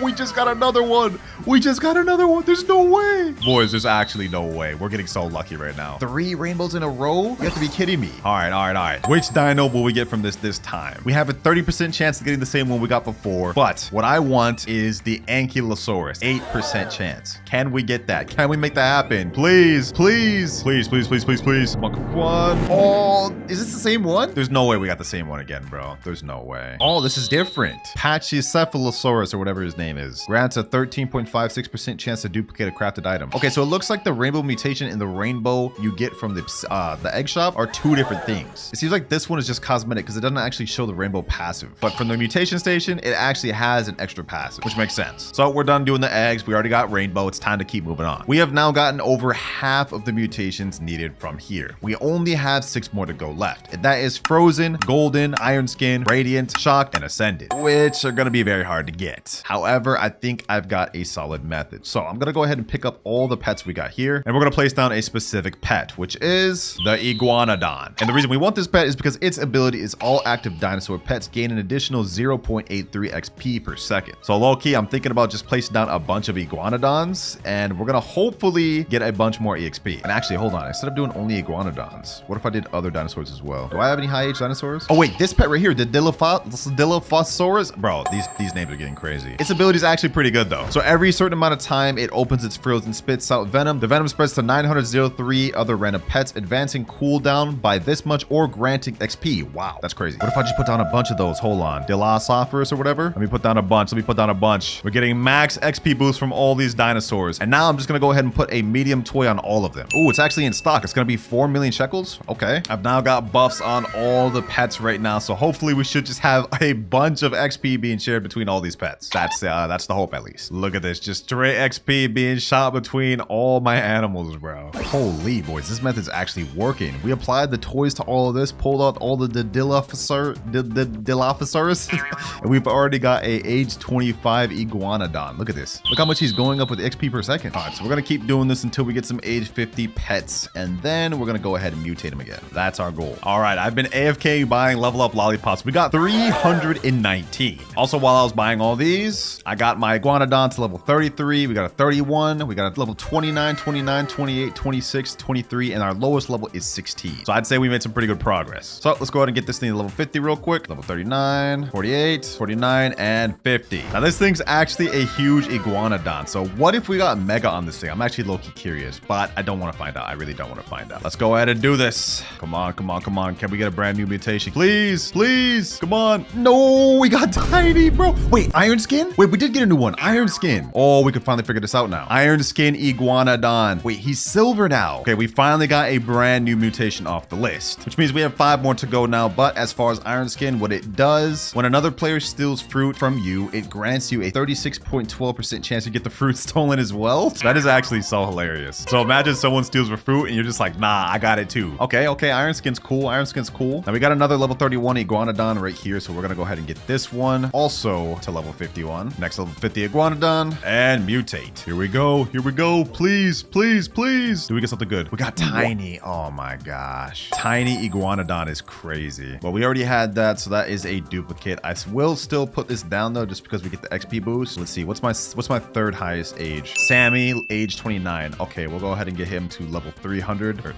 We just got another one. We just got another one. There's no way. Boys, there's actually no way. We're getting so lucky right now. 3 rainbows in a row? You have to be kidding me. All right, all right, all right. Which dino will we get from this time? We have a 30% chance of getting the same one we got before, but what I want is the Ankylosaurus. 8% chance. Can we get that? Can we make that happen? Please, please, please, please, please, please, please. Come on, come on. Oh, is this the same one? There's no way we got the same one again, bro. There's no way. Oh, this is different. Pachycephalosaurus or whatever his name is. Grants a 13.56% chance to duplicate a crafted item. Okay, so it looks like the rainbow mutation and the rainbow you get from the egg shop are 2 different things. It seems like this one is just cosmetic because it doesn't actually show the rainbow passive. But from the mutation station, it actually has an extra passive, which makes sense. So we're done doing the eggs. We already got rainbow. It's time to keep moving on. We have now gotten over half of the mutations needed from here. We only have 6 more to go left. And that is frozen, golden, iron skin, radiant, shocked, and ascended, which are going to be very hard to get. However, I think I've got a solid method. So I'm going to go ahead and pick up all the pets we got here, and we're going to place down a specific pet, which is the Iguanodon. And the reason we want this pet is because its ability is all active dinosaur pets gain an additional 0.83 XP per second. So low key, I'm thinking about just placing down a bunch of Iguanodons, and we're going to hopefully get a bunch more EXP. And actually, hold on. Instead of doing only Iguanodons, what if I did other dinosaurs as well? Do I have any high age dinosaurs? Oh wait, this pet right here, the Dilophosaurus. Bro, these names are getting crazy. Its ability is actually pretty good though. So every certain amount of time, it opens its frills and spits out venom. The venom spreads to 903 other random pets, advancing cooldown by this much or granting XP. Wow, that's crazy. What if I just put down a bunch of those? Hold on. Dilophosaurus or whatever. Let me put down a bunch. Let me put down a bunch. We're getting max XP boost from all these dinosaurs. And now I'm just going to go ahead and put a medium toy on all of them. Ooh, it's actually in stock. It's going to be 4 million shekels. Okay. I've now got buffs on all the pets right now. So hopefully we should just have a bunch of XP being shared between all these pets. That's the hope at least. Look at this. Just straight XP being shot between all my animals, bro. Holy boys, this method's actually working. We applied the toys to all of this, pulled out all the Dilophosaurus, and we've already got a age 25 Iguanodon. Look at this. Look how much he's going up with XP per second. All right, so we're gonna keep doing this until we get some age 50 pets, and then we're gonna go ahead and mutate them again. That's our goal. All right, I've been AFK buying level up lollipops. We got 319. Also, while I was buying all these, I got my Iguanodon to level 33. We got a 31. We got a level 29, 29, 28, 26, 23, and our lowest level is 16. So I'd say we made some pretty good progress. So let's go ahead and get this thing to level 50 real quick. Level 39, 48, 49, and 50. Now this thing's actually a huge Iguanodon. So what if we got Mega on this thing? I'm actually low-key curious, but I don't want to find out. I really don't want to find out. Let's go ahead and do this. Come on, come on, come on. Can we get a brand new mutation? Please, please. Come on. No, we got tiny, bro. Wait, iron skin? Wait, we did get a new one. Iron skin. Oh, we could finally figure this out now. Iron skin Iguanodon. Wait, he's silver now. Okay, we finally got a brand new mutation off the list, which means we have 5 more to go now. But as far as iron skin, what it does, when another player steals fruit from you, it grants you a 36.12% chance to get the fruit stolen as well. health? That is actually so hilarious. So imagine someone steals a fruit and you're just like, nah, I got it too. Okay, iron skin's cool. Iron skin's cool. Now we got another level 31 iguanodon right here. So we're gonna go ahead and get this one also to level 51. Next level 50 iguanodon and mutate. Here we go. Here we go. Please, please, please. Do we get something good? We got tiny. Oh my gosh. Tiny iguanodon is crazy. Well, we already had that. So that is a duplicate. I will still put this down though, just because we get the XP boost. Let's see. What's my third highest age? Sammy, age 29. Okay, we'll go ahead and get him to level 300 or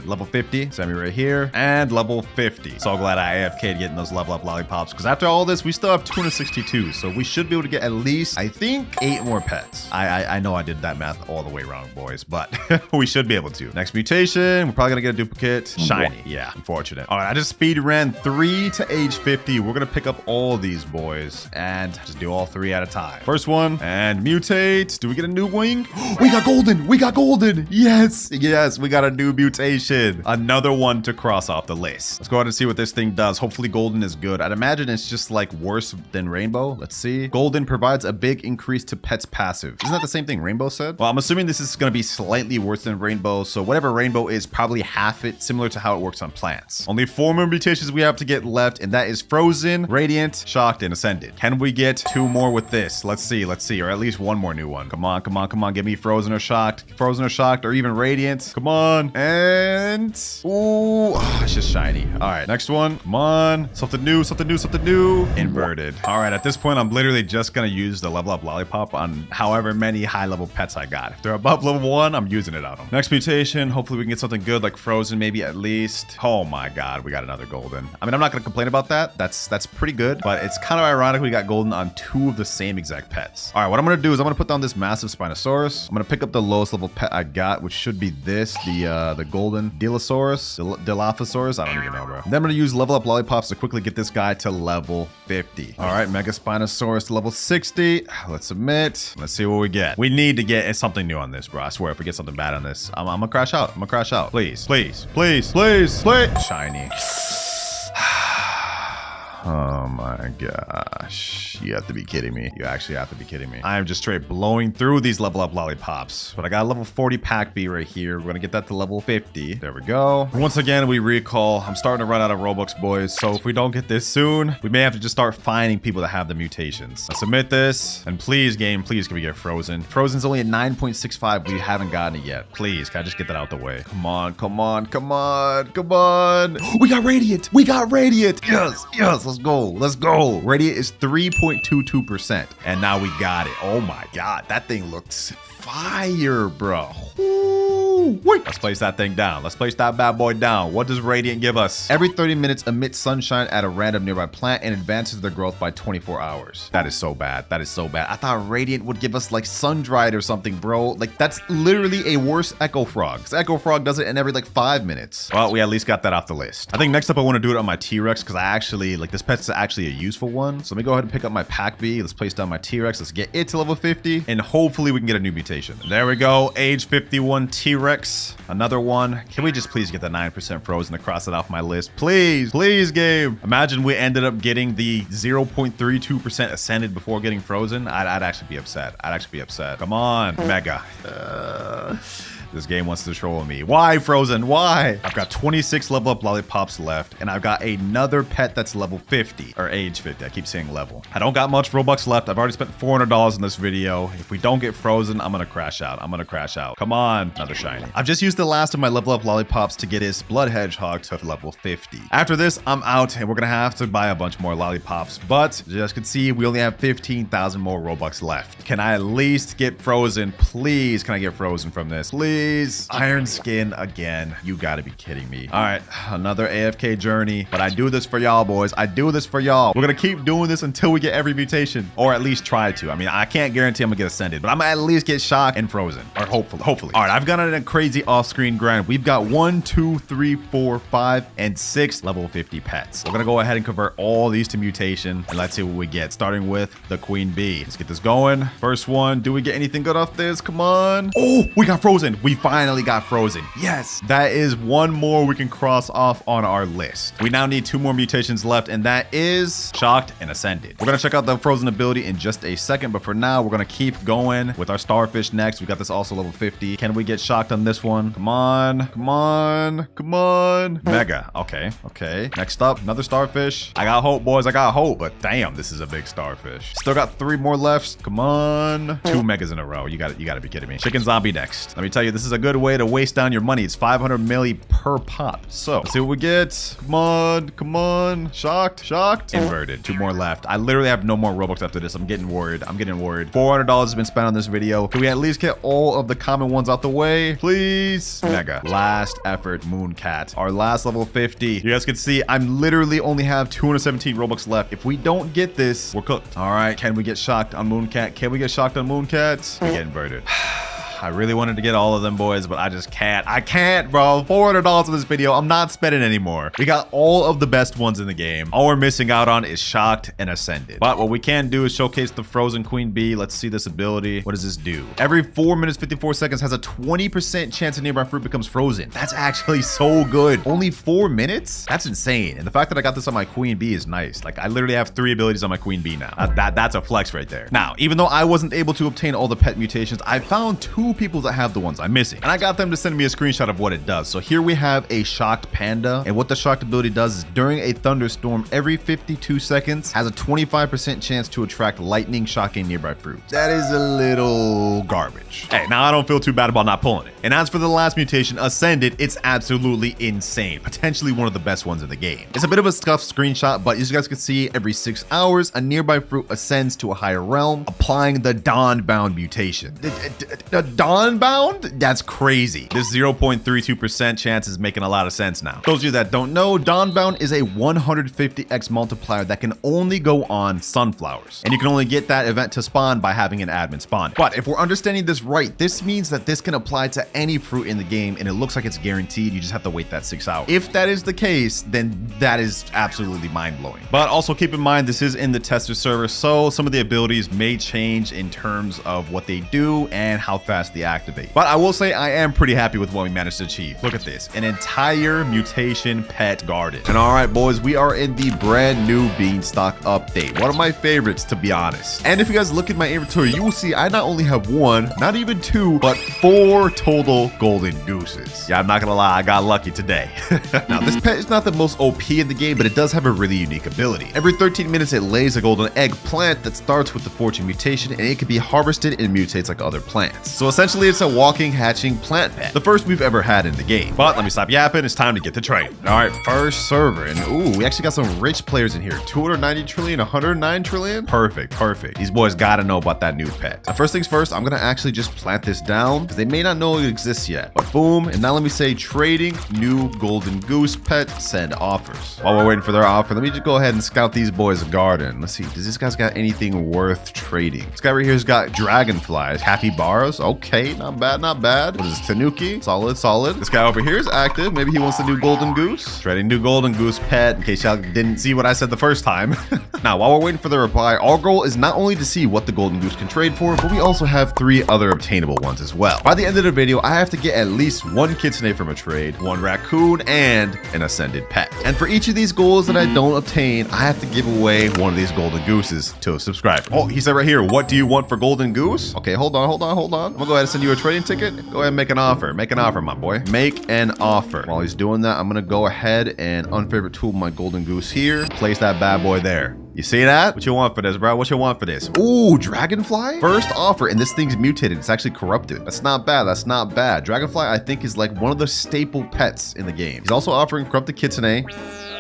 level 50. Sammy right here and level 50. So glad I AFK'd getting those level up lollipops, because after all this, we still have 262. So we should be able to get at least, I think, 8 more pets. I know I did that math all the way wrong, boys, but we should be able to. Next mutation, we're probably gonna get a duplicate. Shiny. Yeah, unfortunate. All right, I just speed ran 3 to age 50. We're gonna pick up all these boys and just do all 3 at a time. First one and mutate. Do we get a new wing? We got golden. We got golden. Yes, yes, we got a new mutation. Another one to cross off the list. Let's go ahead and see what this thing does. Hopefully golden is good. I'd imagine it's just like worse than rainbow. Let's see. Golden provides a big increase to pets passive. Isn't that the same thing rainbow said? Well, I'm assuming this is going to be slightly worse than rainbow. So whatever rainbow is, probably half it, similar to how it works on plants. Only 4 more mutations we have to get left, and that is frozen, radiant, shocked, and ascended. Can we get 2 more with this? Let's see, or at least 1 more new one. Come on, come on, come on. Give me frozen or shocked, or even radiant. Come on. And ooh, it's just shiny. All right, next one. Come on. Something new, something new, something new. Inverted. All right, at this point, I'm literally just going to use the level up lollipop on however many high level pets I got. If they're above level 1, I'm using it on them. Next mutation. Hopefully we can get something good like frozen, maybe at least. Oh my God, we got another golden. I mean, I'm not going to complain about that. That's pretty good, but it's kind of ironic we got golden on 2 of the same exact pets. All right, what I'm going to do is I'm going to put down this massive Spinosaurus. I'm going to pick up the lowest level pet I got, which should be this, the golden Dilophosaurus. Dilophosaurus. I don't even know, bro. Then I'm going to use level up lollipops to quickly get this guy to level 50. All right, Mega Spinosaurus to level 60. Let's submit. Let's see what we get. We need to get something new on this, bro. I swear, if we get something bad on this, I'm gonna crash out. I'm gonna crash out. Please, please, please, please, please. Shiny. Oh my gosh. You have to be kidding me. You actually have to be kidding me. I am just straight blowing through these level up lollipops. But I got a level 40 pack B right here. We're gonna get that to level 50. There we go. Once again, we recall. I'm starting to run out of Robux, boys. So if we don't get this soon, we may have to just start finding people that have the mutations. Let's submit this. And please, game, please can we get frozen? Frozen's only at 9.65. We haven't gotten it yet. Please, can I just get that out the way? Come on, come on, come on, come on. We got radiant. We got radiant. Yes, yes. Let's go. Let's go. Radiant is 3.22%. And now we got it. Oh my God. That thing looks fire, bro. Ooh, wait. Let's place that thing down. Let's place that bad boy down. What does Radiant give us? Every 30 minutes emits sunshine at a random nearby plant and advances their growth by 24 hours. That is so bad. That is so bad. I thought Radiant would give us like sun-dried or something, bro. Like that's literally a worse Echo Frog. Because Echo Frog does it in every like 5 minutes. Well, we at least got that off the list. I think next up I want to do it on my T-Rex because I actually like this pet's actually a useful one. So let me go ahead and pick up my pack B. Let's place down my T-Rex. Let's get it to level 50 and hopefully we can get a new mutation. There we go. Age 51 T-Rex. Another one. Can we just please get the 9% frozen to cross it off my list? Please, please, game. Imagine we ended up getting the 0.32% ascended before getting frozen. I'd actually be upset. I'd actually be upset. Come on, Mega. This game wants to troll me. Why, Frozen? Why? I've got 26 level up lollipops left, and I've got another pet that's level 50, or age 50. I keep saying level. I don't got much Robux left. I've already spent $400 in this video. If we don't get Frozen, I'm gonna crash out. I'm gonna crash out. Come on. Another shiny. I've just used the last of my level up lollipops to get his blood hedgehog to level 50. After this, I'm out, and we're gonna have to buy a bunch more lollipops, but as you guys can see, we only have 15,000 more Robux left. Can I at least get Frozen? Please, can I get Frozen from this? Please. Iron skin again. You gotta be kidding me. All right, another AFK journey, but I do this for y'all, boys. I do this for y'all. We're gonna keep doing this until we get every mutation, or at least try to. I mean, I can't guarantee I'm gonna get ascended, but I'm gonna at least get shocked and frozen, or hopefully. All right, I've got a crazy off-screen grind. We've got 1, 2, 3, 4, 5, and 6 level 50 pets. We're gonna go ahead and convert all these to mutation, and let's see what we get, starting with the Queen Bee. Let's get this going. First one, do we get anything good off this? Come on. Oh, we got frozen. We finally got frozen. Yes, that is one more we can cross off on our list. We now need 2 more mutations left, and that is shocked and ascended. We're gonna check out the frozen ability in just a second, but for now, we're gonna keep going with our starfish next. We got this also level 50. Can we get shocked on this one? Come on, come on, come on. Mega. Okay, okay. Next up, another starfish. I got hope, boys. I got hope, but damn, this is a big starfish. Still got 3 more left. Come on. 2 megas in a row. You gotta be kidding me. Chicken zombie next. Let me tell you, this is a good way to waste down your money. It's 500 milli per pop. So let's see what we get. Come on, come on. Shocked, shocked. Inverted. 2 more left. I literally have no more Robux after this. I'm getting worried. I'm getting worried. $400 has been spent on this video. Can we at least get all of the common ones out the way? Please. Mega. Last effort, Moon Cat. Our last level 50. You guys can see I'm literally only have 217 Robux left. If we don't get this, we're cooked. All right. Can we get shocked on Moon Cat? Can we get shocked on Moon Cat? We get inverted. I really wanted to get all of them, boys, but I just can't. I can't, bro. $400 for this video. I'm not spending anymore. We got all of the best ones in the game. All we're missing out on is shocked and ascended. But what we can do is showcase the frozen queen bee. Let's see this ability. What does this do? Every 4 minutes, 54 seconds has a 20% chance a nearby fruit becomes frozen. That's actually so good. Only 4 minutes? That's insane. And the fact that I got this on my queen bee is nice. Like, I literally have 3 abilities on my queen bee now. That's a flex right there. Now, even though I wasn't able to obtain all the pet mutations, I found 2 people that have the ones I'm missing, and I got them to send me a screenshot of what it does. So here we have a shocked panda, and what the shocked ability does is during a thunderstorm every 52 seconds has a 25% chance to attract lightning, shocking nearby fruit. That is a little garbage. Hey, now I don't feel too bad about not pulling it. And as for the last mutation, ascended, it's absolutely insane, potentially one of the best ones in the game. It's a bit of a scuffed screenshot, but as you guys can see, every 6 hours a nearby fruit ascends to a higher realm, applying the dawn-bound mutation. The dawn-bound? That's crazy. This 0.32% chance is making a lot of sense now. Those of you that don't know, dawn-bound is a 150x multiplier that can only go on sunflowers, and you can only get that event to spawn by having an admin spawn. But if we're understanding this right, this means that this can apply to any fruit in the game, and it looks like it's guaranteed. You just have to wait that 6 hours. If that is the case, then that is absolutely mind-blowing. But also keep in mind, this is in the tester server, so some of the abilities may change in terms of what they do and how fast they activate. But I will say I am pretty happy with what we managed to achieve. Look at this, an entire mutation pet garden. And all right, boys, we are in the brand new beanstalk update. One of my favorites, to be honest. And if you guys look at my inventory, you will see I not only have 1, not even 2, but 4 total golden gooses. Yeah, I'm not gonna lie, I got lucky today. Now, this pet is not the most OP in the game, but it does have a really unique ability. Every 13 minutes, it lays a golden egg plant that starts with the fortune mutation, and it can be harvested and mutates like other plants. So essentially, it's a walking, hatching plant pet. The first we've ever had in the game. But let me stop yapping. It's time to get to training. All right, first server. And ooh, we actually got some rich players in here. 290 trillion, 109 trillion. Perfect, perfect. These boys gotta know about that new pet. Now, first things first, I'm gonna actually just plant this down because they may not know it exists yet. But boom, and now let me say trading new golden goose pet, send offers. While we're waiting for their offer, let me just go ahead and scout these boys' garden. Let's see, does this guy's got anything worth trading? This guy right here's got dragonflies, capybaras. Okay, not bad, not bad. What is this, tanuki? Solid, solid. This guy over here is active. Maybe he wants the new golden goose. Trading new golden goose pet, in case y'all didn't see what I said the first time. Now, while we're waiting for the reply, our goal is not only to see what the golden goose can trade for, but we also have 3 other obtainable ones as well. By the end of the video, I have to get at least 1 kitsune from a trade, 1 raccoon, and an ascended pet. And for each of these goals that I don't obtain, I have to give away one of these golden gooses to a subscriber. Oh, he said right here, what do you want for golden goose? Okay, hold on, hold on, hold on. I'm gonna go ahead and send you a trading ticket. Go ahead and make an offer. Make an offer, my boy. Make an offer. While he's doing that, I'm gonna go ahead and unfavorite tool my golden goose here. Place that bad boy there. You see that? What you want for this, bro? What you want for this? Ooh, dragonfly? First offer, and this thing's mutated. It's actually corrupted. That's not bad. That's not bad. Dragonfly, I think, is like one of the staple pets in the game. He's also offering corrupted kitsune.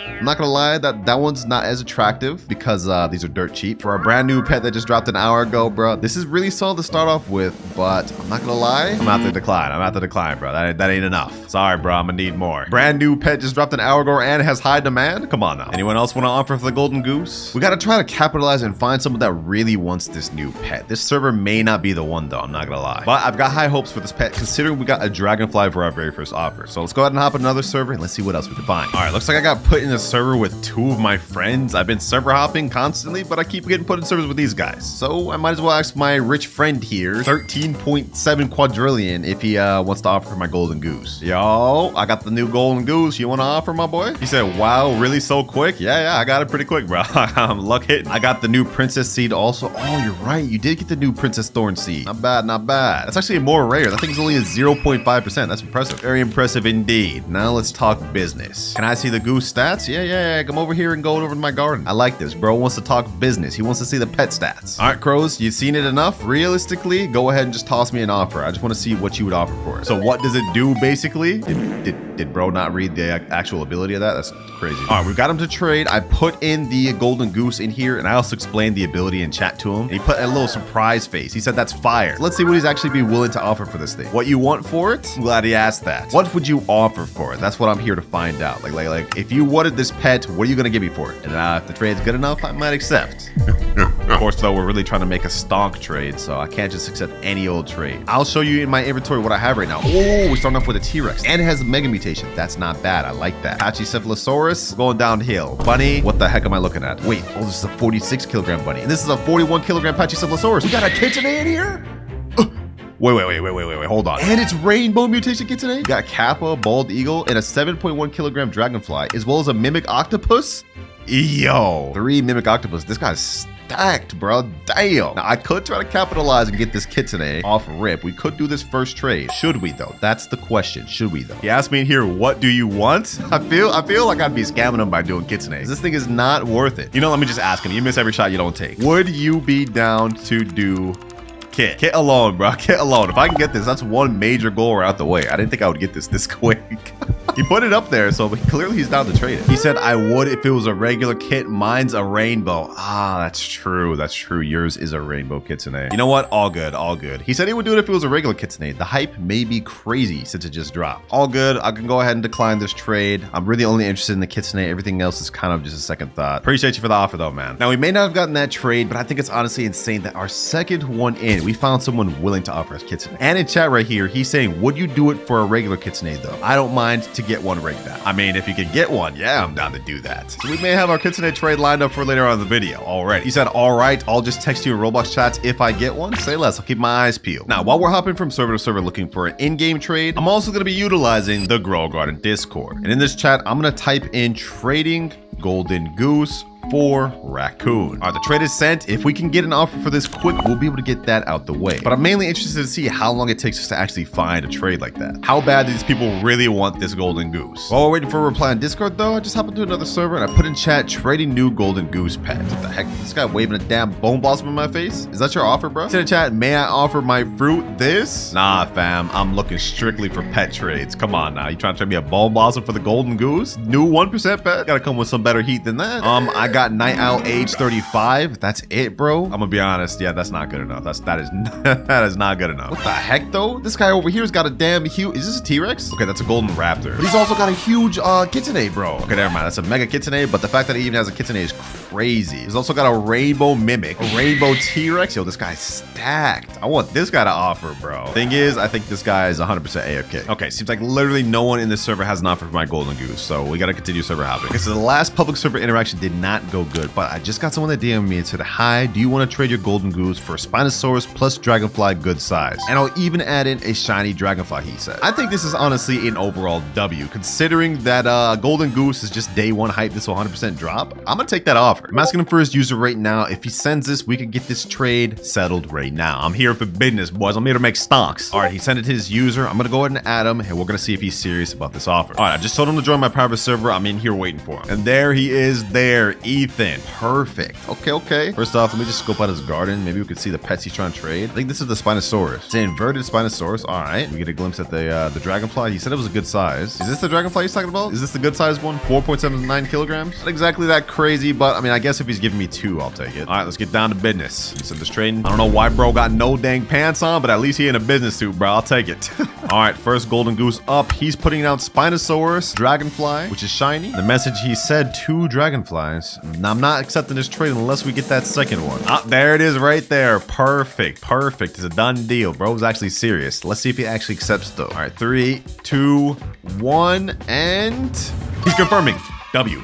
I'm not gonna lie, that one's not as attractive because these are dirt cheap. For a brand new pet that just dropped an hour ago, bro, this is really solid to start off with, but I'm not gonna lie, I'm at the decline. I'm at the decline, bro. That ain't enough. Sorry, bro, I'm gonna need more. Brand new pet just dropped an hour ago and has high demand? Come on now. Anyone else want to offer for the golden goose? We got to try to capitalize and find someone that really wants this new pet. This server may not be the one though, I'm not gonna lie. But I've got high hopes for this pet considering we got a dragonfly for our very first offer. So let's go ahead and hop on another server and let's see what else we can find. All right, looks like I got put in a server with 2 of my friends. I've been server hopping constantly, but I keep getting put in servers with these guys. So I might as well ask my rich friend here, 13.7 quadrillion, if he wants to offer my golden goose. Yo, I got the new golden goose. You want to offer, my boy? He said, wow, really so quick? Yeah, I got it pretty quick, bro. I'm luck hitting. I got the new princess seed also. Oh, you're right. You did get the new princess thorn seed. Not bad, not bad. That's actually more rare. That thing's only a 0.5%. That's impressive. Very impressive indeed. Now let's talk business. Can I see the goose stats? Yeah. Come over here and go over to my garden. I like this. Bro wants to talk business. He wants to see the pet stats. All right, crows, you've seen it enough. Realistically, go ahead and just toss me an offer. I just want to see what you would offer for it. So what does it do basically? Did bro not read the actual ability of that? That's crazy. All right, we've got him to trade. I put in the golden goose in here and I also explained the ability in chat to him. And he put a little surprise face. He said that's fire. Let's see what he's actually be willing to offer for this thing. What you want for it? I'm glad he asked that. What would you offer for it? That's what I'm here to find out. Like if you wanted this pet, what are you gonna give me for it? And if the trade's good enough, I might accept. Of course, though, we're really trying to make a stonk trade, so I can't just accept any old trade. I'll show you in my inventory what I have right now. Oh, we're starting off with a T-Rex, and it has a mega mutation. That's not bad. I like that. Pachycephalosaurus, we're going downhill. Bunny, what the heck am I looking at? Wait, oh, this is a 46 kilogram bunny, and this is a 41 kilogram Pachycephalosaurus. We got a kitsune in here? Wait, hold on. And it's rainbow mutation kitsune? We got Kappa, bald eagle, and a 7.1 kilogram dragonfly, as well as a mimic octopus. Yo, 3 mimic octopus. This guy's stacked, bro. Damn. Now I could try to capitalize and get this kitsune off rip. We could do this first trade. Should we though? That's the question. Should we though? He asked me in here, what do you want? I feel like I'd be scamming him by doing kitsune. This thing is not worth it. You know, let me just ask him. You miss every shot you don't take. Would you be down to do Kit? Kit alone, bro. Kit alone. If I can get this, that's one major goal right out the way. I didn't think I would get this quick. He put it up there, so clearly he's down to trade it. He said, I would if it was a regular kit. Mine's a rainbow. Ah, that's true. That's true. Yours is a rainbow kitsune. You know what? All good. All good. He said he would do it if it was a regular kitsune. The hype may be crazy since it just dropped. All good. I can go ahead and decline this trade. I'm really only interested in the kitsune. Everything else is kind of just a second thought. Appreciate you for the offer though, man. Now, we may not have gotten that trade, but I think it's honestly insane that our second one in, we found someone willing to offer us kitsune. And in chat right here, he's saying, would you do it for a regular kitsune though? I don't mind to get one right now. I mean, if you can get one, yeah, I'm down to do that. So we may have our kitsune trade lined up for later on in the video already. He said, all right, I'll just text you in Roblox chats if I get one. Say less, I'll keep my eyes peeled. Now, while we're hopping from server to server looking for an in-game trade, I'm also going to be utilizing the Grow Garden Discord. And in this chat, I'm going to type in trading golden goose for Raccoon. All right, the trade is sent. If we can get an offer for this quick, we'll be able to get that out the way. But I'm mainly interested to see how long it takes us to actually find a trade like that. How bad do these people really want this golden goose? While we're waiting for a reply on Discord though, I just hopped into another server and I put in chat trading new golden goose pet. What the heck? This guy waving a damn bone blossom in my face? Is that your offer, bro? Say in chat, may I offer my fruit this? Nah, fam. I'm looking strictly for pet trades. Come on now. You trying to trade me a bone blossom for the golden goose? New 1% pet? Gotta come with some better heat than that. I got Night Owl age 35. That's it, bro. I'm gonna be honest. Yeah, that's not good enough. That is not good enough. What the heck though? This guy over here's got a damn huge. Is this a T-Rex? Okay, that's a golden raptor. But he's also got a huge kitsune, bro. Okay, never mind. That's a mega kitsune, but the fact that he even has a kitsune is crazy. He's also got a rainbow mimic, a rainbow T-Rex. Yo, this guy's stacked. I want this guy to offer, bro. Thing is, I think this guy is 100% AFK. Okay, seems like literally no one in this server has an offer for my golden goose, so we gotta continue server hopping. Okay, so the last public server interaction did not go good, but I just got someone that DM'd me and said, hi, do you want to trade your golden goose for a Spinosaurus plus dragonfly good size? And I'll even add in a shiny dragonfly, he said. I think this is honestly an overall W, considering that golden goose is just day one hype. This will 100% drop. I'm gonna take that offer. I'm asking him for his user right now. If he sends this, we could get this trade settled right now. I'm here for business, boys. I'm here to make stocks. All right, he sent it to his user. I'm gonna go ahead and add him, and we're gonna see if he's serious about this offer. All right, I just told him to join my private server. I'm in here waiting for him. And there he is there, Ethan. Perfect. Okay. First off, let me just scope out his garden. Maybe we could see the pets he's trying to trade. I think this is the Spinosaurus. It's an inverted Spinosaurus. All right. We get a glimpse at the dragonfly. He said it was a good size. Is this the dragonfly he's talking about? Is this the good size one? 4.79 kilograms? Not exactly that crazy, but I mean, I guess if he's giving me 2, I'll take it. All right, let's get down to business. He said this trading. I don't know why bro got no dang pants on, but at least he in a business suit, bro. I'll take it. All right, first golden goose up. He's putting out Spinosaurus, Dragonfly, which is shiny. The message he said, 2 dragonflies. Now, I'm not accepting this trade unless we get that second one. Ah, there it is right there. Perfect, perfect. It's a done deal. Bro's actually serious. Let's see if he actually accepts though. All right, 3, 2, 1, and he's confirming. W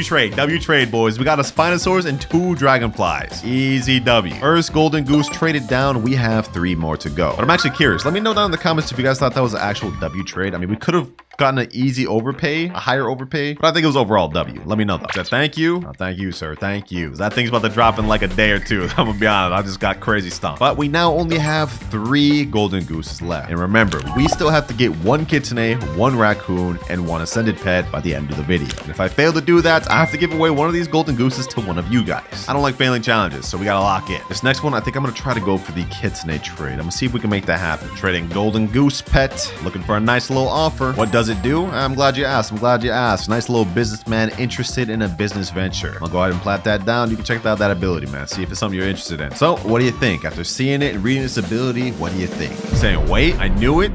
trade, boys. We got a Spinosaurus and 2 dragonflies. Easy W. First golden goose traded down. We have 3 more to go. But I'm actually curious. Let me know down in the comments if you guys thought that was an actual W trade. I mean, we could have gotten an easy overpay, a higher overpay, but I think it was overall W. Let me know though. So thank you. Oh, thank you, sir. Thank you. That thing's about to drop in like a day or two. I'm gonna be honest. I just got crazy stumped. But we now only have 3 golden gooses left. And remember, we still have to get 1 kitsune, 1 raccoon, and 1 ascended pet by the end of the video. And if I fail to do that, I have to give away one of these golden gooses to one of you guys. I don't like failing challenges, so we gotta lock in. This next one, I think I'm gonna try to go for the kitsune trade. I'm gonna see if we can make that happen. Trading golden goose pet, looking for a nice little offer. What does it do? I'm glad you asked. I'm glad you asked. Nice little businessman interested in a business venture. I'll go ahead and plat that down. You can check out that ability, man. See if it's something you're interested in. So, what do you think? After seeing it and reading this ability, what do you think? Saying, wait, I knew it?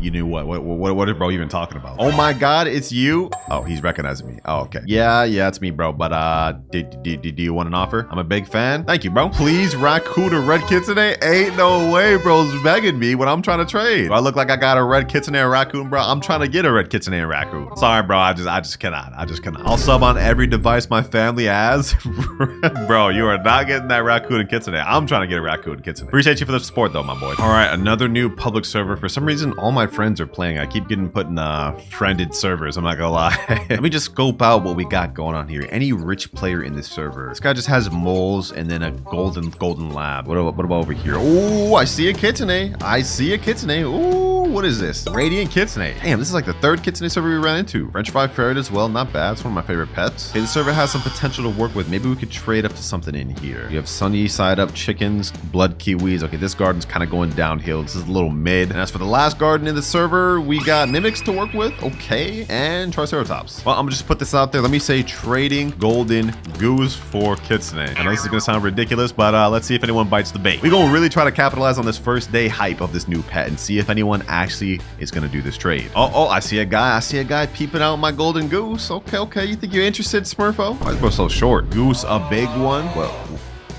You knew what? What is bro even talking about? Oh my god, it's you? Oh, he's recognizing me. Oh, okay. Yeah, it's me, bro. But do you want an offer? I'm a big fan. Thank you, bro. Please, Raccoon or red kitsune? Ain't no way, bro's begging me when I'm trying to trade. Do I look like I got a red kitsune and raccoon, bro? I'm trying to get a red kitsune and raccoon. Sorry, bro. I just cannot. I'll sub on every device my family has. Bro, you are not getting that raccoon and kitsune. I'm trying to get a raccoon and kitsune. Appreciate you for the support, though, my boy. All right, another new public server. For some reason, all my friends are playing. I keep getting put in friended servers. I'm not gonna lie. Let me just scope out what we got going on here. Any rich player in this server? This guy just has moles and then a golden lab. What about over here? Oh, I see a kitsune. Ooh, what is this? Radiant kitsune. Damn, this is like the 3rd kitsune server we ran into. French fry ferret as well. Not bad. It's one of my favorite pets. Okay, the server has some potential to work with. Maybe we could trade up to something in here. We have sunny side up chickens, blood kiwis. Okay, this garden's kind of going downhill. This is a little mid. And as for the last garden in the server, we got mimics to work with. Okay, and triceratops. Well, I'm gonna just put this out there. Let me say trading golden goose for kitsune. I know this is gonna sound ridiculous, but let's see if anyone bites the bait. We're gonna really try to capitalize on this first day hype of this new pet and see if anyone actually is gonna do this trade. Oh, I see a guy peeping out my golden goose. Okay. You think you're interested, Smurfo? Why is bro so short? Goose, a big one? Well,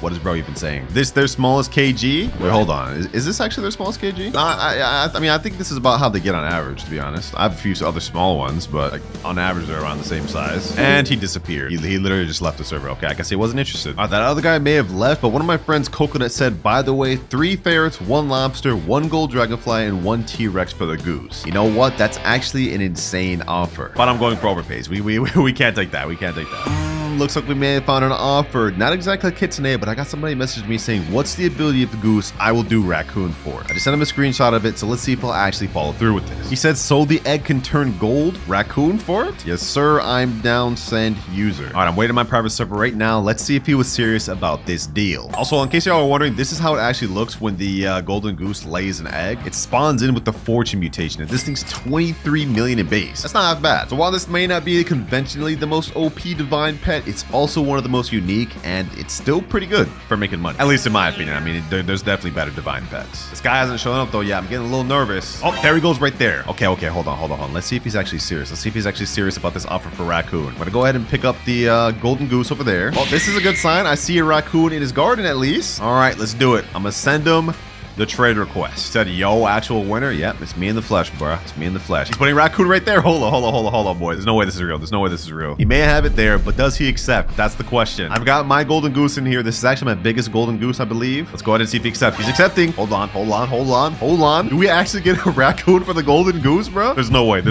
what is bro even saying? This their smallest kg? Wait, hold on. Is this actually their smallest kg? I mean, I think this is about how they get on average, to be honest. I have a few other small ones, but like, on average, they're around the same size. And he disappeared. He literally just left the server. Okay, I guess he wasn't interested. All right, that other guy may have left, but one of my friends, Coconut, said, by the way, 3 ferrets, 1 lobster, 1 gold dragonfly, and 1 T-Rex for the goose. You know what? That's actually an insane offer. But I'm going for overpays. We can't take that. We can't take that. Looks like we may have found an offer. Not exactly a kitsune, but I got somebody messaged me saying, what's the ability of the goose I will do raccoon for? I just sent him a screenshot of it, so let's see if he'll actually follow through with this. He said, so the egg can turn gold raccoon for it? Yes, sir. I'm down, send user. All right, I'm waiting on my private server right now. Let's see if he was serious about this deal. Also, in case y'all are wondering, this is how it actually looks when the golden goose lays an egg. It spawns in with the fortune mutation, and this thing's 23 million in base. That's not half bad. So while this may not be conventionally the most OP divine pet, it's also one of the most unique, and it's still pretty good for making money. At least in my opinion. I mean, there's definitely better divine pets. This guy hasn't shown up though yet. I'm getting a little nervous. Oh, there he goes right there. Okay, hold on. Let's see if he's actually serious. Let's see if he's actually serious about this offer for raccoon. I'm gonna go ahead and pick up the golden goose over there. Oh, this is a good sign. I see a raccoon in his garden at least. All right, let's do it. I'm gonna send him the trade request. Said, yo, actual winner. Yep, it's me in the flesh, bro. It's me in the flesh. He's putting raccoon right there. Hold on, boy. There's no way this is real. He may have it there, but does he accept? That's the question. I've got my golden goose in here. This is actually my biggest golden goose, I believe. Let's go ahead and see if he accepts. He's accepting. Hold on. Do we actually get a raccoon for the golden goose, bro? There's no way.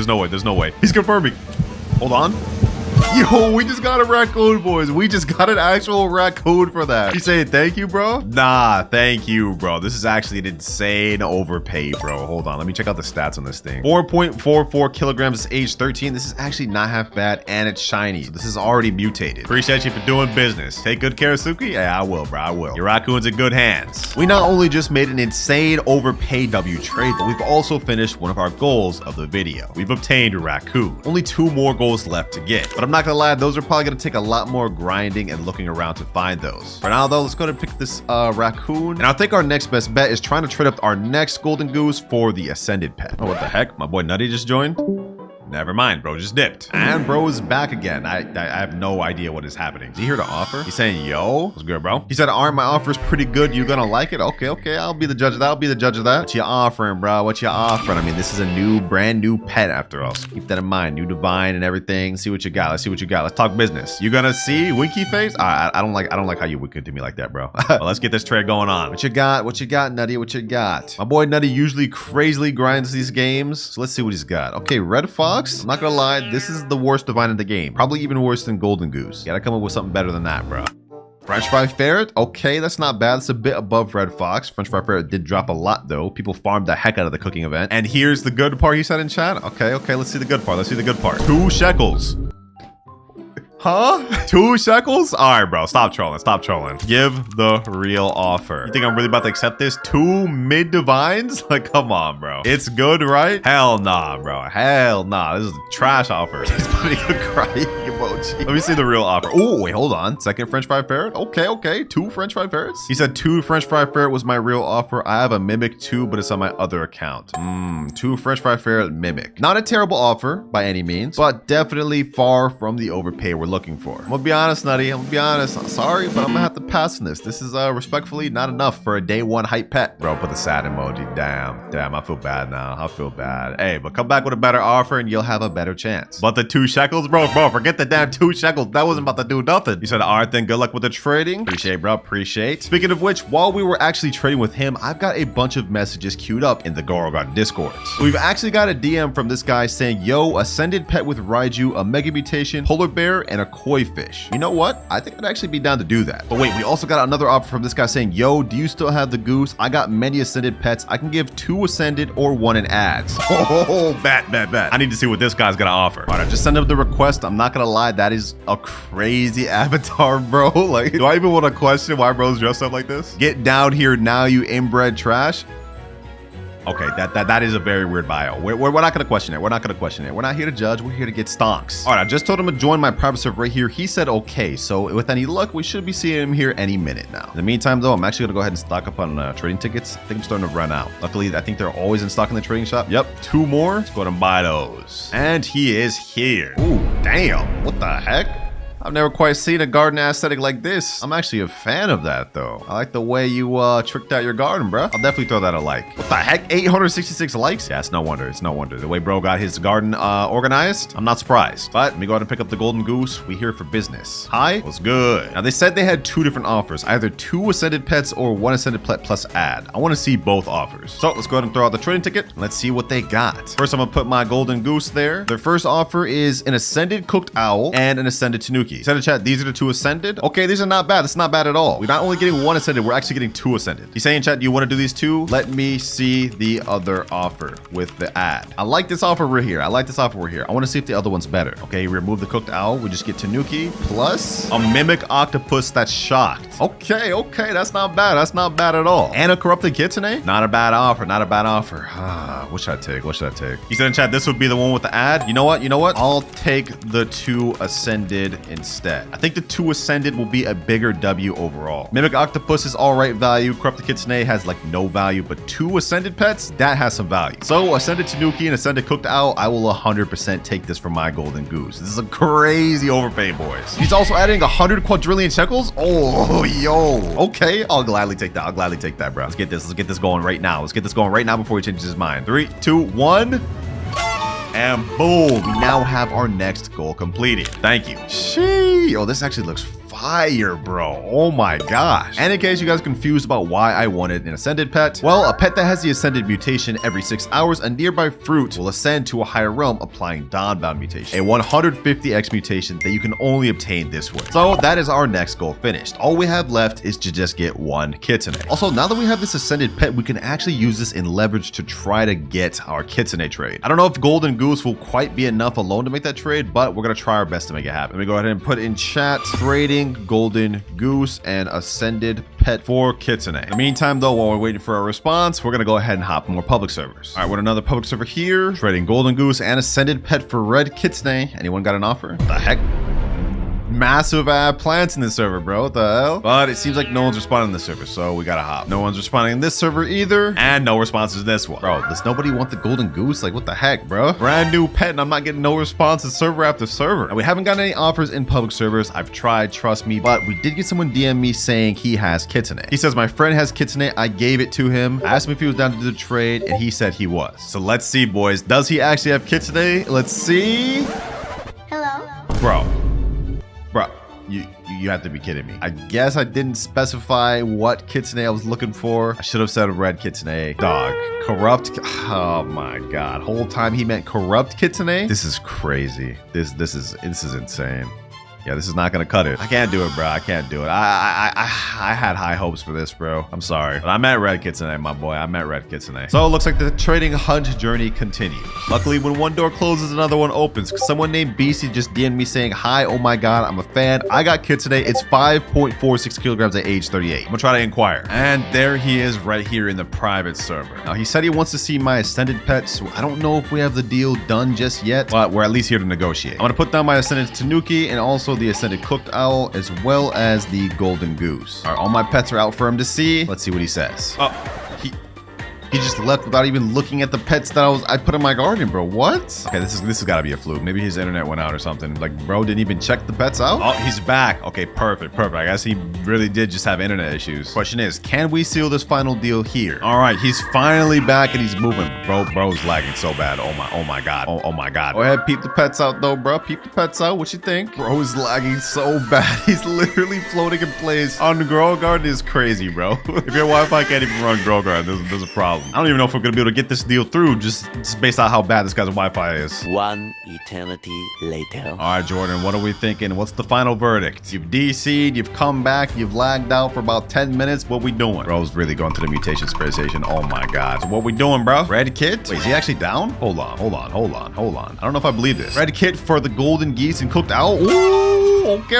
He's confirming. Hold on. Yo, we just got a raccoon, boys. We just got an actual raccoon for that. You saying thank you, bro? Nah, thank you, bro. This is actually an insane overpay, bro. Hold on. Let me check out the stats on this thing. 4.44 kilograms, age 13. This is actually not half bad, and it's shiny. So this is already mutated. Appreciate you for doing business. Take good care of Suki? Yeah, I will, bro. I will. Your raccoon's in good hands. We not only just made an insane overpay W trade, but we've also finished one of our goals of the video. We've obtained a raccoon. Only 2 more goals left to get. But I'm not gonna lie, those are probably gonna take a lot more grinding and looking around to find those. For now though, let's go ahead and pick this raccoon. And I think our next best bet is trying to trade up our next golden goose for the ascended pet. Oh, what the heck? My boy Nutty just joined? Never mind, bro just dipped. And bro is back again. I have no idea what is happening. Is he here to offer? He's saying, yo, what's good, bro? He said, aren't my offers pretty good? You gonna like it? Okay, I'll be the judge of that. I'll be the judge of that. What you offering, bro? What you offering? I mean, this is a brand new pet after all. So keep that in mind. New divine and everything. See what you got. Let's see what you got. Let's talk business. You gonna see winky face? I don't like how you winked to me like that, bro. Well, let's get this trade going on. What you got? What you got, Nutty? What you got? My boy Nutty usually crazily grinds these games. So let's see what he's got. Okay, red fox. I'm not gonna lie. This is the worst divine in the game. Probably even worse than golden goose. Gotta come up with something better than that, bro. French fry ferret. Okay, that's not bad. It's a bit above red fox. French fry ferret did drop a lot though. People farmed the heck out of the cooking event. And here's the good part he said in chat. Okay, let's see the good part. Let's see the good part. 2 shekels. Huh? 2 shekels? All right, bro. Stop trolling. Stop trolling. Give the real offer. You think I'm really about to accept this? 2 mid divines? Like, come on, bro. It's good, right? Hell nah, bro. Hell nah. This is a trash offer. He's putting a crying emoji. Let me see the real offer. Oh, wait, hold on. Second French fry ferret. Okay. 2 French fry ferrets. He said 2 French fry ferret was my real offer. I have a mimic too, but it's on my other account. 2 French fry ferret mimic. Not a terrible offer by any means, but definitely far from the overpay we're looking for. I'm gonna be honest, Nutty. I'm gonna be honest. I'm sorry, but I'm gonna have to pass on this. This is respectfully not enough for a day 1 hype pet. Bro, put the sad emoji. Damn, I feel bad now. I feel bad. Hey, but come back with a better offer and you'll have a better chance. But the 2 shekels, bro, forget the damn 2 shekels. That wasn't about to do nothing. You said, all right, then good luck with the trading. Appreciate, bro. Appreciate. Speaking of which, while we were actually trading with him, I've got a bunch of messages queued up in the Goro Garden Discord. We've actually got a DM from this guy saying, yo, ascended pet with Raiju, a mega mutation, polar bear, and a koi fish. You know what? I think I'd actually be down to do that. But wait, we also got another offer from this guy saying, yo, do you still have the goose? I got many ascended pets. I can give 2 ascended or 1 in ads. Oh, bet. I need to see what this guy's gonna offer. All right, I just sent him the request. I'm not gonna lie, that is a crazy avatar, bro. Like, do I even want to question why bro's dressed up like this? Get down here now, you inbred trash. Okay, that is a very weird bio. We're not gonna question it. We're not gonna question it. We're not here to judge. We're here to get stonks. All right, I just told him to join my private server right here. He said okay. So with any luck, we should be seeing him here any minute now. In the meantime, though, I'm actually gonna go ahead and stock up on trading tickets. I think I'm starting to run out. Luckily, I think they're always in stock in the trading shop. Yep, 2 more. Let's go ahead and buy those. And he is here. Ooh, damn. What the heck? I've never quite seen a garden aesthetic like this. I'm actually a fan of that, though. I like the way you tricked out your garden, bro. I'll definitely throw that a like. What the heck? 866 likes? Yeah, it's no wonder. It's no wonder. The way bro got his garden organized, I'm not surprised. But let me go ahead and pick up the golden goose. We here for business. Hi, what's good? Now, they said they had 2 different offers, either 2 ascended pets or 1 ascended pet plus ad. I want to see both offers. So let's go ahead and throw out the trading ticket. And let's see what they got. First, I'm gonna put my golden goose there. Their first offer is an ascended cooked owl and an ascended tanuki. Said in chat, these are the 2 ascended. Okay, these are not bad. That's not bad at all. We're not only getting 1 ascended, we're actually getting 2 ascended. He's saying, chat, do you want to do these 2? Let me see the other offer with the ad. I like this offer right here. I like this offer right here. I want to see if the other one's better. Okay, remove the cooked owl. We just get tanuki plus a mimic octopus that's shocked. Okay, that's not bad. That's not bad at all. And a corrupted kitsune? Not a bad offer. Not a bad offer. What should I take? What should I take? He said in chat, this would be the one with the ad. You know what? I'll take the 2 ascended instead. I think the 2 ascended will be a bigger W overall. Mimic octopus is all right value. Corrupted kitsune has like no value, but 2 ascended pets, that has some value. So ascended tanuki and ascended cooked owl, I will 100% take this for my golden goose. This is a crazy overpay, boys. He's also adding 100 quadrillion shekels. Oh, yo. Okay, I'll gladly take that. I'll gladly take that, bro. Let's get this going right now. Let's get this going right now before he changes his mind. 3, 2, 1. And boom, we now have our next goal completed. Thank you. Sheesh. Oh, this actually looks fire, bro. Oh my gosh. And in case you guys are confused about why I wanted an ascended pet, well, a pet that has the ascended mutation every 6 hours, a nearby fruit will ascend to a higher realm, applying dawnbound mutation, a 150x mutation that you can only obtain this way. So that is our next goal finished. All we have left is to just get 1 kitsune. Also, now that we have this ascended pet, we can actually use this in leverage to try to get our kitsune trade. I don't know if golden goose will quite be enough alone to make that trade, but we're gonna try our best to make it happen. Let me go ahead and put in chat trading golden goose and ascended pet for kitsune. In the meantime, though, while we're waiting for a response, we're gonna go ahead and hop more public servers. All right, we're another public server here, trading golden goose and ascended pet for red kitsune. Anyone got an offer? What the heck? massive plants in this server, bro. What the hell? But it seems like no one's responding to this server, so we gotta hop. No one's responding in this server either, and no responses in this one. Bro, does nobody want the golden goose? Like, what the heck, bro? Brand new pet, and I'm not getting no responses server after server. And we haven't gotten any offers in public servers. I've tried, trust me, but we did get someone DM me saying he has kitsune. He says, my friend has kitsune. I gave it to him. I asked him if he was down to do the trade, and he said he was. So let's see, boys. Does he actually have kitsune? Let's see. Hello? Bro. You have to be kidding me. I guess I didn't specify what kitsune I was looking for. I should have said red kitsune. Dog. Corrupt. Oh my god. Whole time he meant corrupt kitsune. This is crazy. This is insane. Yeah, this is not gonna cut it. I can't do it, bro. I can't do it. I had high hopes for this, bro. I'm sorry. But I met red kitsune, my boy. I met red kitsune. So it looks like the trading hunt journey continues. Luckily, when one door closes, another one opens. Someone named BC just DM'd me saying, hi, oh my god, I'm a fan. I got kitsune. It's 5.46 kilograms at age 38. I'm gonna try to inquire. And there he is right here in the private server. Now, he said he wants to see my ascended pet, so I don't know if we have the deal done just yet, but we're at least here to negotiate. I'm gonna put down my ascended tanuki and also the ascended cooked owl, as well as the golden goose. All right, all my pets are out for him to see. Let's see what he says. Oh, he just left without even looking at the pets that I put in my garden, bro. What? Okay, this has got to be a fluke. Maybe his internet went out or something. Like, bro didn't even check the pets out. Oh, he's back. Okay, perfect. I guess he really did just have internet issues. Question is, can we seal this final deal here? All right, he's finally back and he's moving. Bro's lagging so bad. Oh my god. Oh my god. Go ahead, peep the pets out though, bro. Peep the pets out. What you think? Bro is lagging so bad. He's literally floating in place on the Grow Garden. Is crazy, bro. If your Wi-Fi can't even run Grow Garden, there's a problem. I don't even know if we're gonna be able to get this deal through just based on how bad this guy's Wi-Fi is. One eternity later. All right, Jordan, what are we thinking? What's the final verdict? You've DC'd, you've come back, you've lagged out for about 10 minutes. What we doing? Bro's really going to the mutation spray station. Oh my god. So what we doing, bro? Red kit? Wait, is he actually down? Hold on. I don't know if I believe this. Red kit for the golden geese and cooked owl. Ooh, okay.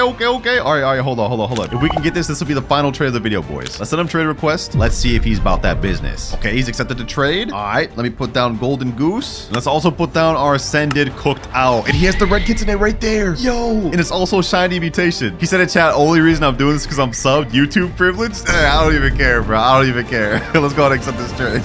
All right, hold on. If we can get this will be the final trade of the video, boys. Let's send him trade request. Let's see if he's about that business. Okay, he's accepted the trade. All right, let me put down golden goose. And let's also put down our ascended cooked owl. And he has the red kitsune right there. Yo. And it's also shiny mutation. He said in chat, only reason I'm doing this is because I'm subbed YouTube privileged. I don't even care, bro. I don't even care. Let's go ahead and accept this trade.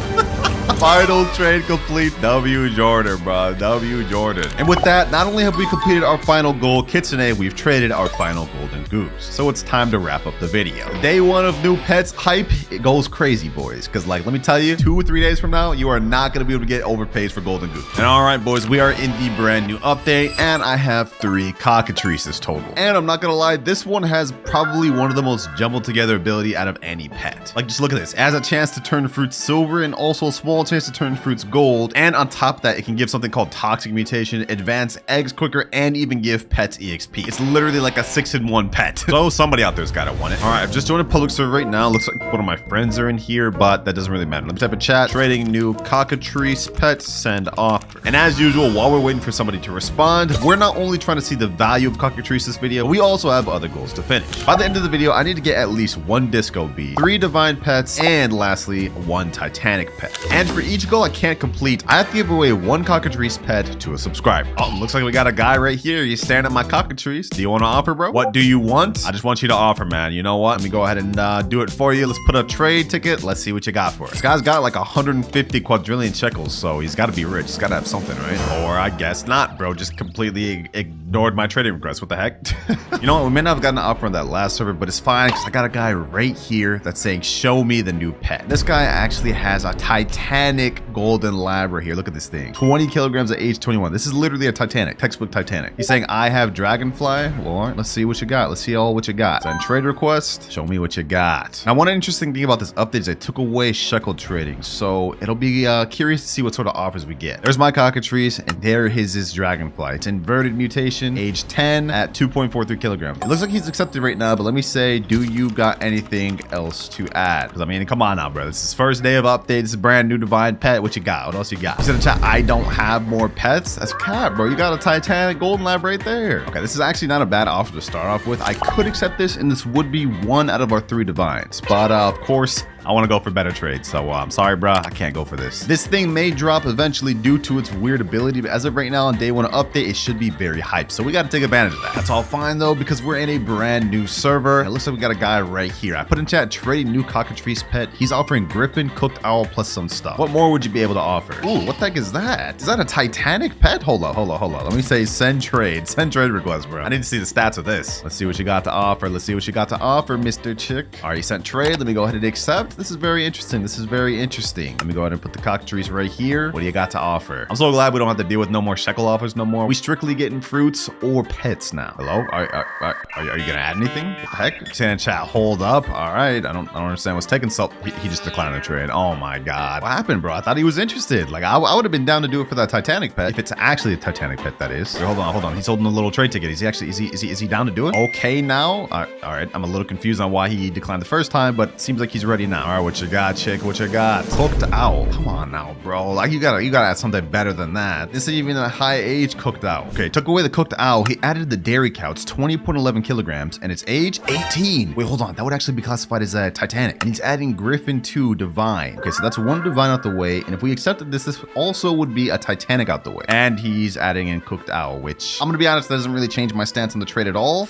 Final trade complete. W Jordan, bro. W Jordan. And with that, not only have we completed our final goal, kitsune, we've traded our final golden goose. So it's time to wrap up the video. Day one of new pets hype, it goes crazy, boys. Because, like, let me tell you, 2 or 3 days from now, you are not going to be able to get overpaid for golden goose. And all right, boys, we are in the brand new update, and I have 3 cockatrices total. And I'm not going to lie, this one has probably one of the most jumbled together ability out of any pet. Like, just look at this. It has a chance to turn fruits silver and also a small chance to turn fruits gold. And on top of that, it can give something called toxic mutation, advance eggs quicker, and even give pets EXP. It's literally like a 6-in-1 pet. So somebody out there's gotta want it. All right, I've just joined a public server right now. Looks like one of my friends are in here, but that doesn't really matter. Let me type a chat. Trading new cockatrice pet, send offer. And as usual, while we're waiting for somebody to respond, we're not only trying to see the value of cockatrice this video, we also have other goals to finish. By the end of the video, I need to get at least 1 disco bee, 3 divine pets, and lastly, 1 titanic pet. And for each goal I can't complete, I have to give away 1 cockatrice pet to a subscriber. Oh, looks like we got a guy right here. He's staring at my cockatrice. Do you want to offer, bro? What do you want? I just want you to offer, man. You know what? Let me go ahead and do it for you. Let's put a trade ticket. Let's see what you got for us. This guy's got like 150 quadrillion shekels, so he's got to be rich. He's got to have something, right? Or I guess not, bro. Just completely ignored my trading request. What the heck? You know what? We may not have gotten an offer on that last server, but it's fine because I got a guy right here that's saying, show me the new pet. This guy actually has a titanic golden lab right here. Look at this thing. 20 kilograms at age 21. This is literally a Titanic, textbook Titanic. He's saying, I have dragonfly. Well, let's see what you got. Let's see all what you got. Send trade request. Show me what you got. Now, one interesting thing about this update is I took away shekel trading. So it'll be curious to see what sort of offers we get. There's my cockatrice, and there is his dragonfly. It's inverted mutation, age 10 at 2.43 kilograms. It looks like he's accepted right now, but let me say, do you got anything else to add? Because I mean, come on now, bro. This is first day of update. This is brand new divine pet. What you got? What else you got? He said in chat, I don't have more pets. That's cap, bro. You got a titanic golden lab right there. Okay, this is actually not a bad offer to start off with. I could accept this, and this would be 1 out of our 3 divines. But of course, I want to go for better trades. So I'm sorry, bro. I can't go for this. This thing may drop eventually due to its weird ability, but as of right now on day 1 update, it should be very hyped. So we got to take advantage of that. That's all fine though, because we're in a brand new server. It looks like we got a guy right here. I put in chat, trading new cockatrice pet. He's offering griffin, cooked owl, plus some stuff. What more would you be able to offer? Ooh, what the heck is that? Is that a Titanic pet? Hold up. Let me say send trade. Send trade request, bro. I need to see the stats of this. Let's see what you got to offer. Mr. Chick. All right, you sent trade. Let me go ahead and accept. This is very interesting. Let me go ahead and put the cockatrice right here. What do you got to offer? I'm so glad we don't have to deal with no more shekel offers no more. We strictly getting fruits or pets now. Hello? Are you gonna add anything? What the heck? Saying in chat, hold up. All right. I don't understand what's taking so. He just declined the trade. Oh my god. What happened, bro? I thought he was interested. Like I would have been down to do it for that Titanic pet. If it's actually a Titanic pet, that is. Wait, hold on. He's holding a little trade ticket. Is he down to do it? Okay now. All right. I'm a little confused on why he declined the first time, but seems like he's ready now. All right, what you got, chick? What you got? Cooked owl. Come on now, bro. Like you gotta add something better than that. This is even a high age cooked owl. Okay, took away the cooked owl. He added the dairy cow. It's 20.11 kilograms and its age 18. Wait, hold on. That would actually be classified as a Titanic. And he's adding griffin to divine. Okay, so that's one divine out the way. And if we accepted this also would be a Titanic out the way. And he's adding in cooked owl, which I'm gonna be honest, that doesn't really change my stance on the trade at all.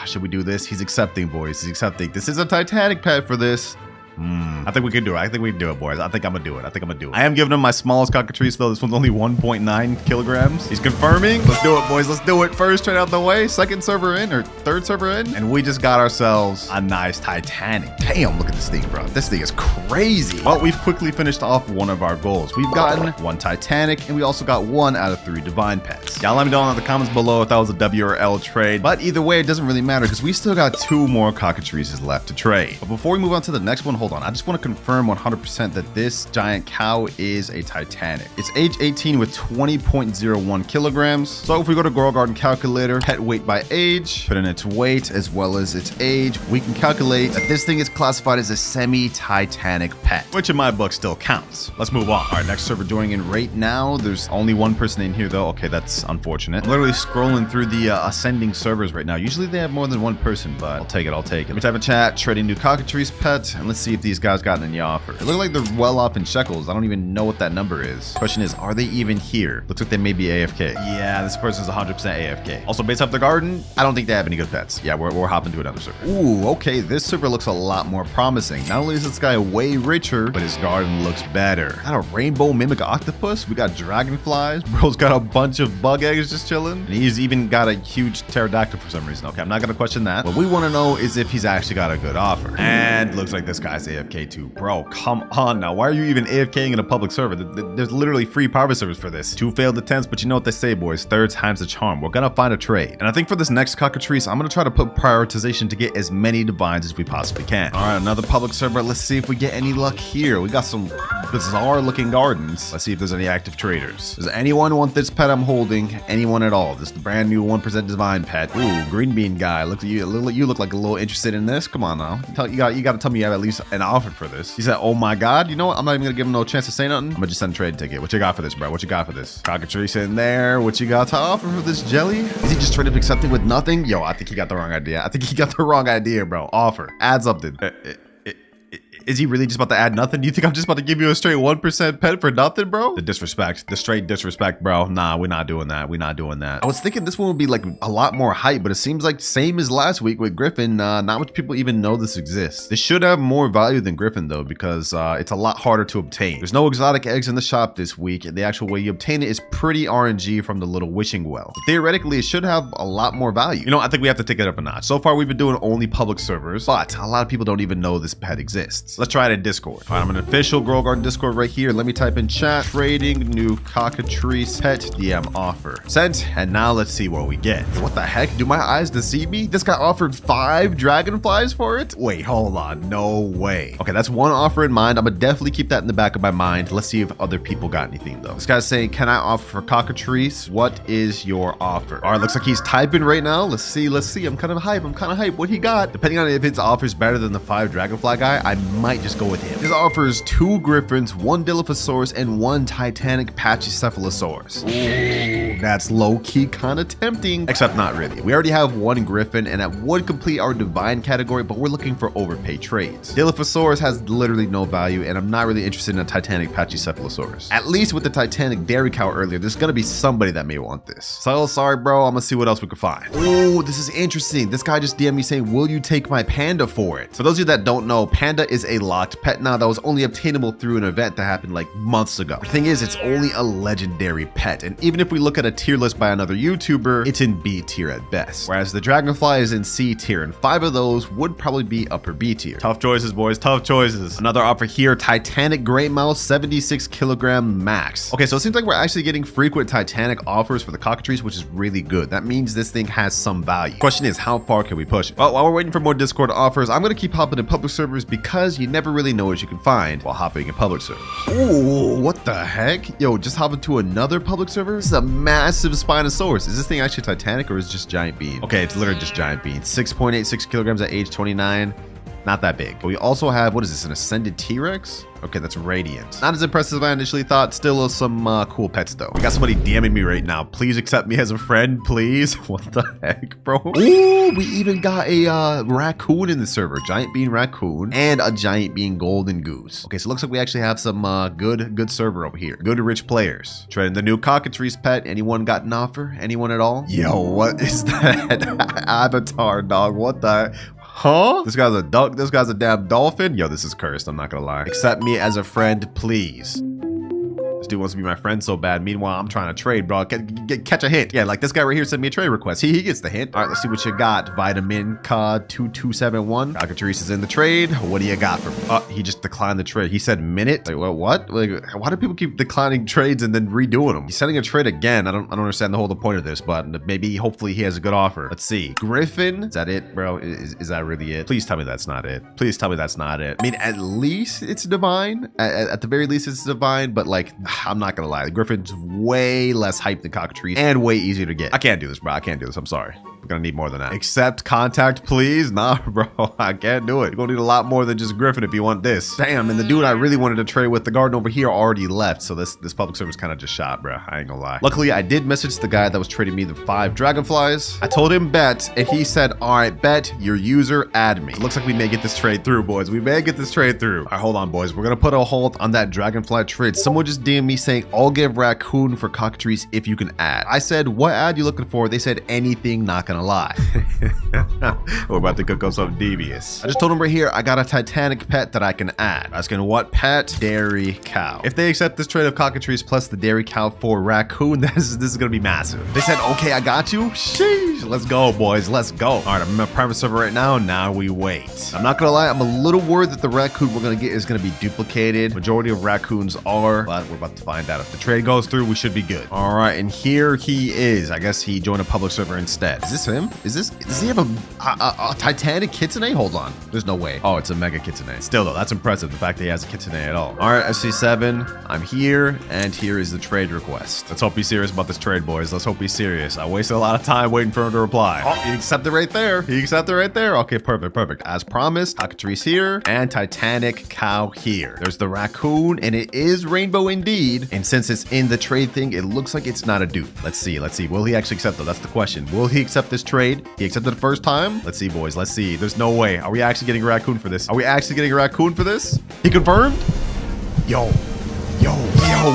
Should we do this? He's accepting, boys. He's accepting. This is a Titanic pet for this. I think we can do it. I think we can do it, boys. I think I'm gonna do it. I am giving him my smallest cockatrice, though. This one's only 1.9 kilograms. He's confirming. Let's do it, boys. Let's do it. First trade out the way. Second server in, or third server in. And we just got ourselves a nice Titanic. Damn, look at this thing, bro. This thing is crazy. Well, we've quickly finished off one of our goals. We've gotten one Titanic, and we also got 1 out of 3 divine pets. Y'all let me know in the comments below if that was a W or L trade. But either way, it doesn't really matter, because we still got 2 more cockatrices left to trade. But before we move on to the next one, hold on. I just want to confirm 100% that this giant cow is a Titanic. It's age 18 with 20.01 kilograms. So if we go to Grow Garden Calculator, pet weight by age, put in its weight as well as its age, we can calculate that this thing is classified as a semi-Titanic pet, which in my book still counts. Let's move on. All right, next server joining in right now. There's only 1 person in here though. Okay, that's unfortunate. I'm literally scrolling through the ascending servers right now. Usually they have more than 1 person, but I'll take it. Let me type in chat, trading new cockatrice pet, and let's see if these guys got any offer. It looks like they're well off in shekels. I don't even know what that number is. Question is, are they even here? Looks like they may be AFK. Yeah, this person's 100% AFK. Also, based off their garden, I don't think they have any good pets. Yeah, we're hopping to another server. Ooh, okay, this server looks a lot more promising. Not only is this guy way richer, but his garden looks better. Got a rainbow mimic octopus. We got dragonflies. Bro's got a bunch of bug eggs just chilling. And he's even got a huge pterodactyl for some reason. Okay, I'm not gonna question that. What we want to know is if he's actually got a good offer. And looks like this guy's AFK too. Bro, come on now. Why are you even AFKing in a public server? There's literally free private servers for this. 2 failed attempts, but you know what they say, boys. 3rd time's the charm. We're gonna find a trade. And I think for this next cockatrice, I'm gonna try to put prioritization to get as many divines as we possibly can. All right, another public server. Let's see if we get any luck here. We got some bizarre looking gardens. Let's see if there's any active traders. Does anyone want this pet I'm holding? Anyone at all? This is the brand new 1% divine pet. Ooh, green bean guy. Look at you. You look like a little interested in this. Come on now. You got to tell me you have at least an offer for this. He said, oh my god. You know what? I'm not even gonna give him no chance to say nothing. I'm gonna just send a trade ticket. What you got for this, bro? What you got for this? Cockatrice in there. What you got to offer for this jelly? Is he just straight up accepting with nothing? Yo, I think he got the wrong idea. Bro. Offer. Add something. Is he really just about to add nothing? Do you think I'm just about to give you a straight 1% pet for nothing, bro? The disrespect. The straight disrespect, bro. Nah, we're not doing that. I was thinking this one would be like a lot more hype, but it seems like same as last week with Griffin. Not much people even know this exists. This should have more value than Griffin though, because it's a lot harder to obtain. There's no exotic eggs in the shop this week, and the actual way you obtain it is pretty RNG from the little wishing well. But theoretically, it should have a lot more value. You know, I think we have to take it up a notch. So far, we've been doing only public servers, but a lot of people don't even know this pet exists. Let's try it in Discord. All right, I'm an official Grow Garden Discord right here. Let me type in chat, trading new cockatrice pet DM offer. Sent, and now let's see what we get. What the heck? Do my eyes deceive me? This guy offered 5 dragonflies for it? Wait, hold on. No way. Okay, that's one offer in mind. I'm gonna definitely keep that in the back of my mind. Let's see if other people got anything though. This guy's saying, can I offer for cockatrice? What is your offer? All right, looks like he's typing right now. Let's see. I'm kind of hype. What he got? Depending on if his offer is better than the 5 dragonfly guy, I might just go with him. This offers 2 griffins, 1 Dilophosaurus, and 1 Titanic Pachycephalosaurus. Ooh, that's low-key kind of tempting, except not really. We already have 1 griffin, and that would complete our divine category, but we're looking for overpay trades. Dilophosaurus has literally no value, and I'm not really interested in a Titanic Pachycephalosaurus. At least with the Titanic dairy cow earlier, there's gonna be somebody that may want this. So sorry, bro. I'm gonna see what else we can find. Oh, this is interesting. This guy just DM'd me saying, will you take my panda for it? For those of you that don't know, panda is a locked pet now that was only obtainable through an event that happened like months ago. The thing is, it's only a legendary pet, and even if we look at a tier list by another YouTuber, it's in B tier at best. Whereas the dragonfly is in C tier, and 5 of those would probably be upper B tier. Tough choices, boys. Tough choices. Another offer here, Titanic Gray Mouse, 76 kilogram max. Okay, so it seems like we're actually getting frequent Titanic offers for the cockatrice, which is really good. That means this thing has some value. Question is, how far can we push it? Well, while we're waiting for more Discord offers, I'm gonna keep hopping in public servers because you never really know what you can find while hopping in public servers. Ooh, what the heck? Yo, just hop into another public server? This is a massive Spinosaurus. Is this thing actually Titanic or is it just giant bean? Okay, it's literally just giant bean. 6.86 kilograms at age 29. Not that big. But we also have, what is this, an ascended T-Rex? Okay, that's Radiant. Not as impressive as I initially thought. Still some cool pets though. We got somebody DMing me right now. Please accept me as a friend, please. What the heck, bro? Ooh, we even got a raccoon in the server. Giant bean raccoon and a giant bean golden goose. Okay, so it looks like we actually have some good server over here. Good rich players. Trading the new cockatrice pet. Anyone got an offer? Anyone at all? Yo, what is that? Avatar, dog. What the? Huh? This guy's a duck. This guy's a damn dolphin. Yo, this is cursed. I'm not gonna lie. Accept me as a friend, please. This dude wants to be my friend so bad. Meanwhile, I'm trying to trade, bro. Catch a hint. Yeah, like this guy right here sent me a trade request. He gets the hint. All right, let's see what you got. Vitamin Cod 2271. Cockatrice is in the trade. What do you got for me? Oh, he just declined the trade. He said minute. Like, what? Like, why do people keep declining trades and then redoing them? He's sending a trade again. I don't understand the point of this, but maybe hopefully he has a good offer. Let's see. Griffin. Is that it, bro? Is that really it? Please tell me that's not it. Please tell me that's not it. I mean, at least it's divine. At the very least, it's divine, but like, I'm not gonna lie, the Griffin's way less hype than cockatrice and way easier to get. I can't do this, bro. I can't do this. I'm sorry. We're gonna need more than that. Accept contact, please. Nah, bro. I can't do it. You're gonna need a lot more than just Griffin if you want this. Damn, and the dude I really wanted to trade with, the garden over here, already left. So this public server's kind of just shot, bro. I ain't gonna lie. Luckily, I did message the guy that was trading me the 5 dragonflies. I told him bet, and he said, all right, bet your user add me. It looks like we may get this trade through, boys. We may get this trade through. All right, hold on, boys. We're gonna put a hold on that dragonfly trade. Someone just DM'd me saying, I'll give Raccoon for cockatrice if you can add. I said, what ad you looking for? They said anything, not gonna lie. We're about to cook up something devious. I just told him right here, I got a Titanic pet that I can add. Asking what pet? Dairy cow. If they accept this trade of cockatrice plus the dairy cow for Raccoon, this is gonna be massive. They said, okay, I got you. Sheesh. Let's go, boys. Let's go. All right, I'm in my private server right now. Now we wait. I'm not gonna lie, I'm a little worried that the raccoon we're gonna get is gonna be duplicated. Majority of raccoons are, but we're about to find out. If the trade goes through, we should be good. All right, and here he is. I guess he joined a public server instead. Is this him? Does he have a Titanic kitsune? Hold on. There's no way. Oh, it's a mega kitsune. Still though, that's impressive. The fact that he has a kitsune at all. All right, SC7. I'm here, and here is the trade request. Let's hope he's serious about this trade, boys. Let's hope he's serious. I wasted a lot of time waiting for him to reply. Oh, he accepted right there. He accepted right there. Okay, perfect, perfect. As promised, cockatrice here, and Titanic cow here. There's the raccoon, and it is rainbow indeed. And since it's in the trade thing, it looks like it's not a dupe. Let's see. Will he actually accept though? That's the question. Will he accept this trade? He accepted the first time. Let's see, boys. Let's see. There's no way. Are we actually getting a raccoon for this? He confirmed? Yo,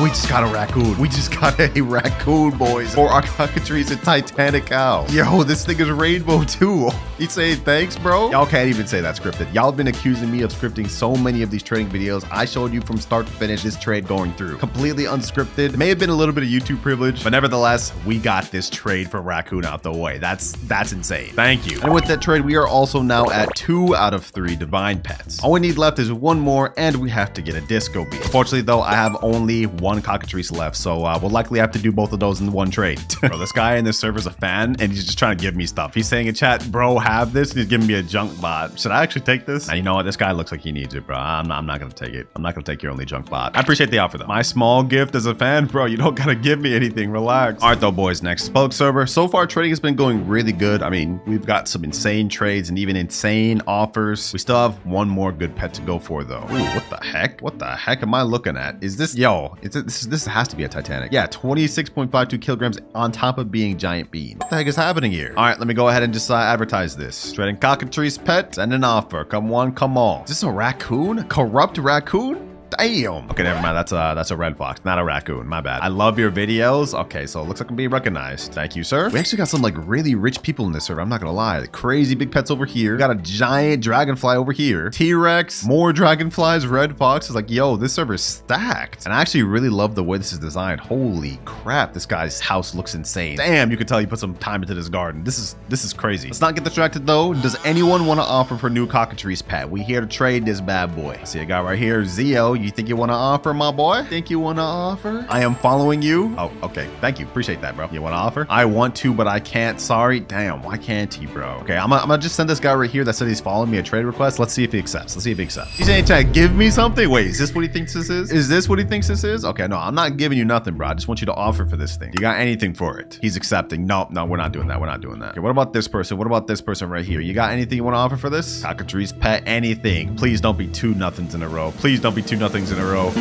we just got a raccoon. We just got a raccoon, boys, for our cockatrice and Titanic cow. Yo, this thing is rainbow too. He's saying thanks, bro. Y'all can't even say that's scripted. Y'all have been accusing me of scripting so many of these trading videos. I showed you from start to finish this trade going through. Completely unscripted. May have been a little bit of YouTube privilege, but nevertheless, we got this trade for Raccoon out the way. That's insane. Thank you. And with that trade, we are also now at 2 out of 3 divine pets. All we need left is one more, and we have to get a disco beat. Unfortunately, though, I have only one cockatrice left, so we'll likely have to do both of those in one trade. Bro, this guy in this server's a fan, and he's just trying to give me stuff. He's saying in chat, bro, have this, and he's giving me a junk bot. Should I actually take this? And you know what? This guy looks like he needs it, bro. I'm not gonna take it. I'm not gonna take your only junk bot. I appreciate the offer, though. My small gift as a fan, bro. You don't gotta give me anything. Relax. All right, though, boys. Next public server. So far, trading has been going really good. I mean, we've got some insane trades and even insane offers. We still have one more good pet to go for, though. Ooh, what the heck? What the heck am I looking at? Is this, yo, this has to be a Titanic. Yeah, 26.52 kilograms on top of being giant bean. What the heck is happening here? All right, let me go ahead and just advertise this. Trading cockatrice pet, send an offer. Come one, come all. Is this a raccoon? A corrupt raccoon? Damn. Okay, never mind. That's a red fox, not a raccoon. My bad. I love your videos. Okay, so it looks like I'm being recognized. Thank you, sir. We actually got some like really rich people in this server. I'm not gonna lie. The crazy big pets over here. We got a giant dragonfly over here. T-Rex, more dragonflies, red fox. Is like, yo, this server is stacked. And I actually really love the way this is designed. Holy crap, this guy's house looks insane. Damn, you can tell you put some time into this garden. This is crazy. Let's not get distracted though. Does anyone want to offer for new cockatrice pet? We here to trade this bad boy. See a guy right here, Zio. You think you want to offer, my boy? Think you want to offer? I am following you. Oh, okay. Thank you. Appreciate that, bro. You want to offer? I want to, but I can't. Sorry. Damn. Why can't he, bro? Okay, I'm gonna just send this guy right here that said he's following me a trade request. Let's see if he accepts. Let's see if he accepts. He's saying, chat, give me something. Wait, is this what he thinks this is? Is this what he thinks this is? Okay, no, I'm not giving you nothing, bro. I just want you to offer for this thing. You got anything for it? He's accepting. No, we're not doing that. We're not doing that. Okay, what about this person? What about this person right here? You got anything you want to offer for this? Cockatrice pet, anything. Please don't be 2 nothings in a row. Please don't be 2 nothings in a row.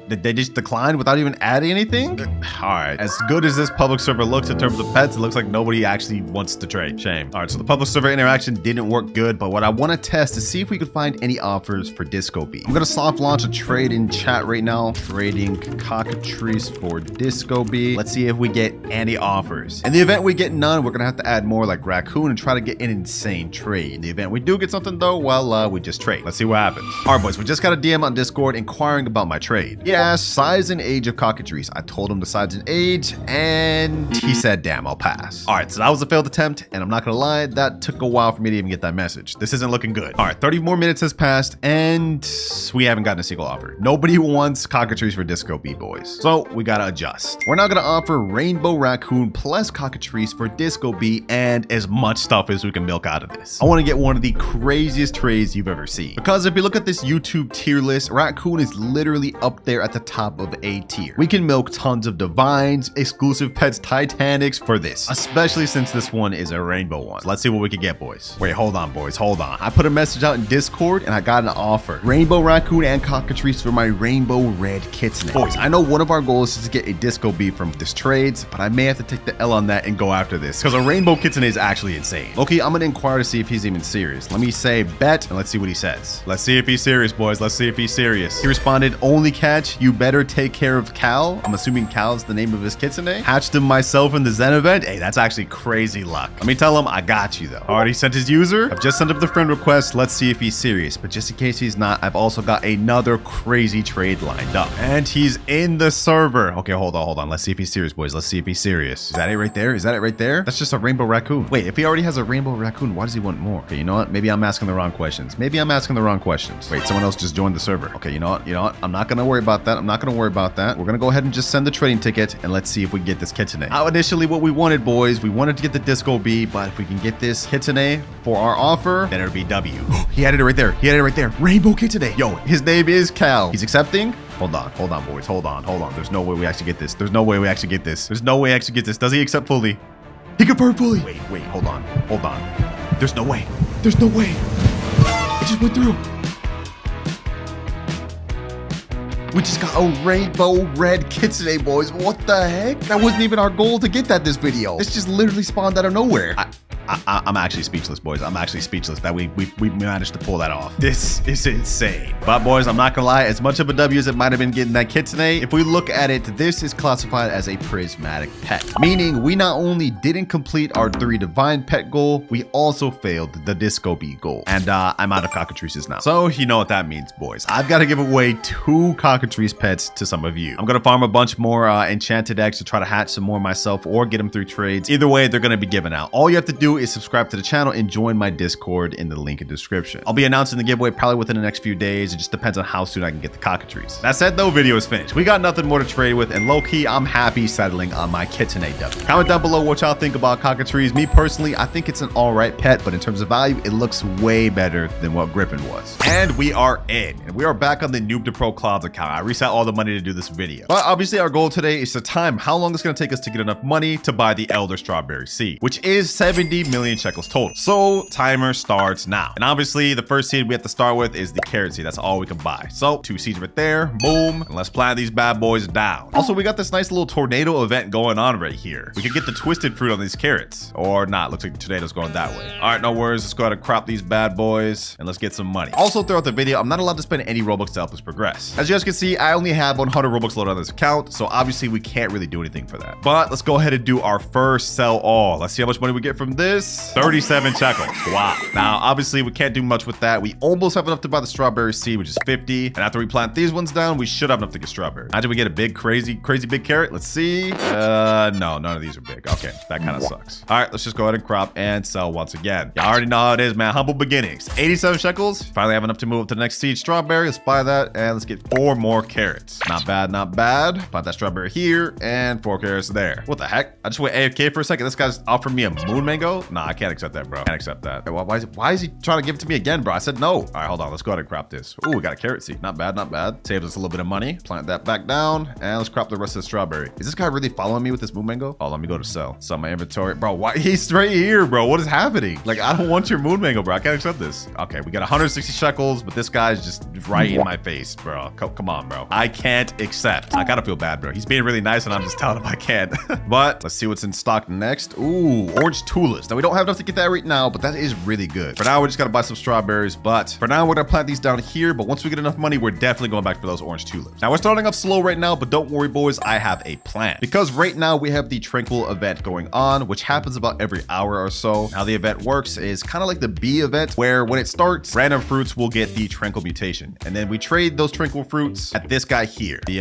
Did they just decline without even adding anything? All right, as good as this public server looks in terms of pets, it looks like nobody actually wants to trade. Shame. All right, so the public server interaction didn't work good, but what I want to test is see if we could find any offers for Disco Bee. I'm gonna soft launch a trade in chat right now. Trading cockatrice for Disco Bee. Let's see if we get any offers. In the event we get none, we're gonna have to add more like Raccoon and try to get an insane trade. In the event we do get something though, well, we just trade. Let's see what happens. All right, boys, we just got a DM on Discord inquiring about my trade. Yeah. Asked size and age of cockatrice. I told him the size and age, and he said, damn, I'll pass. All right, so that was a failed attempt, and I'm not gonna lie, that took a while for me to even get that message. This isn't looking good. All right, 30 more minutes has passed, and we haven't gotten a single offer. Nobody wants cockatrice for Disco Bee, boys. So we gotta adjust. We're now gonna offer Rainbow Raccoon plus cockatrice for Disco Bee and as much stuff as we can milk out of this. I wanna get one of the craziest trades you've ever seen. Because if you look at this YouTube tier list, Raccoon is literally up there at the top of A tier. We can milk tons of divines, exclusive pets, Titanics for this, especially since this one is a rainbow one. So let's see what we can get, boys. Wait, hold on, boys, hold on. I put a message out in Discord and I got an offer. Rainbow Raccoon and cockatrice for my rainbow red kitsune. Boys, I know one of our goals is to get a Disco Bee from this trades, but I may have to take the L on that and go after this because a rainbow kitsune is actually insane. Okay, I'm gonna inquire to see if he's even serious. Let me say bet and let's see what he says. Let's see if he's serious, boys. Let's see if he's serious. He responded, only catch, you better take care of Cal. I'm assuming Cal's the name of his kitsune. Hatched him myself in the Zen event. Hey, that's actually crazy luck. Let me tell him I got you though. Already sent his user. I've just sent up the friend request. Let's see if he's serious. But just in case he's not, I've also got another crazy trade lined up. And he's in the server. Okay, hold on. Let's see if he's serious, boys. Let's see if he's serious. Is that it right there? Is that it right there? That's just a rainbow raccoon. Wait, if he already has a rainbow raccoon, why does he want more? Okay, you know what? Maybe I'm asking the wrong questions. Wait, someone else just joined the server. Okay, you know what? I'm not gonna worry about that. We're gonna go ahead and just send the trading ticket and let's see if we can get this kitsune. Now, initially what we wanted, boys, we wanted to get the Disco Bee, but if we can get this kitsune for our offer, then it'll be W. He added it right there. Rainbow kitsune. Yo, his name is Cal. He's accepting. Hold on, boys. Hold on. There's no way we actually get this. Does he accept fully? He confirmed fully. Wait, hold on. There's no way. It just went through. We just got a rainbow red kitsune, boys. What the heck? That wasn't even our goal to get that this video. This just literally spawned out of nowhere. I'm actually speechless, boys. I'm actually speechless that we managed to pull that off. This is insane. But boys, I'm not gonna lie, as much of a W as it might have been getting that kitsune, if we look at it, this is classified as a prismatic pet. Meaning we not only didn't complete our 3 divine pet goal, we also failed the Disco Bee goal. And I'm out of cockatrices now. So you know what that means, boys. I've got to give away 2 cockatrice pets to some of you. I'm gonna farm a bunch more enchanted eggs to try to hatch some more myself or get them through trades. Either way, they're gonna be given out. All you have to do do is subscribe to the channel and join my Discord in the link in the description. I'll be announcing the giveaway probably within the next few days. It just depends on how soon I can get the cockatrice. That said though, video is finished. We got nothing more to trade with, and low-key, I'm happy settling on my kitsune W. Comment down below what y'all think about cockatrice. Me personally, I think it's an alright pet, but in terms of value, it looks way better than what Griffin was. And we are in. And we are back on the Noob to Pro Clouds account. I reset all the money to do this video. But obviously our goal today is to time how long it's going to take us to get enough money to buy the Elder Strawberry seed, which is 70 million shekels total. So timer starts now. And obviously the first seed we have to start with is the carrot seed. That's all we can buy. So 2 seeds right there. Boom. And let's plant these bad boys down. Also, we got this nice little tornado event going on right here. We could get the twisted fruit on these carrots, or not. Looks like the tornado's going that way. All right, no worries. Let's go ahead and crop these bad boys and let's get some money. Also, throughout the video, I'm not allowed to spend any Robux to help us progress. As you guys can see, I only have 100 Robux loaded on this account, so obviously we can't really do anything for that. But let's go ahead and do our first sell all. Let's see how much money we get from this. 37 shekels. Wow. Now, obviously we can't do much with that. We almost have enough to buy the strawberry seed, which is 50. And after we plant these ones down, we should have enough to get strawberry. Imagine we get a big, crazy big carrot. Let's see. No, none of these are big. Okay, that kind of sucks. All right, let's just go ahead and crop and sell once again. You already know how it is, man. Humble beginnings. 87 shekels. Finally have enough to move up to the next seed. Strawberry. Let's buy that and let's get 4 more carrots. Not bad, not bad. Plant that strawberry here and 4 carrots there. What the heck? I just went AFK for a second. This guy's offered me a moon mango. Nah, I can't accept that, bro. Can't accept that. Why is he trying to give it to me again, bro? I said no. All right, hold on. Let's go ahead and crop this. Ooh, we got a carrot seed. Not bad, not bad. Saves us a little bit of money. Plant that back down and let's crop the rest of the strawberry. Is this guy really following me with this moon mango? Oh, let me go to sell. Sell my inventory. Bro, why? He's right here, bro. What is happening? Like, I don't want your moon mango, bro. I can't accept this. Okay, we got 160 shekels, but this guy's just right in my face, bro. Come on, bro. I can't accept. I gotta feel bad, bro. He's being really nice and I'm just telling him I can't. But let's see what's in stock next. Ooh, orange tulips. Now, we don't have enough to get that right now, but that is really good. For now, we just gotta buy some strawberries, but for now, we're gonna plant these down here, but once we get enough money, we're definitely going back for those orange tulips. Now, we're starting off slow right now, but don't worry, boys. I have a plan. Because right now, we have the Tranquil event going on, which happens about every hour or so. How the event works is kind of like the bee event, where when it starts, random fruits will get the Tranquil mutation. And then we trade those Tranquil fruits at this guy here, the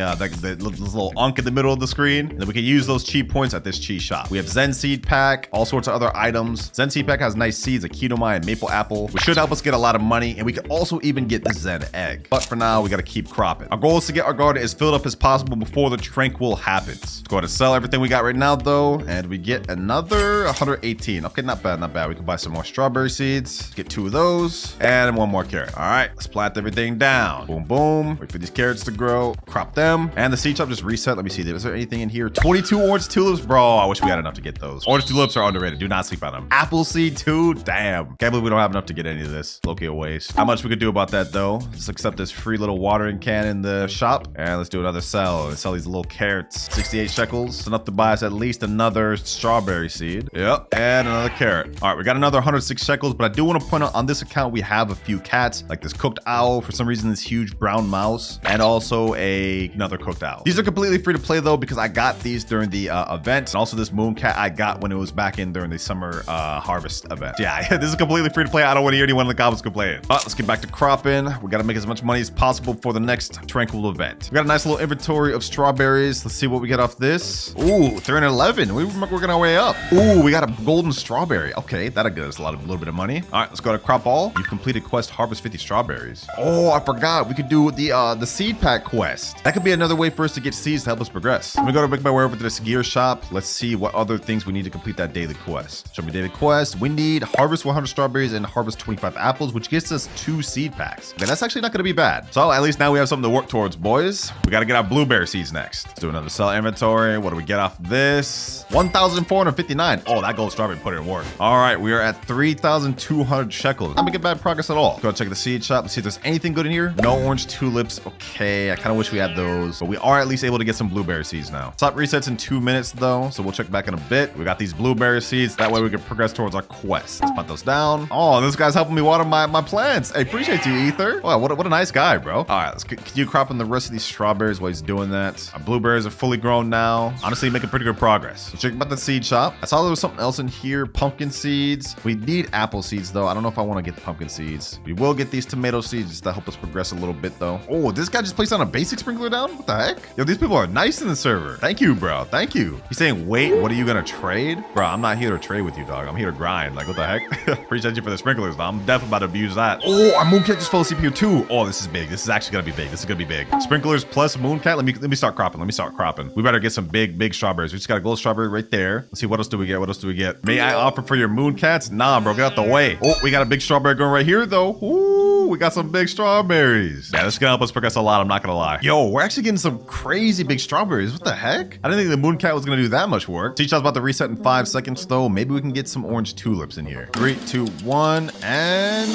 little unk in the middle of the screen. And then we can use those chi points at this chi shop. We have Zen Seed Pack, all sorts of other items. Zen Seed Pack has nice seeds like Kidomai and Maple Apple, which should help us get a lot of money. And we can also even get the Zen Egg. But for now, we got to keep cropping. Our goal is to get our garden as filled up as possible before the Tranquil happens. Let's go ahead and sell everything we got right now, though. And we get another 118. Okay, not bad, not bad. We can buy some more strawberry seeds. Get 2 of those. And 1 more carrot. All right, let's plant everything down. Boom, boom. Wait for these carrots to grow. Crop them. And the seed shop just reset. Let me see. Is there anything in here? 22 orange tulips. Bro, I wish we had enough to get those. Orange tulips are underrated. Do not sleep on them. Apple seed too. Damn. Can't believe we don't have enough to get any of this. Low-key a waste. How much we could do about that, though? Let's accept this free little watering can in the shop. And let's do another sell. Let's sell these little carrots. 68 shekels. It's enough to buy us at least another strawberry seed. Yep. And another carrot. All right, we got another 106 shekels, but I do want to point out on this account, we have a few cats, like this cooked owl, for some reason, this huge brown mouse, and also another cooked owl. These are completely free to play, though, because I got these during the event, and also this moon cat I got when it was back in during the summer harvest event. Yeah, this is completely free to play. I don't want to hear anyone in the comments complain. But let's get back to cropping. We got to make as much money as possible for the next Tranquil event. We got a nice little inventory of strawberries. Let's see what we get off this. Ooh, 311. We're working our way up. Ooh, we got a golden strawberry. Okay, that'll get us a little bit of money. All right, let's go to crop all. You've completed quest harvest 50 strawberries. Oh, I forgot. We could do the seed pack quest. That could be another way for us to get seeds to help us progress. Let me go to make my way over to this gear shop. Let's see what other things we need to complete that daily quest. Show me daily quest. We need harvest 100 strawberries and harvest 25 apples, which gets us 2 seed packs. Okay, that's actually not going to be bad. So at least now we have something to work towards, boys. We got to get our blueberry seeds next. Let's do another sell inventory. What do we get off this? 1,459. Oh, that gold strawberry put it in work. All right, we are at 3,200 shekels. Not making bad progress at all. Go check the seed shop. Let's see if there's anything good in here. No orange tulips. Okay, I kind of wish we had those, but we are at least able to get some blueberry seeds now. Top resets in 2 minutes though, so we'll check back in a bit. We got these blueberry seeds. That way we can progress towards our quest. Let's put those down. Oh, this guy's helping me water my plants. I appreciate you, Ether. Wow, what a nice guy, bro. All right, let's continue cropping the rest of these strawberries while he's doing that. Our blueberries are fully grown now. Honestly, making pretty good progress. Let's check about the seed shop. I saw there was something else in here. Pumpkin seeds. We need apple seeds though. I don't know if I want to get the pumpkin seeds. We will get these tomato seeds just to help us progress a little bit though. Oh, this guy just placed on a basic sprinkler down? What the heck? Yo, these people are nice in the server. Thank you, bro. Thank you. He's saying, wait, what are you gonna trade? Bro, I'm not here to trade with you, dog. I'm here to grind. Like, what the heck? Appreciate you for the sprinklers, though. I'm definitely about to abuse that. Oh, our mooncat just fell asleep here too. Oh, this is big. This is actually gonna be big. This is gonna be big. Sprinklers plus mooncat. Let me start cropping. Let me start cropping. We better get some big strawberries. We just got a gold strawberry right there. Let's see, what else do we get? What else do we get? May I offer for your mooncats? Nah, bro, get out the way. Oh, we got a big strawberry going right here though. Ooh, we got some big strawberries. Yeah, this is gonna help us progress a lot. I'm not gonna lie. Yo, we're actually getting some crazy big strawberries. What the heck? I didn't think the mooncat was gonna do that much work. Seed shop's about to reset in 5 seconds though. Maybe we can get some orange tulips in here. 3, 2, 1, and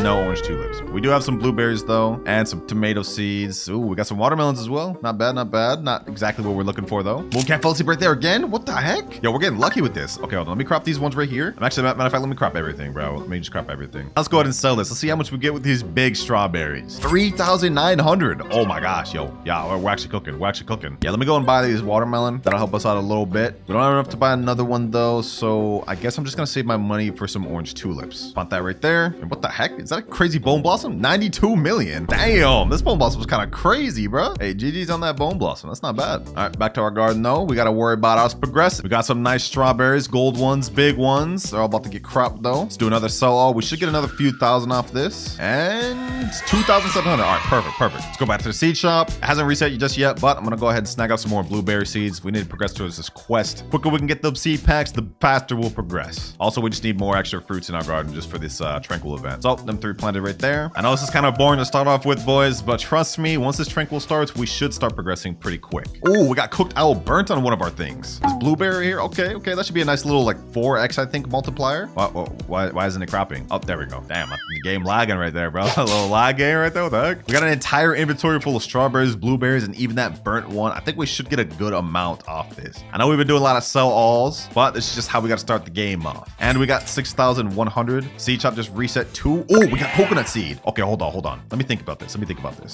no orange tulips. We do have some blueberries though, and some tomato seeds. Ooh, we got some watermelons as well. Not bad, not bad. Not exactly what we're looking for though. Mooncat fell asleep right there again. What the heck? Yo, we're getting lucky with this. Okay, hold on. Let me crop these ones right here. I'm actually, matter of fact, let me crop everything, bro. Let me just crop everything. Let's go ahead and sell this. Let's see how much we get with these big strawberries. 3,900. Oh my gosh, yo. Yeah, we're actually cooking. We're actually cooking. Yeah, let me go and buy these watermelon. That'll help us out a little bit. We don't have enough to buy another one though, so I guess I'm just gonna save my money for some orange tulips. Want that right there. And what the heck? Is that a crazy bone blossom? 92 million. Damn, this bone blossom was kind of crazy, bro. Hey, GG's on that bone blossom. That's not bad. All right, back to our garden though. We gotta worry about us progressing. We got some nice strawberries, gold ones, big ones. They're all about to get cropped though. Let's do another sell all. We should get another few thousand off this. And 2,700. All right, perfect. Let's go back to the seed shop. It hasn't reset just yet, but I'm gonna go ahead and snag out some more blueberry seeds. We need to progress towards this quest. The quicker we can get those seed packs, the faster we'll progress. Also, we just need more extra fruits in our garden just for this tranquil event. So, them 3 planted right there. I know this is kind of boring to start off with, boys, but trust me, once this tranquil starts, we should start progressing pretty quick. Oh, we got cooked owl burnt on one of our things. This blueberry here. Okay, that should be a nice little like 4x, I think, multiplier. Why isn't it cropping? Oh, there we go. Damn, the game lagging right there, bro. A little lag game right there. What the heck? We got an entire inventory full of strawberries, blueberries, and even that burnt one. I think we should get a good amount off this. I know we've been doing a lot of sell alls, but this is just how we got to start the game off. And we got 6,100. Seed shop just reset 2. Oh, we got coconut seed. Okay, hold on. Let me think about this.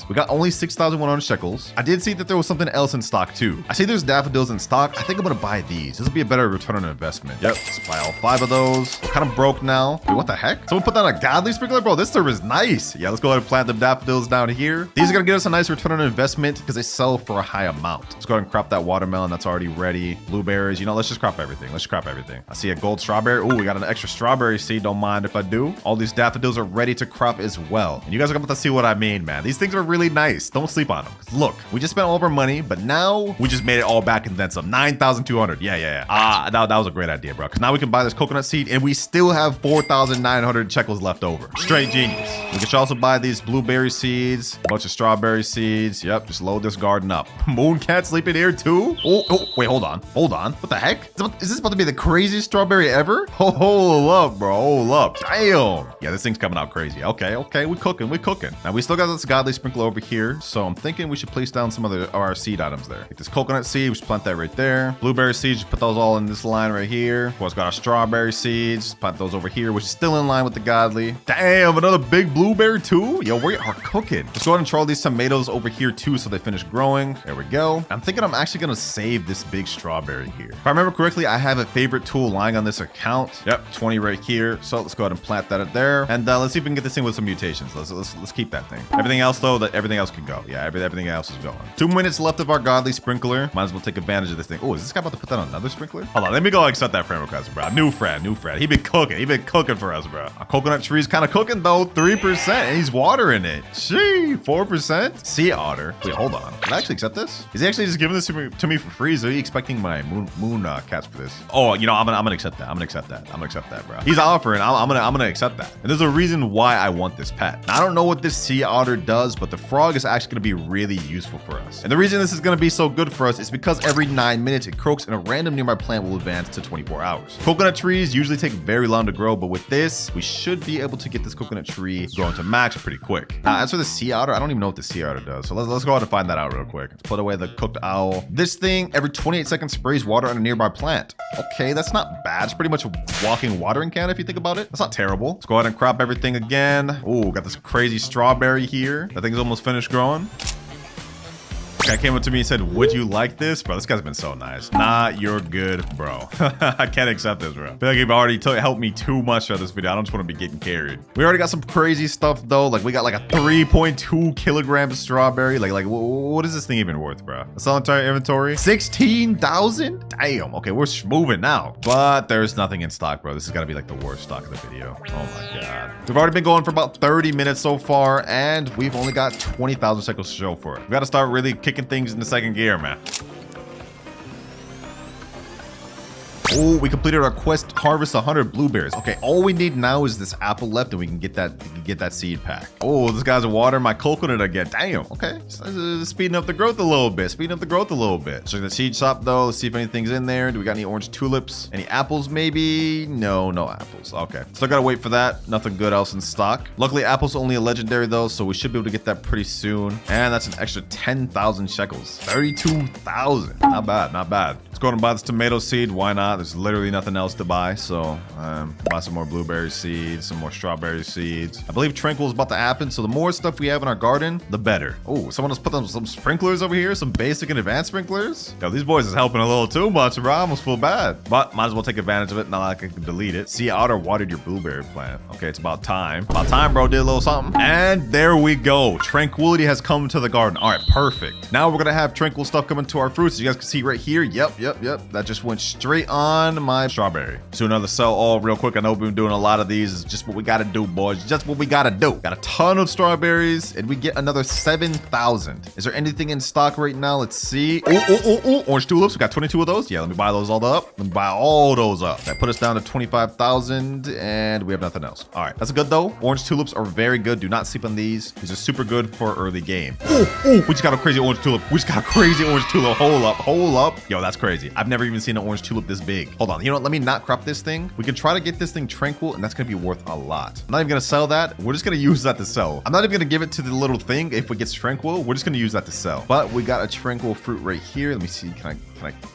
We got only 6,100 shekels. I did see that there was something else in stock too. I see there's daffodils in stock. I think I'm gonna buy these. This will be a better return on investment. Yep, let's buy all 5 of those. We're kind of broke now. Wait, what the heck? Someone put down a godly sprinkler? Bro, this server is nice. Yeah, let's go ahead and plant the daffodils down here. These are gonna get us a nice return on investment because they sell for a high amount. Let's go ahead and crop that watermelon that's already ready. Blueberries, you know, let's just crop everything. I see a gold strawberry. Oh, we got an extra strawberry seed. Don't mind if I do. All these daffodils are ready to crop as well. And you guys are about to see what I mean, man. These things are really nice. Don't sleep on them. Look, we just spent all of our money, but now we just made it all back and then some. 9,200. Yeah. That was a great idea, bro. Because now we can buy this coconut seed and we still have 4,900 shekels left over. Straight genius. We can also buy these blueberry seeds, a bunch of strawberry seeds. Yep, just load this garden up. Mooncat sleeping here too? Oh, wait, hold on. What the heck? Is this about to be the craziest strawberry ever? Hold up, bro. Hold up. Damn. Yeah, this thing's coming out crazy. Okay. We cooking. Now we still got this godly sprinkler over here, so I'm thinking we should place down some of our seed items there. Like this coconut seed, we should plant that right there. Blueberry seeds, just put those all in this line right here. Of course, got our strawberry seeds, plant those over here, which is still in line with the godly. Damn, another big blueberry too? Yo, we are cooking. Let's go ahead and throw these tomatoes over here too so they finish growing. There we go. I'm thinking I'm actually gonna save this big strawberry here. If I remember correctly, I have a favorite tool lying on this account. Yep, 20 right here. So let's go ahead and plant that there. And let's see if we can get this thing with some mutations. Let's keep that thing. Everything else though, everything else can go. Yeah, everything else is going. 2 minutes left of our godly sprinkler. Might as well take advantage of this thing. Oh, is this guy about to put that on another sprinkler? Hold on, let me go accept that friend request, bro. New friend. He been cooking for us, bro. Our coconut tree's kind of cooking though. 3%, and he's watering it. Gee, 4%. Sea otter. Wait, hold on. Did I actually accept this? Is he actually just giving this to me for free? So he expecting my moon cats for this? Oh, you know, I'm gonna accept that. I'm gonna accept that, bro. He's offering. I'm gonna accept that. And there's a reason why I want this pet. Now, I don't know what this sea otter does, but the frog is actually gonna be really useful for us. And the reason this is gonna be so good for us is because every 9 minutes it croaks and a random nearby plant will advance to 24 hours. Coconut trees usually take very long to grow, but with this, we should be able to get this coconut tree growing to max pretty quick. As for the sea otter, I don't even know what the sea otter does. So let's go ahead and find that out real quick. Let's put away the cooked owl. This thing every 28 seconds sprays water on a nearby plant. Okay, that's not bad. It's pretty much a walking watering can if you think about it. That's not terrible. Let's go ahead and crop everything again. Oh, got this crazy strawberry here. That thing's almost finished growing. Guy came up to me and said, would you like this? Bro, this guy's been so nice. Nah, you're good, bro. I can't accept this, bro. I feel like you've already helped me too much for this video. I don't just want to be getting carried. We already got some crazy stuff, though. Like, we got like a 3.2 kilograms of strawberry. Like, what is this thing even worth, bro? That's all entire inventory. 16,000? Damn. Okay, we're moving now. But there's nothing in stock, bro. This has got to be like the worst stock of the video. Oh my god. We've already been going for about 30 minutes so far, and we've only got 20,000 shekels to show for it. We got to start really kicking things in the second gear, man. Oh, we completed our quest, harvest 100 blueberries. Okay, all we need now is this apple left, and we can get that seed pack. Oh, this guy's watering my coconut again. Damn. Okay, speeding up the growth a little bit. Check the seed shop though. Let's see if anything's in there. Do we got any orange tulips? Any apples? Maybe. No apples. Okay, still gotta wait for that. Nothing good else in stock. Luckily, apples only a legendary though, so we should be able to get that pretty soon. And that's an extra 10,000 shekels. 32,000. Not bad. Not bad. Let's go and buy this tomato seed. Why not? There's literally nothing else to buy, so buy some more blueberry seeds, some more strawberry seeds. I believe Tranquil is about to happen, so the more stuff we have in our garden, the better. Oh, someone else put some sprinklers over here, some basic and advanced sprinklers. Yo, these boys is helping a little too much, bro. I almost feel bad, but might as well take advantage of it. Not like I can delete it. See, Otter watered your blueberry plant. Okay, it's about time. About time, bro. Did a little something. And there we go. Tranquility has come to the garden. All right, perfect. Now we're gonna have tranquil stuff coming to our fruits. You guys can see right here. Yep. That just went straight on my strawberry. So another sell all real quick. I know we've been doing a lot of these. It's just what we gotta do, boys. Just what we gotta do. Got a ton of strawberries, and we get another 7,000. Is there anything in stock right now? Let's see. Oh, orange tulips. We got 22 of those. Yeah, let me buy those all up. Let me buy all those up. That put us down to 25,000, and we have nothing else. All right, that's good though. Orange tulips are very good. Do not sleep on these. These are super good for early game. We just got a crazy orange tulip. Hold up. Yo, that's crazy. I've never even seen an orange tulip this big. Hold on. You know what? Let me not crop this thing. We can try to get this thing tranquil, and that's going to be worth a lot. I'm not even going to sell that. We're just going to use that to sell. I'm not even going to give it to the little thing if it gets tranquil. We're just going to use that to sell. But we got a tranquil fruit right here. Let me see. Can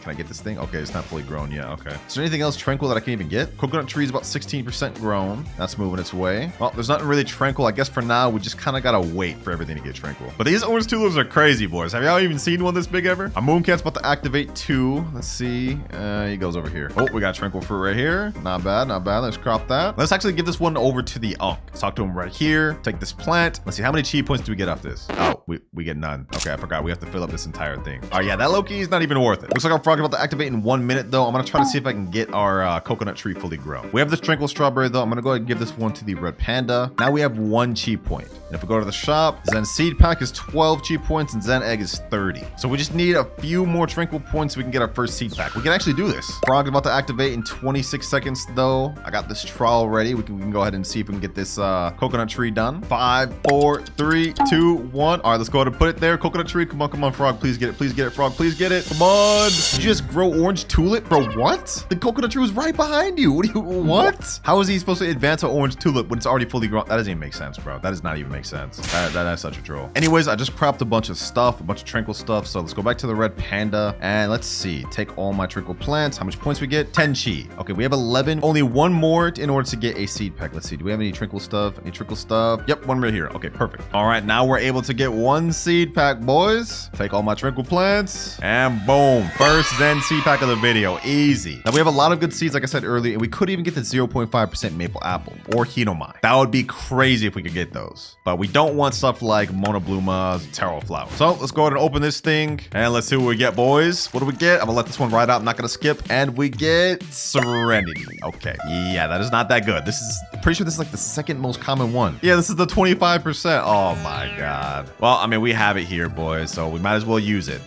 I get this thing? Okay, it's not fully grown yet. Okay. Is there anything else tranquil that I can even get? Coconut tree is about 16% grown. That's moving its way. Well, there's nothing really tranquil. I guess for now, we just kind of got to wait for everything to get tranquil. But these orange tulips are crazy, boys. Have y'all even seen one this big ever? Our moon cat's about to activate too. Let's see. He goes over here. Oh, we got tranquil fruit right here. Not bad. Let's crop that. Let's actually give this one over to the Unk. Let's talk to him right here. Take this plant. Let's see. How many chi points do we get off this? Oh, we get none. Okay, I forgot. We have to fill up this entire thing. All right, yeah, that low-key is not even worth it. Looks like our frog is about to activate in 1 minute though. I'm gonna try to see if I can get our coconut tree fully grown. We have this tranquil strawberry though. I'm gonna go ahead and give this one to the red panda. Now we have 1 chi point. And if we go to the shop, Zen seed pack is 12 chi points and Zen egg is 30. So we just need a few more tranquil points so we can get our first seed pack. We can actually do this. Frog is about to activate in 26 seconds though. I got this trial ready. We can go ahead and see if we can get this coconut tree done. 5, 4, 3, 2, 1. All right, let's go ahead and put it there. Coconut tree. Come on, frog. Please get it, frog. Please get it. Come on. Did you just grow orange tulip? Bro, what? The coconut tree was right behind you. What? How is he supposed to advance an orange tulip when it's already fully grown? That doesn't even make sense, bro. That does not even make sense. That's such a troll. Anyways, I just cropped a bunch of stuff, a bunch of tranquil stuff. So let's go back to the red panda and let's see. Take all my tranquil plants. How much points we get? 10 chi. Okay, we have 11. Only 1 more in order to get a seed pack. Let's see. Do we have any tranquil stuff? Any tranquil stuff? Yep, 1 right here. Okay, perfect. All right, now we're able to get 1 seed pack, boys. Take all my tranquil plants and boom. First Zen seed pack of the video. Easy. Now we have a lot of good seeds, like I said earlier, and we could even get the 0.5% maple apple or Hinomai. That would be crazy if we could get those. But we don't want stuff like Monobluma, taro flower. So let's go ahead and open this thing and let's see what we get, boys. What do we get? I'm gonna let this one ride out. I'm not gonna skip. And we get Serenity. Okay. Yeah, that is not that good. Pretty sure this is like the second most common one. Yeah, this is the 25%. Oh my God. Well, I mean, we have it here, boys, so we might as well use it.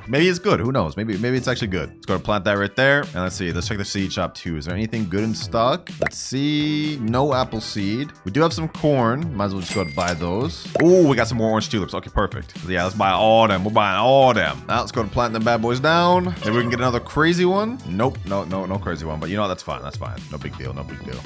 Maybe it's good. Who knows? Maybe it's actually good. Let's go and plant that right there. And let's see. Let's check the seed shop too. Is there anything good in stock? Let's see. No apple seed. We do have some corn. Might as well just go and buy those. Oh, we got some more orange tulips. Okay, perfect. So yeah, let's buy all them. We're buying all them. Now let's go and plant them bad boys down. Maybe we can get another crazy one. Nope. No crazy one. But you know what? That's fine. That's fine. No big deal.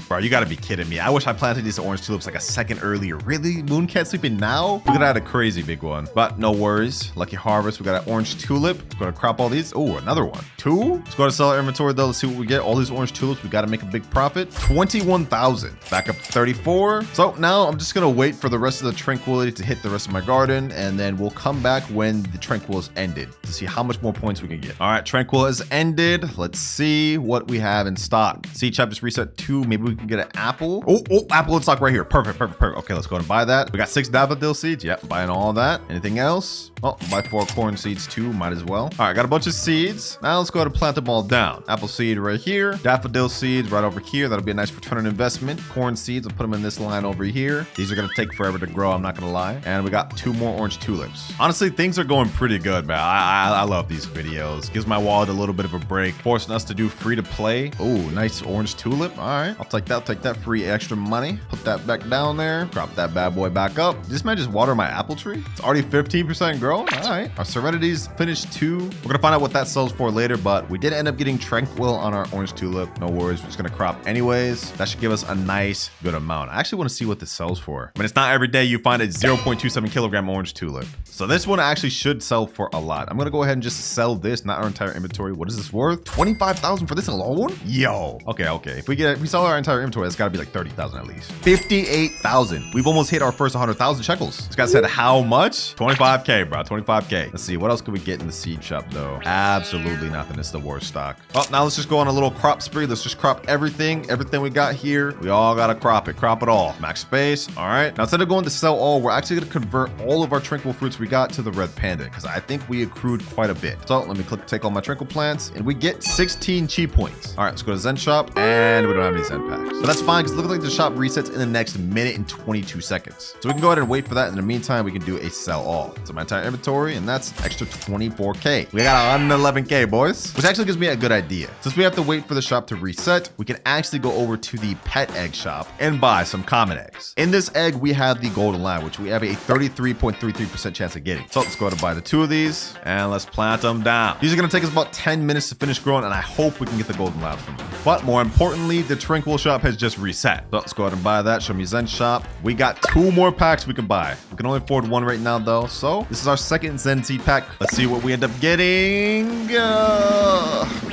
Bro, you gotta be kidding me. I wish I planted these orange tulips like a second earlier. Really? Mooncat sleeping now? We could have had a crazy big one. But no worries. Lucky harvest. We got an orange tulip. tulip. Let's go to crop all these. Oh, another one. 2. Let's go to sell our inventory though. Let's see what we get. All these orange tulips. We got to make a big profit. 21,000. Back up to 34. So now I'm just going to wait for the rest of the tranquility to hit the rest of my garden. And then we'll come back when the tranquil is ended to see how much more points we can get. All right, tranquil has ended. Let's see what we have in stock. Seed shop just reset 2. Maybe we can get an apple. Oh, apple in stock right here. Perfect. Okay, let's go and buy that. We got 6 daffodil seeds. Yep, buying all that. Anything else? Oh, buy 4 corn seeds too. Might as well. All right, got a bunch of seeds. Now let's go ahead and plant them all down. Apple seed right here. Daffodil seeds right over here. That'll be a nice return on investment. Corn seeds, I'll put them in this line over here. These are gonna take forever to grow, I'm not gonna lie. And we got 2 more orange tulips. Honestly, things are going pretty good, man. I love these videos. Gives my wallet a little bit of a break, forcing us to do free to play. Oh, nice orange tulip. All right, I'll take that. I'll take that free extra money. Put that back down there. Drop that bad boy back up. This man just water my apple tree. It's already 15% grown. All right, our serenity's finished 2. We're gonna find out what that sells for later, but we did end up getting tranquil on our orange tulip. No worries, we're just gonna crop anyways. That should give us a nice good amount. I actually want to see what this sells for. I mean, it's not every day you find a 0.27 kilogram orange tulip. So this one actually should sell for a lot. I'm gonna go ahead and just sell this, not our entire inventory. What is this worth? 25,000 for this alone? Yo. Okay. If we sell our entire inventory, that's gotta be like 30,000 at least. 58,000. We've almost hit our first 100,000 shekels. This guy said how much? 25K, bro. 25K. Let's see. What else could we get in the seed shop though? Absolutely nothing. It's the worst stock. Oh, now let's just go on a little crop spree. Let's just crop everything we got here. We all gotta crop it all. Max space. All right. Now instead of going to sell all, we're actually gonna convert all of our tranquil fruits we got to the red panda because I think we accrued quite a bit. So let me take all my tranquil plants and we get 16 chi points. All right, let's go to Zen shop and we don't have any Zen packs. But that's fine because it looks like the shop resets in the next minute and 22 seconds. So we can go ahead and wait for that. In the meantime, we can do a sell all. So my entire inventory and that's extra 24K. We got 111K, boys, which actually gives me a good idea. Since we have to wait for the shop to reset, we can actually go over to the pet egg shop and buy some common eggs. In this egg, we have the golden line, which we have a 33.33% chance of getting. So let's go ahead and buy the 2 of these and let's plant them down. These are going to take us about 10 minutes to finish growing and I hope we can get the golden line from them. But more importantly, the tranquil shop has just reset. So let's go ahead and buy that. Show me Zen shop. We got 2 more packs we can buy. We can only afford 1 right now though. So this is our second Zen seed pack. Let's see what we end up getting. We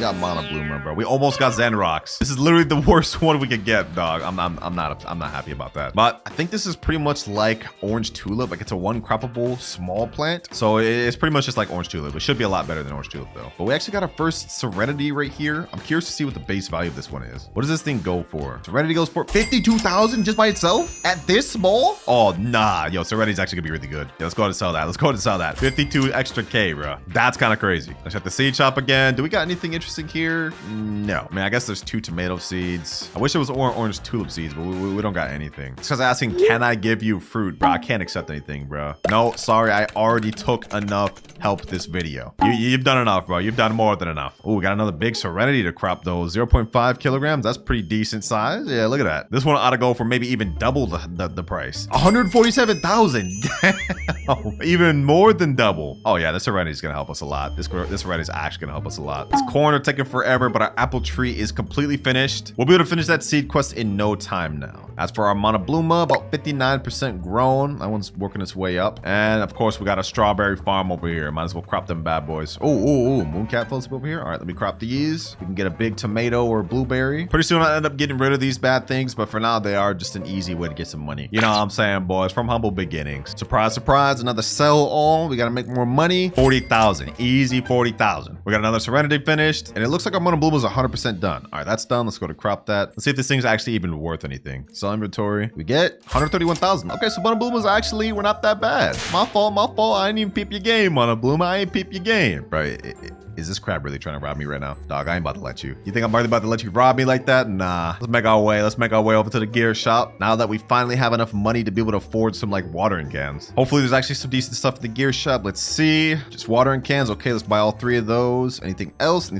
got Mana Bloomer, bro. We almost got Zen rocks. This is literally the worst one we could get, dog. I'm not happy about that. But I think this is pretty much like orange tulip. Like it's a 1 croppable small plant. So it's pretty much just like orange tulip. It should be a lot better than orange tulip though. But we actually got our first serenity right here. I'm curious to see what the base value of this one is. What does this thing go for? Serenity goes for 52,000 just by itself at this small? Oh, nah. Yo, serenity's actually gonna be really good. Yeah, let's go ahead and sell that. Let's go ahead and sell that. 52 extra K, bro. That's kind of crazy. Let's check the seed shop again. Do we got anything interesting here? No. I mean, I guess there's 2 tomato seeds. I wish it was orange tulip seeds, but we don't got anything. This guy's asking, can I give you fruit? Bro, I can't accept anything, bro. No, sorry. I already took enough help this video. You've done enough, bro. You've done more than enough. Oh, we got another big serenity to crop though. 0.5 kilograms. That's pretty decent size. Yeah, look at that. This one ought to go for maybe even double the price. 147,000. Damn. Even more than double. Oh yeah, this serenity is gonna help us a lot. This serenity is actually gonna help us a lot. This corn are taking forever, but our apple tree is completely finished. We'll be able to finish that seed quest in no time now. As for our Monobluma, about 59% grown. That one's working its way up. And of course, we got a strawberry farm over here. Might as well crop them bad boys. Oh, mooncat floats over here. All right, let me crop these. We can get a big tomato or blueberry. Pretty soon I'll end up getting rid of these bad things, but for now they are just an easy way to get some money. You know what I'm saying, boys? From humble beginnings. Surprise, surprise, another sell all. We gotta make more money. 40,000, easy 40,000. We got another serenity finished, and it looks like our Monobluma is 100% done. All right, that's done. Let's go to crop that. Let's see if this thing's actually even worth anything. Sell inventory. We get 131,000. Okay, so Monobluma's actually, we're not that bad. My fault. I didn't even peep your game, Monobluma. I ain't peep your game. Right. Is this crab really trying to rob me right now? Dog, I ain't about to let you. You think I'm really about to let you rob me like that? Nah. Let's make our way over to the gear shop. Now that we finally have enough money to be able to afford some like watering cans. Hopefully there's actually some decent stuff in the gear shop. Let's see. Just watering cans. Okay, let's buy all 3 of those. Anything else?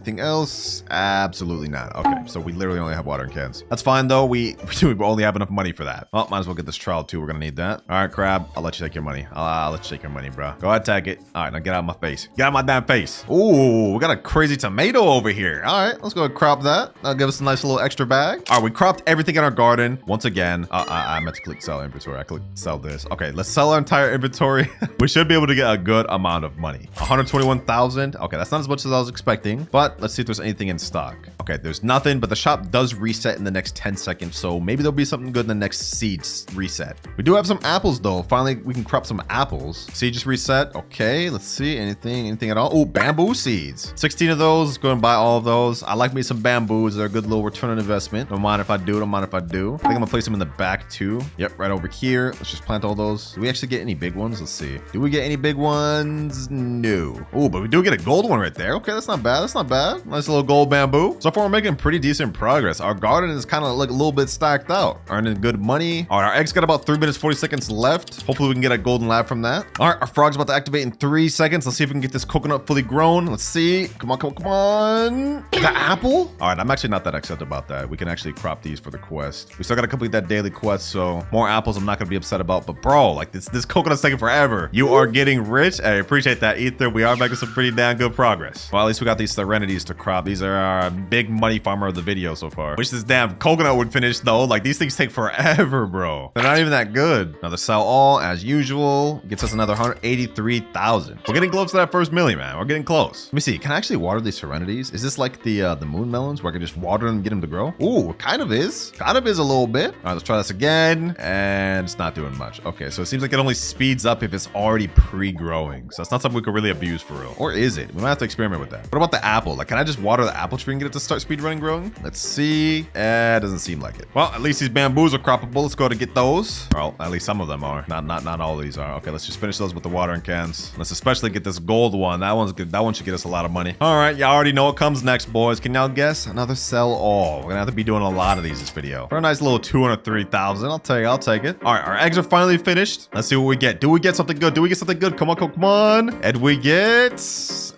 Absolutely not. Okay, so we literally only have watering cans. That's fine though. We only have enough money for that. Well, might as well get this trowel too. We're gonna need that. All right, crab. I'll let you take your money. I'll let you take your money, bro. Go ahead, take it. All right, now get out of my face. Get out of my damn face. Ooh, we got a crazy tomato over here. All right, let's go and crop that. That'll give us a nice little extra bag. All right, we cropped everything in our garden. Once again, I meant to click sell inventory. I clicked sell this. Okay, let's sell our entire inventory. We should be able able to get a good amount of money. 121,000. Okay, that's not as much as I was expecting, but let's see if there's anything in stock. Okay, there's nothing, but the shop does reset in the next 10 seconds, so maybe there'll be something good in the next seeds reset. We do have some apples though. Finally, we can crop some apples. Seed just reset. Okay, let's see. Anything at all? Oh, bamboo seeds. 16 of those. Let's go and buy all of those. I like me some bamboos. They're a good little return on investment. Don't mind if I do. Don't mind if I do. I think I'm gonna place them in the back too. Yep, right over here. Let's just plant all those. Do we actually get any big ones? Let's see. Do we get any big ones? No. Oh, but we do get a gold one right there. Okay, that's not bad. That's not bad. Nice little gold bamboo. So far, we're making pretty decent progress. Our garden is kind of like a little bit stacked out. Earning good money. All right, our eggs got about 3 minutes, 40 seconds left. Hopefully, we can get a golden lab from that. All right, our frog's about to activate in 3 seconds. Let's see if we can get this coconut fully grown. Let's see. Come on, come on, come on. The apple? All right, I'm actually not that excited about that. We can actually crop these for the quest. We still got to complete that daily quest, so more apples I'm not going to be upset about. But bro, like this coconut's taking forever. You are getting rich. I appreciate that, Ether. We are making some pretty damn good progress. Well, at least we got these serenities to crop. These are our big money farmer of the video so far. Wish this damn coconut would finish though. Like these things take forever, bro. They're not even that good. Another sell all as usual. Gets us another 183,000. We're getting close to that first million, man. We're getting close. Let me see. Can I actually water these serenities? Is this like the moon melons where I can just water them and get them to grow? Ooh, it kind of is. Kind of is a little bit. All right, let's try this again. And it's not doing much. Okay, so it seems like it only speeds up if it's already pre-growing. So it's not something we could really abuse for real. Or is it? We might have to experiment with that. What about the apple? Like, can I just water the apple tree and get it to start speed running growing? Let's see. It doesn't seem like it. Well, at least these bamboos are croppable. Let's go to get those. Well, at least some of them are. Not all of these are. Okay, let's just finish those with the watering cans. Let's especially get this gold one. That one's good. That one should get us a lot of money. All right, y'all already know what comes next, boys. Can y'all guess? Another sell all. We're gonna have to be doing a lot of these this video. For a nice little 203,000. I'll take it. All right, our eggs are finally finished. Let's see what we get. Do we get something good? Do we get something good? Come on, come on. And we get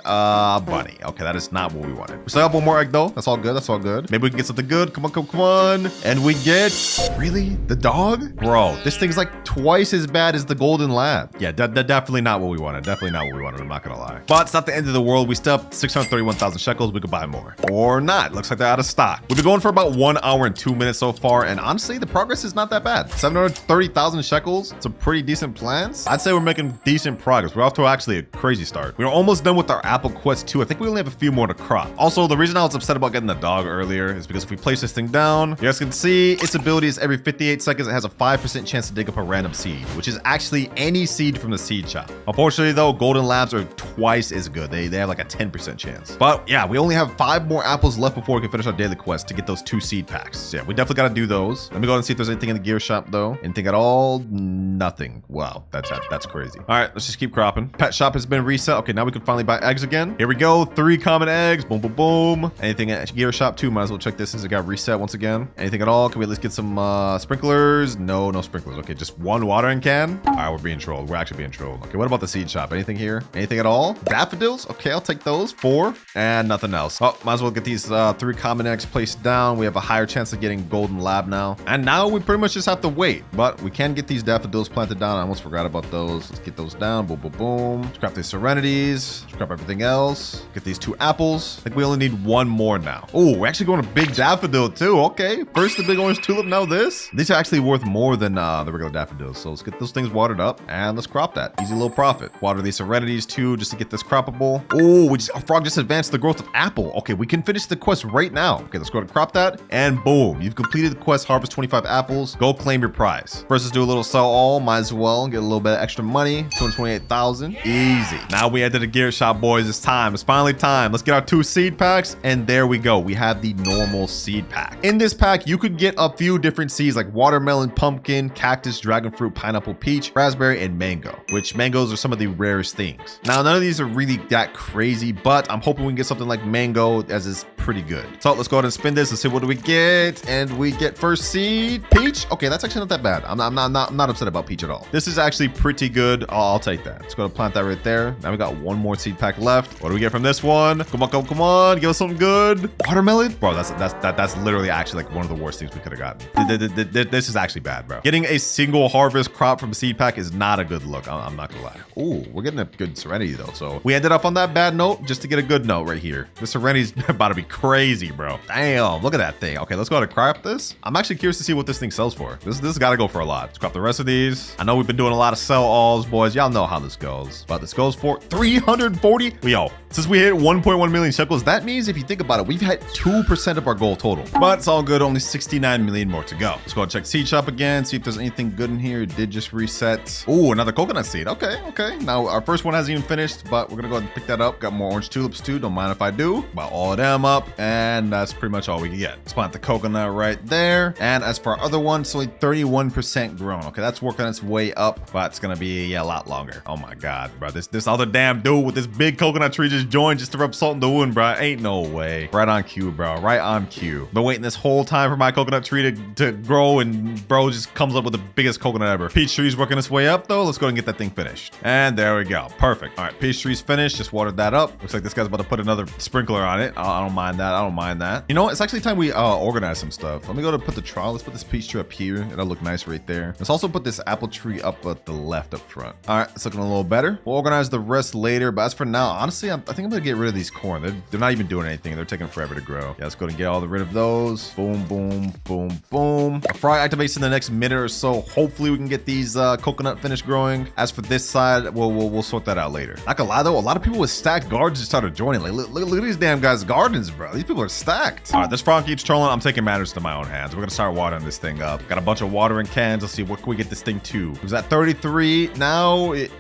bunny. Okay, that is not what we wanted. We still have one more egg though. That's all good. That's all good. Maybe we can get something good. Come on, come on. And we get really the dog, bro. This thing's like twice as bad as the golden lab. Yeah, definitely not what we wanted. Definitely not what we wanted. I'm not gonna lie. But it's not the end of the world. We still have 631,000 shekels. We could buy more or not. Looks like they're out of stock. We've been going for about 1 hour and 2 minutes so far, and honestly, the progress is not that bad. 730,000 shekels. Some pretty decent plans. I'd say we're making decent progress. We're off to actually a crazy start. We're almost done with our apple quest too. I think we only have a few more to crop. Also, the reason I was upset about getting the dog earlier is because if we place this thing down, you guys can see its ability is every 58 seconds. It has a 5% chance to dig up a random seed, which is actually any seed from the seed shop. Unfortunately though, golden labs are twice as good. They have like a 10% chance. But yeah, we only have 5 more apples left before we can finish our daily quest to get those 2 seed packs. So yeah, we definitely got to do those. Let me go and see if there's anything in the gear shop though. Anything at all? Nothing. Wow, that's crazy. All right, let's just keep cropping. Pet shop has been reset. Okay, now we can finally buy eggs again. Here we go. 3 common eggs. Boom, boom, boom. Anything at gear shop too? Might as well check this since it got reset once again. Anything at all? Can we at least get some sprinklers? No sprinklers. Okay, just 1 watering can. All right, we're being trolled. We're actually being trolled. Okay, what about the seed shop? Anything here? Anything at all? Daffodils? Okay, I'll take those. 4 and nothing else. Oh, might as well get these 3 common eggs placed down. We have a higher chance of getting golden lab now. And now we pretty much just have to wait, but we can get these daffodils planted down. I almost forgot about those. Let's get those down. Boom, boom, boom. Scrap these serenities. Scrap everything else. Get these 2 apples. I think we only need 1 more now. Oh, we're actually going to big daffodil too. Okay, first the big orange tulip, now this. These are actually worth more than the regular daffodils. So let's get those things watered up and let's crop that. Easy little profit. Water these serenities too, just to get this croppable. Oh, our frog just advanced the growth of apple. Okay, we can finish the quest right now. Okay, let's go to crop that and boom, you've completed the quest. Harvest 25 apples. Go claim your prize. First, let's do a little sell all. Might as well get a little bit of extra money. 228,000. Easy. Now we head to the gear shop, boys. It's time. It's finally time. Let's get our 2 seed packs. And there we go. We have the normal seed pack. In this pack, you could get a few different seeds like watermelon, pumpkin, cactus, dragon fruit, pineapple, peach, raspberry, and mango, which mangoes are some of the rarest things. Now, none of these are really that crazy, but I'm hoping we can get something like mango, as is pretty good. So let's go ahead and spin this and see what do we get. And we get first seed, peach. Okay, that's actually not that bad. I'm not upset about peach at all. This is actually pretty good. I'll take that. Let's go to plant that right there. Now we got 1 more seed pack left. What do we get from this one? Come on, come on. Give us something good. Watermelon? Bro, that's literally actually like one of the worst things we could have gotten. This is actually bad, bro. Getting a single harvest crop from seed pack is not a good look. I'm not gonna lie. Ooh, we're getting a good serenity though. So we ended up on that bad note just to get a good note right here. This serenity's about to be crazy, bro. Damn, look at that thing. Okay, let's go ahead and craft this. I'm actually curious to see what this thing sells for. This has got to go for a lot. Let's crop the rest of these. I know we've been doing a lot of sell alls, boys. Y'all know how this goes. But this goes for 340. Yo, since we hit 1.1 million shekels, that means if you think about it, we've had 2% of our goal total. But it's all good. Only 69 million more to go. Let's go and check seed shop again. See if there's anything good in here. It did just reset. Ooh, another coconut seed. Okay. Now our first one hasn't even finished, but we're gonna go ahead and pick that up. Got more orange tulips too. Don't mind if I do. About all of them up, and that's pretty much all we can get. Let's plant the coconut right there. And as for our other one, it's only 31% grown. Okay, that's working its way up, but it's gonna be a lot longer. Oh my god, bro. This other damn dude with this big coconut tree just joined just to rub salt in the wound, bro. Ain't no way. Right on cue, bro. Right on cue. Been waiting this whole time for my coconut tree to grow, and bro just comes up with the biggest coconut ever. Peach tree's working its way up though. Let's go and get that thing finished. And there we go. Perfect. All right, peach tree's finished. Just watered that up. Looks like this guy's about to put another sprinkler on it. I don't mind that. I don't mind that. You know what? It's actually time we organize some stuff. Let me go to put the trial. Let's put this peach tree up here. It'll look nice right there. Let's also put this apple tree up at the left up front. All right, it's looking a little better. We'll organize the rest later, but as for now, honestly, I think I'm gonna get rid of these corn. They're not even doing anything. They're taking forever to grow. Yeah, let's go and get all rid of those. Boom, boom, boom, boom. Our fry activates in the next minute or so. Hopefully we can get these coconut finished growing. As for this side, we'll sort that out later. Not gonna lie though, a lot of people with stacked gardens just started joining. Like, look at these damn guys' gardens, bro. These people are stacked. All right, this frog keeps trolling. I'm taking matters to my own hands. We're gonna start watering this thing up. Got a bunch of watering cans. Let's see, what can we get this thing to? It was at 33. Now it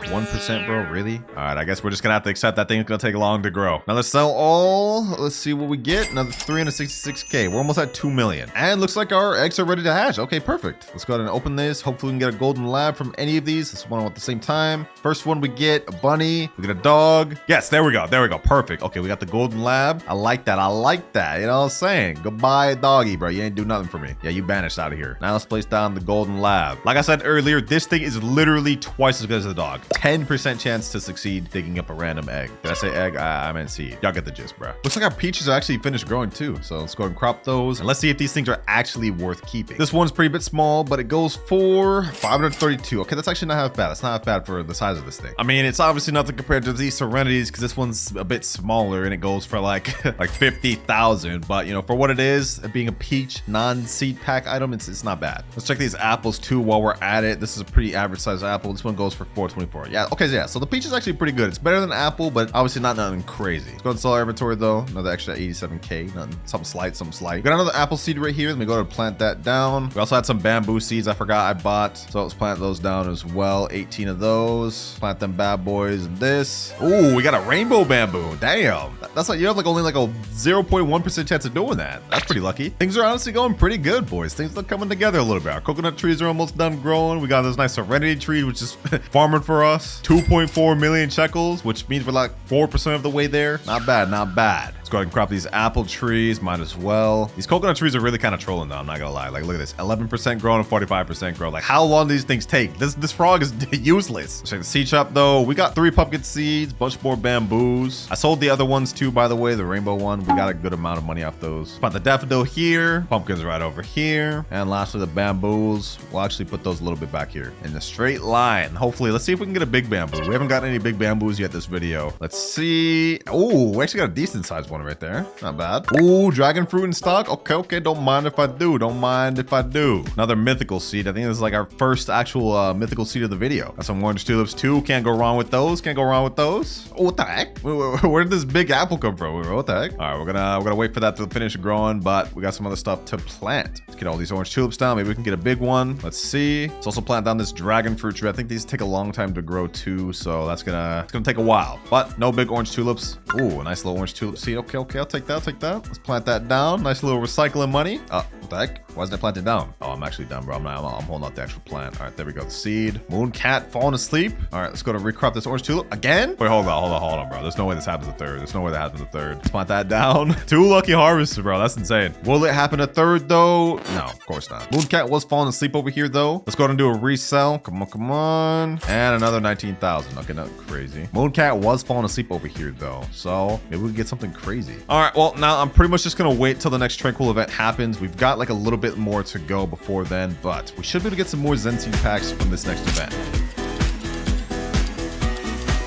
1%, bro, really? All right, I guess we're just gonna have to accept that thing's gonna take long to grow. Now let's sell all. Let's see what we get. Another 366k. We're almost at 2 million. And looks like our eggs are ready to hatch. Okay, perfect. Let's go ahead and open this. Hopefully we can get a golden lab from any of these. Let's one at the same time. First one we get a bunny. We get a dog. Yes, there we go. There we go. Perfect. Okay, we got the golden lab. I like that. I like that. You know what I'm saying? Goodbye, doggy, bro. You ain't do nothing for me. Yeah, you banished out of here. Now let's place down the golden lab. Like I said earlier, this thing is literally twice as good as the dog. 10% chance to succeed digging up a random egg. Did I say egg? I meant seed. Y'all get the gist, bro. Looks like our peaches are actually finished growing too. So let's go and crop those. And let's see if these things are actually worth keeping. This one's pretty bit small, but it goes for 532. Okay, that's actually not half bad. That's not half bad for the size of this thing. I mean, it's obviously nothing compared to these serenities because this one's a bit smaller and it goes for like 50,000. But you know, for what it is, being a peach non-seed pack item, it's not bad. Let's check these apples too while we're at it. This is a pretty average size apple. This one goes for 424. Yeah, okay, yeah. So the peach is actually pretty good. It's better than apple, but obviously not nothing crazy. Let's go and sell our inventory though. Another extra 87k. Nothing, something slight. We got another apple seed right here. Let me go to plant that down. We also had some bamboo seeds I forgot I bought. So let's plant those down as well. 18 of those. Plant them bad boys in this. Ooh, we got a rainbow bamboo. Damn. That's like, you have like only like a 0.1% chance of doing that. That's pretty lucky. Things are honestly going pretty good, boys. Things are coming together a little bit. Our coconut trees are almost done growing. We got this nice serenity tree, which is farming for us. 2.4 million shekels, which means we're like 4% of the way there. Not bad, not bad. Let's go ahead and crop these apple trees. Might as well. These coconut trees are really kind of trolling though. I'm not gonna lie. Like, look at this. 11% grown and 45% grown. Like, how long do these things take? This frog is useless. Check the seed shop though. We got 3 pumpkin seeds, bunch more bamboos. I sold the other ones too, by the way. The rainbow one. We got a good amount of money off those. Put the daffodil here. Pumpkins right over here. And lastly, the bamboos. We'll actually put those a little bit back here in a straight line. Hopefully, let's see if we can get a big bamboo. We haven't gotten any big bamboos yet this video. Let's see. Oh, we actually got a decent sized one right there. Not bad. Ooh, dragon fruit in stock. Okay. Don't mind if I do. Don't mind if I do. Another mythical seed. I think this is like our first actual mythical seed of the video. Got some orange tulips too. Can't go wrong with those. Can't go wrong with those. Oh, what the heck? Where did this big apple come from? What the heck? All right, we're gonna wait for that to finish growing, but we got some other stuff to plant. Let's get all these orange tulips down. Maybe we can get a big one. Let's see. Let's also plant down this dragon fruit tree. I think these take a long time to grow too, so it's gonna take a while. But no big orange tulips. Ooh, a nice little orange tulip seed. Okay, I'll take that. Let's plant that down. Nice little recycling money. What the heck? Why isn't it planted down? Oh, I'm actually done, bro. I'm holding out the actual plant. All right, there we go. The seed. Moon cat falling asleep. All right, let's go to recrop this orange tulip again. Wait, hold on, bro. There's no way this happens a third. There's no way that happens a third. Let's plant that down. 2 lucky harvests, bro. That's insane. Will it happen a third though? No, of course not. Moon cat was falling asleep over here though. Let's go ahead and do a resell. Come on, come on. And another 19,000. Okay, not crazy. Moon cat was falling asleep over here though. So maybe we can get something crazy. All right, well, now I'm pretty much just gonna wait till the next tranquil event happens. We've got like a little bit more to go before then, but we should be able to get some more Zen Seed packs from this next event.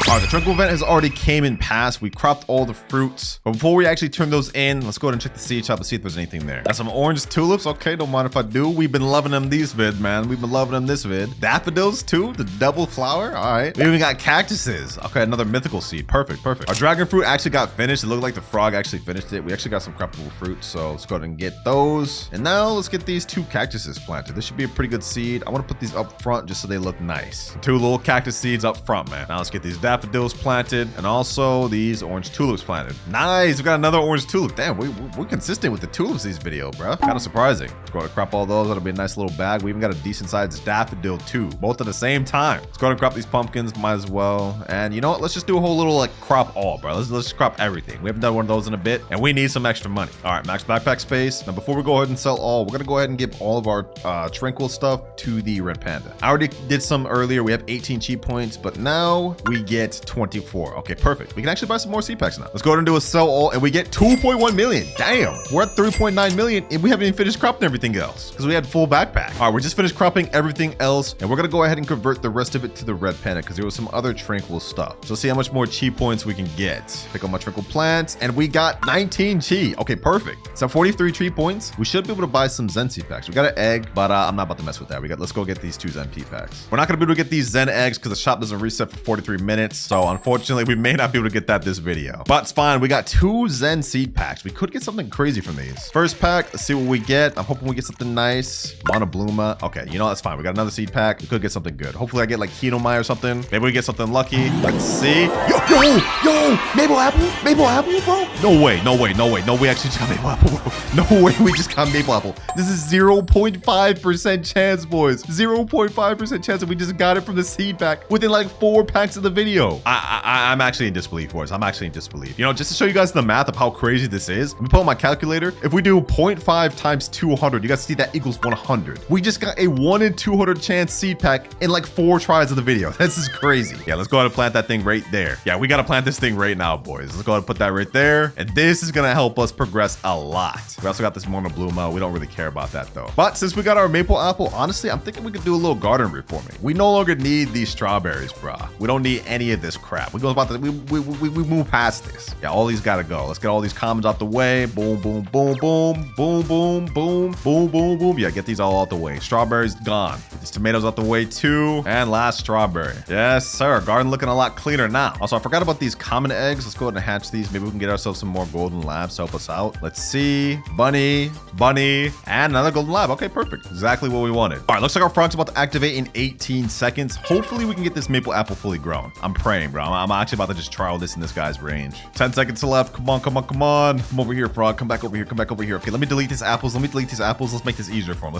All right, the tranquil event has already came and passed. We cropped all the fruits. But before we actually turn those in, let's go ahead and check the seed shop to see if there's anything there. Got some orange tulips. Okay, don't mind if I do. We've been loving them these vid, man. We've been loving them this vid. Daffodils too, the double flower. All right. We even got cactuses. Okay, another mythical seed. Perfect, perfect. Our dragon fruit actually got finished. It looked like the frog actually finished it. We actually got some croppable fruit, so let's go ahead and get those. And now let's get these 2 cactuses planted. This should be a pretty good seed. I want to put these up front just so they look nice. 2 little cactus seeds up front, man. Now let's get these daffodils planted. And also these orange tulips planted. Nice, we got another orange tulip. Damn, we're consistent with the tulips this video, bro. Kind of surprising. Let's go ahead and crop all those. That'll be a nice little bag. We even got a decent sized daffodil too, both at the same time. Let's go ahead and crop these pumpkins, might as well. And you know what? Let's just do a whole little like crop all, bro. Let's just crop everything. We haven't done one of those in a bit, and we need some extra money. All right, max backpack space. Now before we go ahead and sell all, we're gonna go ahead and give all of our tranquil stuff to the red panda. I already did some earlier. We have 18 cheat points, but now we get 24. Okay, perfect. We can actually buy some more seed packs now. Let's go ahead and do a sell all, and we get 2.1 million. Damn, we're at 3.9 million, and we haven't even finished cropping everything else because we had full backpack. All right, we just finished cropping everything else, and we're gonna go ahead and convert the rest of it to the red panda because there was some other tranquil stuff. So let's see how much more cheat points we can get. Pick up my tranquil plants, and we got 19 cheat. Okay, perfect. So 43 cheat points. We should be able to buy some Zen seed packs. We got an egg, but I'm not about to mess with that. Let's go get these 2 Zen P packs. We're not gonna be able to get these Zen eggs because the shop doesn't reset for 43 minutes. So unfortunately, we may not be able to get that this video, but it's fine. We got 2 Zen seed packs. We could get something crazy from these. First pack, let's see what we get. I'm hoping we get something nice. Monobluma. Okay, you know, that's fine. We got another seed pack. We could get something good. Hopefully I get like Kinomai or something. Maybe we get something lucky. Let's see. Yo, maple apple, bro. No way, we actually just got maple apple, bro. No way, we just got maple apple. This is 0.5% chance, boys. 0.5% chance that we just got it from the seed pack within like 4 packs of the video. I'm actually in disbelief, boys. I'm actually in disbelief. You know, just to show you guys the math of how crazy this is, let me pull out my calculator. If we do 0.5 times 200, you guys see that equals 100. We just got a 1 in 200 chance seed pack in like 4 tries of the video. This is crazy. Yeah, let's go ahead and plant that thing right there. Yeah, we got to plant this thing right now, boys. Let's go ahead and put that right there. And this is going to help us progress a lot. We also got this Monobluma. We don't really care about that though. But since we got our maple apple, honestly, I'm thinking we could do a little garden reforming. We no longer need these strawberries, bruh. We don't need any of this crap. We move past this. Yeah, all these gotta go. Let's get all these commons out the way. Boom, boom, boom, boom, boom, boom, boom, boom, boom, boom. Yeah, get these all out the way. Strawberries gone. Get these tomatoes out the way too. And last strawberry. Yes, sir. Garden looking a lot cleaner now. Also, I forgot about these common eggs. Let's go ahead and hatch these. Maybe we can get ourselves some more golden labs to help us out. Let's see. Bunny, and another golden lab. Okay, perfect. Exactly what we wanted. All right, looks like our frog's about to activate in 18 seconds. Hopefully we can get this maple apple fully grown. I'm praying, bro. I'm actually about to just trial this in this guy's range. 10 seconds left. Come on. Come over here, frog. Come back over here. Okay, let me delete these apples. Let's make this easier for him.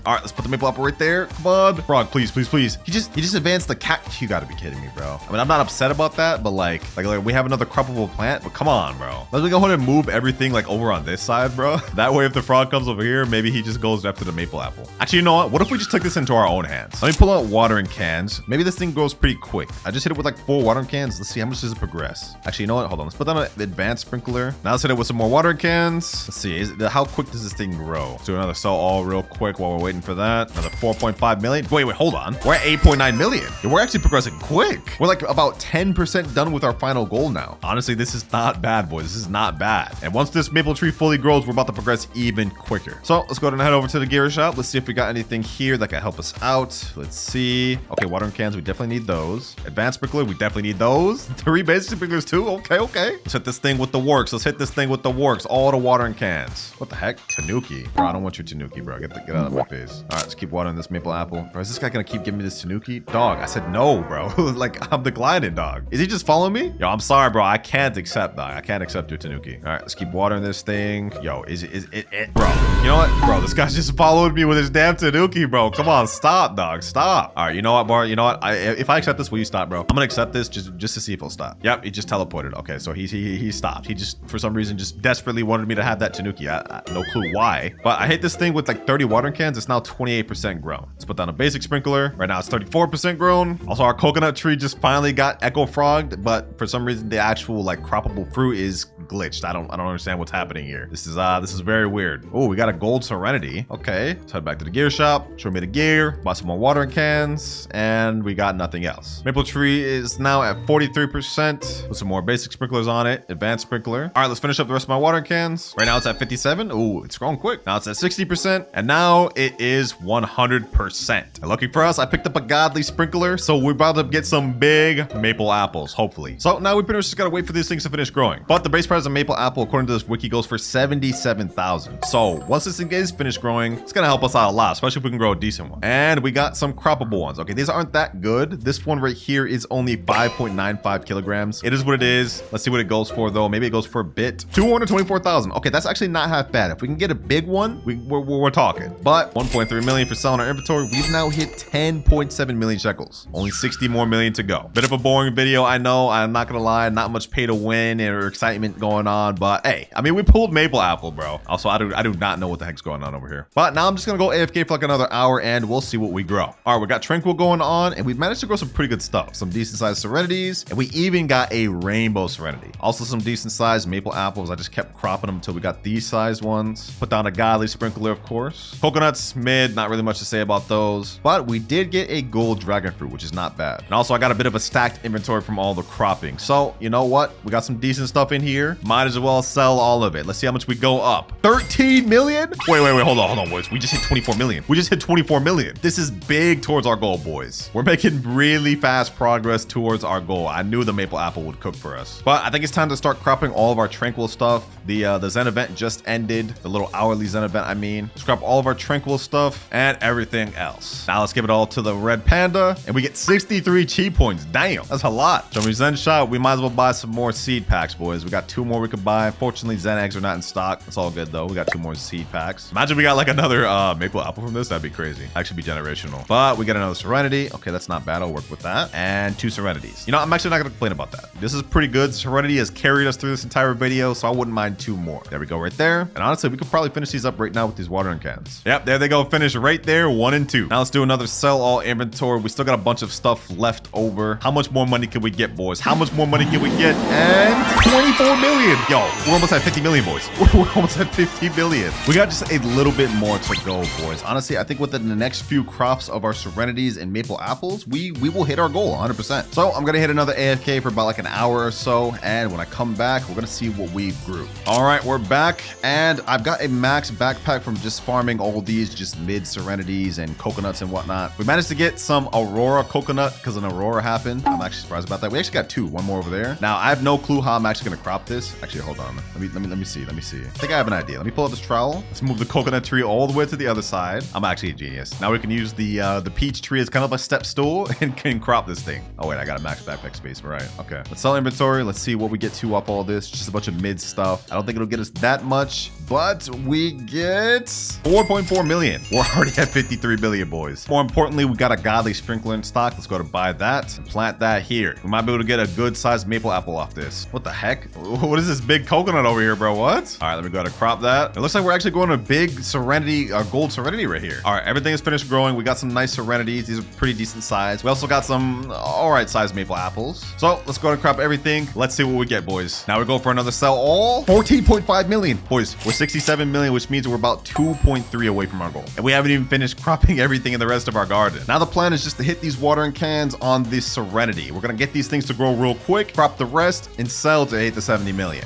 All right, let's put the maple apple right there. Come on. Frog, please. He just advanced the cat. You gotta be kidding me, bro. I mean, I'm not upset about that, but like we have another croppable plant, but come on, bro. Let's go ahead and move everything like over on this side, bro. That way, if the frog comes over here, maybe he just goes after the maple apple. Actually, you know what? What if we just took this into our own hands? Let me pull out watering cans. Maybe this thing grows pretty quick. I just hit it with like 4 watering cans. Let's see how much does it progress. Actually, you know what? Hold on. Let's put down an advanced sprinkler. Now let's hit it with some more watering cans. Let's see. How quick does this thing grow? Let's do another sell all real quick while we're waiting for that. Another 4.5 million. Wait, hold on. We're at 8.9 million. Yeah, we're actually progressing quick. We're like about 10% done with our final goal now. Honestly, this is not bad, boys. This is not bad. And once this maple tree fully grows, we're about to progress even quicker. So let's go ahead and head over to the gear shop. Let's see if we got anything here that can help us out. Let's see. Okay, watering cans. We definitely need those. Advanced sprinkler. We definitely need those. 3 basic sprinklers too. Okay, okay. Let's hit this thing with the works. Let's hit this thing with the works. All the watering cans. What the heck? Tanuki. Bro, I don't want your Tanuki, bro. Get out of my face. All right, let's keep watering this maple apple. Bro, is this guy gonna keep giving me this Tanuki? Dog, I said no, bro. Like, I'm declining, dog. Is he just following me? Yo, I'm sorry, bro. I can't accept, dog. I can't accept your Tanuki. All right, let's keep watering this thing. Yo, is it? Bro, you know what? Bro, this guy just followed me with his damn Tanuki, bro. Come on, stop, dog. Stop. All right, you know what, Bart? You know what? If I accept this, will you stop, bro? I'm gonna accept this just to see if he'll stop. Yep, he just teleported. Okay, so he stopped. He just, for some reason, just desperately wanted me to have that Tanuki. I no clue why. But I hit this thing with like 30 watering cans. It's now 28% grown. Let's put down a basic sprinkler. Right now it's 34% grown. Also, our coconut tree just finally got echo frogged, but for some reason the actual like croppable fruit is glitched. I don't understand what's happening here. This is very weird. Oh, we got a gold serenity. Okay, let's head back to the gear shop. Show me the gear. Bought some more watering cans, and we got nothing else. Maple tree is now at 43%. Put some more basic sprinklers on it. Advanced sprinkler. All right, let's finish up the rest of my watering cans. Right now it's at 57. Ooh, it's growing quick. Now it's at 60%, and now it is 100%. And lucky for us, I picked up a godly sprinkler, so we're about to get some big maple apples, hopefully. So now we pretty much just gotta wait for these things to finish growing. But the base price of maple apple, according to this wiki, goes for 77,000. So once this thing is finished growing, it's gonna help us out a lot, especially if we can grow a decent one. And we got some croppable ones. Okay, these aren't that good. This one right here is only 5.95 kilograms. It is what it is. Let's see what it goes for though. Maybe it goes for a bit. 224,000. Okay, that's actually not half bad. If we can get a big one, we're talking. But 1.3 million for selling our inventory. We've now hit 10.7 million shekels. Only 60 more million to go. Bit of a boring video, I know. I'm not gonna lie. Not much pay to win or excitement going on. But hey, I mean, we pulled maple apple, bro. Also, I do not know what the heck's going on over here. But now I'm just gonna go AFK for like another hour and we'll see what we grow. All right, we got tranquil going on and we've managed to grow some pretty good stuff. Some decent sized serenities, and we even got a rainbow serenity. Also some decent sized maple apples. I just kept cropping them until we got these sized ones. Put down a godly sprinkler, of course. Coconuts, mid, not really much to say about those. But we did get a gold dragon fruit, which is not bad. And also I got a bit of a stacked inventory from all the cropping. So you know what? We got some decent stuff in here. Might as well sell all of it. Let's see how much we go up. 13 million? Wait, hold on, boys. We just hit 24 million. We just hit 24 million. This is big towards our goal, boys. We're making really fast progress towards our goal. I knew the maple apple would cook for us. But I think it's time to start cropping all of our tranquil stuff. The Zen event just ended. The little hourly Zen event, I mean. Let's crop all of our tranquil stuff and everything else. Now let's give it all to the red panda and we get 63 chi points. Damn, that's a lot. So we Zen shop, we might as well buy some more seed packs, boys. We got 2 more we could buy. Unfortunately, Zen eggs are not in stock. It's all good though. We got 2 more seed packs. Imagine we got like another maple apple from this. That'd be crazy. Actually be generational. But we got another serenity. Okay, that's not bad. I'll work with that. And 2 serenities. You know, I'm actually not gonna complain about that. This is pretty good. Serenity has carried us through this entire video, so I wouldn't mind 2 more. There we go, right there. And honestly, we could probably finish these up right now with these watering cans. Yep, there they go. Finish right there. 1 and 2. Now let's do another sell all inventory. We still got a bunch of stuff left over. How much more money can we get, boys? How much more money can we get? And 24 million. Yo, we're almost at 50 million, boys. We're almost at 50 million. We got just a little bit more to go, boys. Honestly, I think within the next few crops of our serenities and maple apples, we will hit our goal 100%. So I'm gonna hit another AFK for about like an hour or so, and when I come back, we're gonna see what we grew. All right, we're back, and I've got a max backpack from just farming all these just mid serenities and coconuts and whatnot. We managed to get some Aurora coconut because an Aurora happened. I'm actually surprised about that. We actually got 2, 1 more over there. Now I have no clue how I'm actually gonna crop this. Actually, hold on. Let me see. I think I have an idea. Let me pull out this trowel. Let's move the coconut tree all the way to the other side. I'm actually a genius. Now we can use the peach tree as kind of a step stool and can crop this thing. Oh wait, I got a max backpack space. Right. Okay. Let's sell inventory. Let's see what we get to up all this. Just a bunch of mid stuff. I don't think it'll get us that much, but we get 4.4 million. We're already at 53 billion, boys. More importantly, we got a godly sprinkler in stock. Let's go to buy that and plant that here. We might be able to get a good sized maple apple off this. What the heck? What is this big coconut over here, bro? What? All right, let me go ahead and crop that. It looks like we're actually going to a big serenity, gold serenity right here. All right, everything is finished growing. We got some nice serenities. These are pretty decent size. We also got some all right sized maple apples. So let's go ahead and crop everything. Let's see what we get, boys. Now we go for another sell all. 14.5 million. Boys, we're 67 million, which means we're about 2.3 away from our goal. And we haven't even finished cropping everything in the rest of our garden. Now the plan is just to hit these watering cans on this serenity. We're gonna get these things to grow real quick, crop the rest, and sell to 8 to 70 million.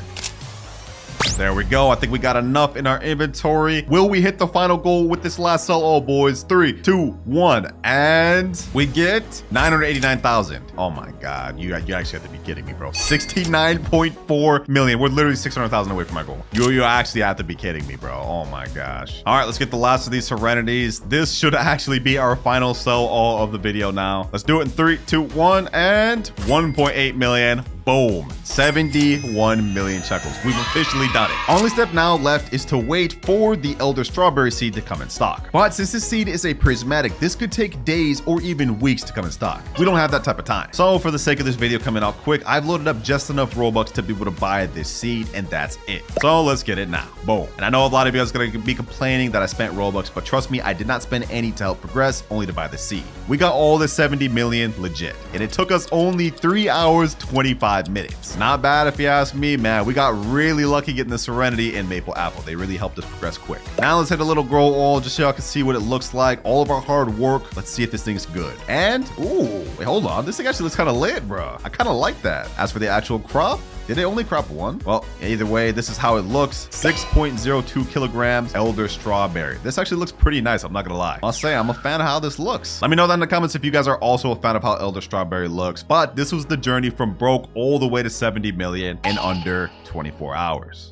There we go. I think we got enough in our inventory. Will we hit the final goal with this last sell all, boys? 3, 2, 1. And we get 989,000. Oh my God. You actually have to be kidding me, bro. 69.4 million. We're literally 600,000 away from my goal. You actually have to be kidding me, bro. Oh my gosh. All right, let's get the last of these serenities. This should actually be our final sell all of the video now. Let's do it in 3, 2, 1, and 1.8 million. Boom. 71 million shekels. We've officially done it. Only step now left is to wait for the Elder Strawberry seed to come in stock. But since this seed is a prismatic, this could take days or even weeks to come in stock. We don't have that type of time. So for the sake of this video coming out quick, I've loaded up just enough Robux to be able to buy this seed, and that's it. So let's get it now. Boom. And I know a lot of you guys are going to be complaining that I spent Robux, but trust me, I did not spend any to help progress, only to buy the seed. We got all the 70 million legit, and it took us only 3 hours, 25 minutes. Not bad if you ask me, man. We got really lucky getting the Serenity and Maple Apple. They really helped us progress quick. Now let's hit a little grow all just so y'all can see what it looks like. All of our hard work. Let's see if this thing's good. And, ooh, wait, hold on. This thing actually looks kind of lit, bro. I kind of like that. As for the actual crop, did they only crop one? Well, either way, this is how it looks. 6.02 kilograms Elder Strawberry. This actually looks pretty nice, I'm not gonna lie. I'll say I'm a fan of how this looks. Let me know that in the comments if you guys are also a fan of how Elder Strawberry looks. But this was the journey from broke all the way to 70 million in under 24 hours.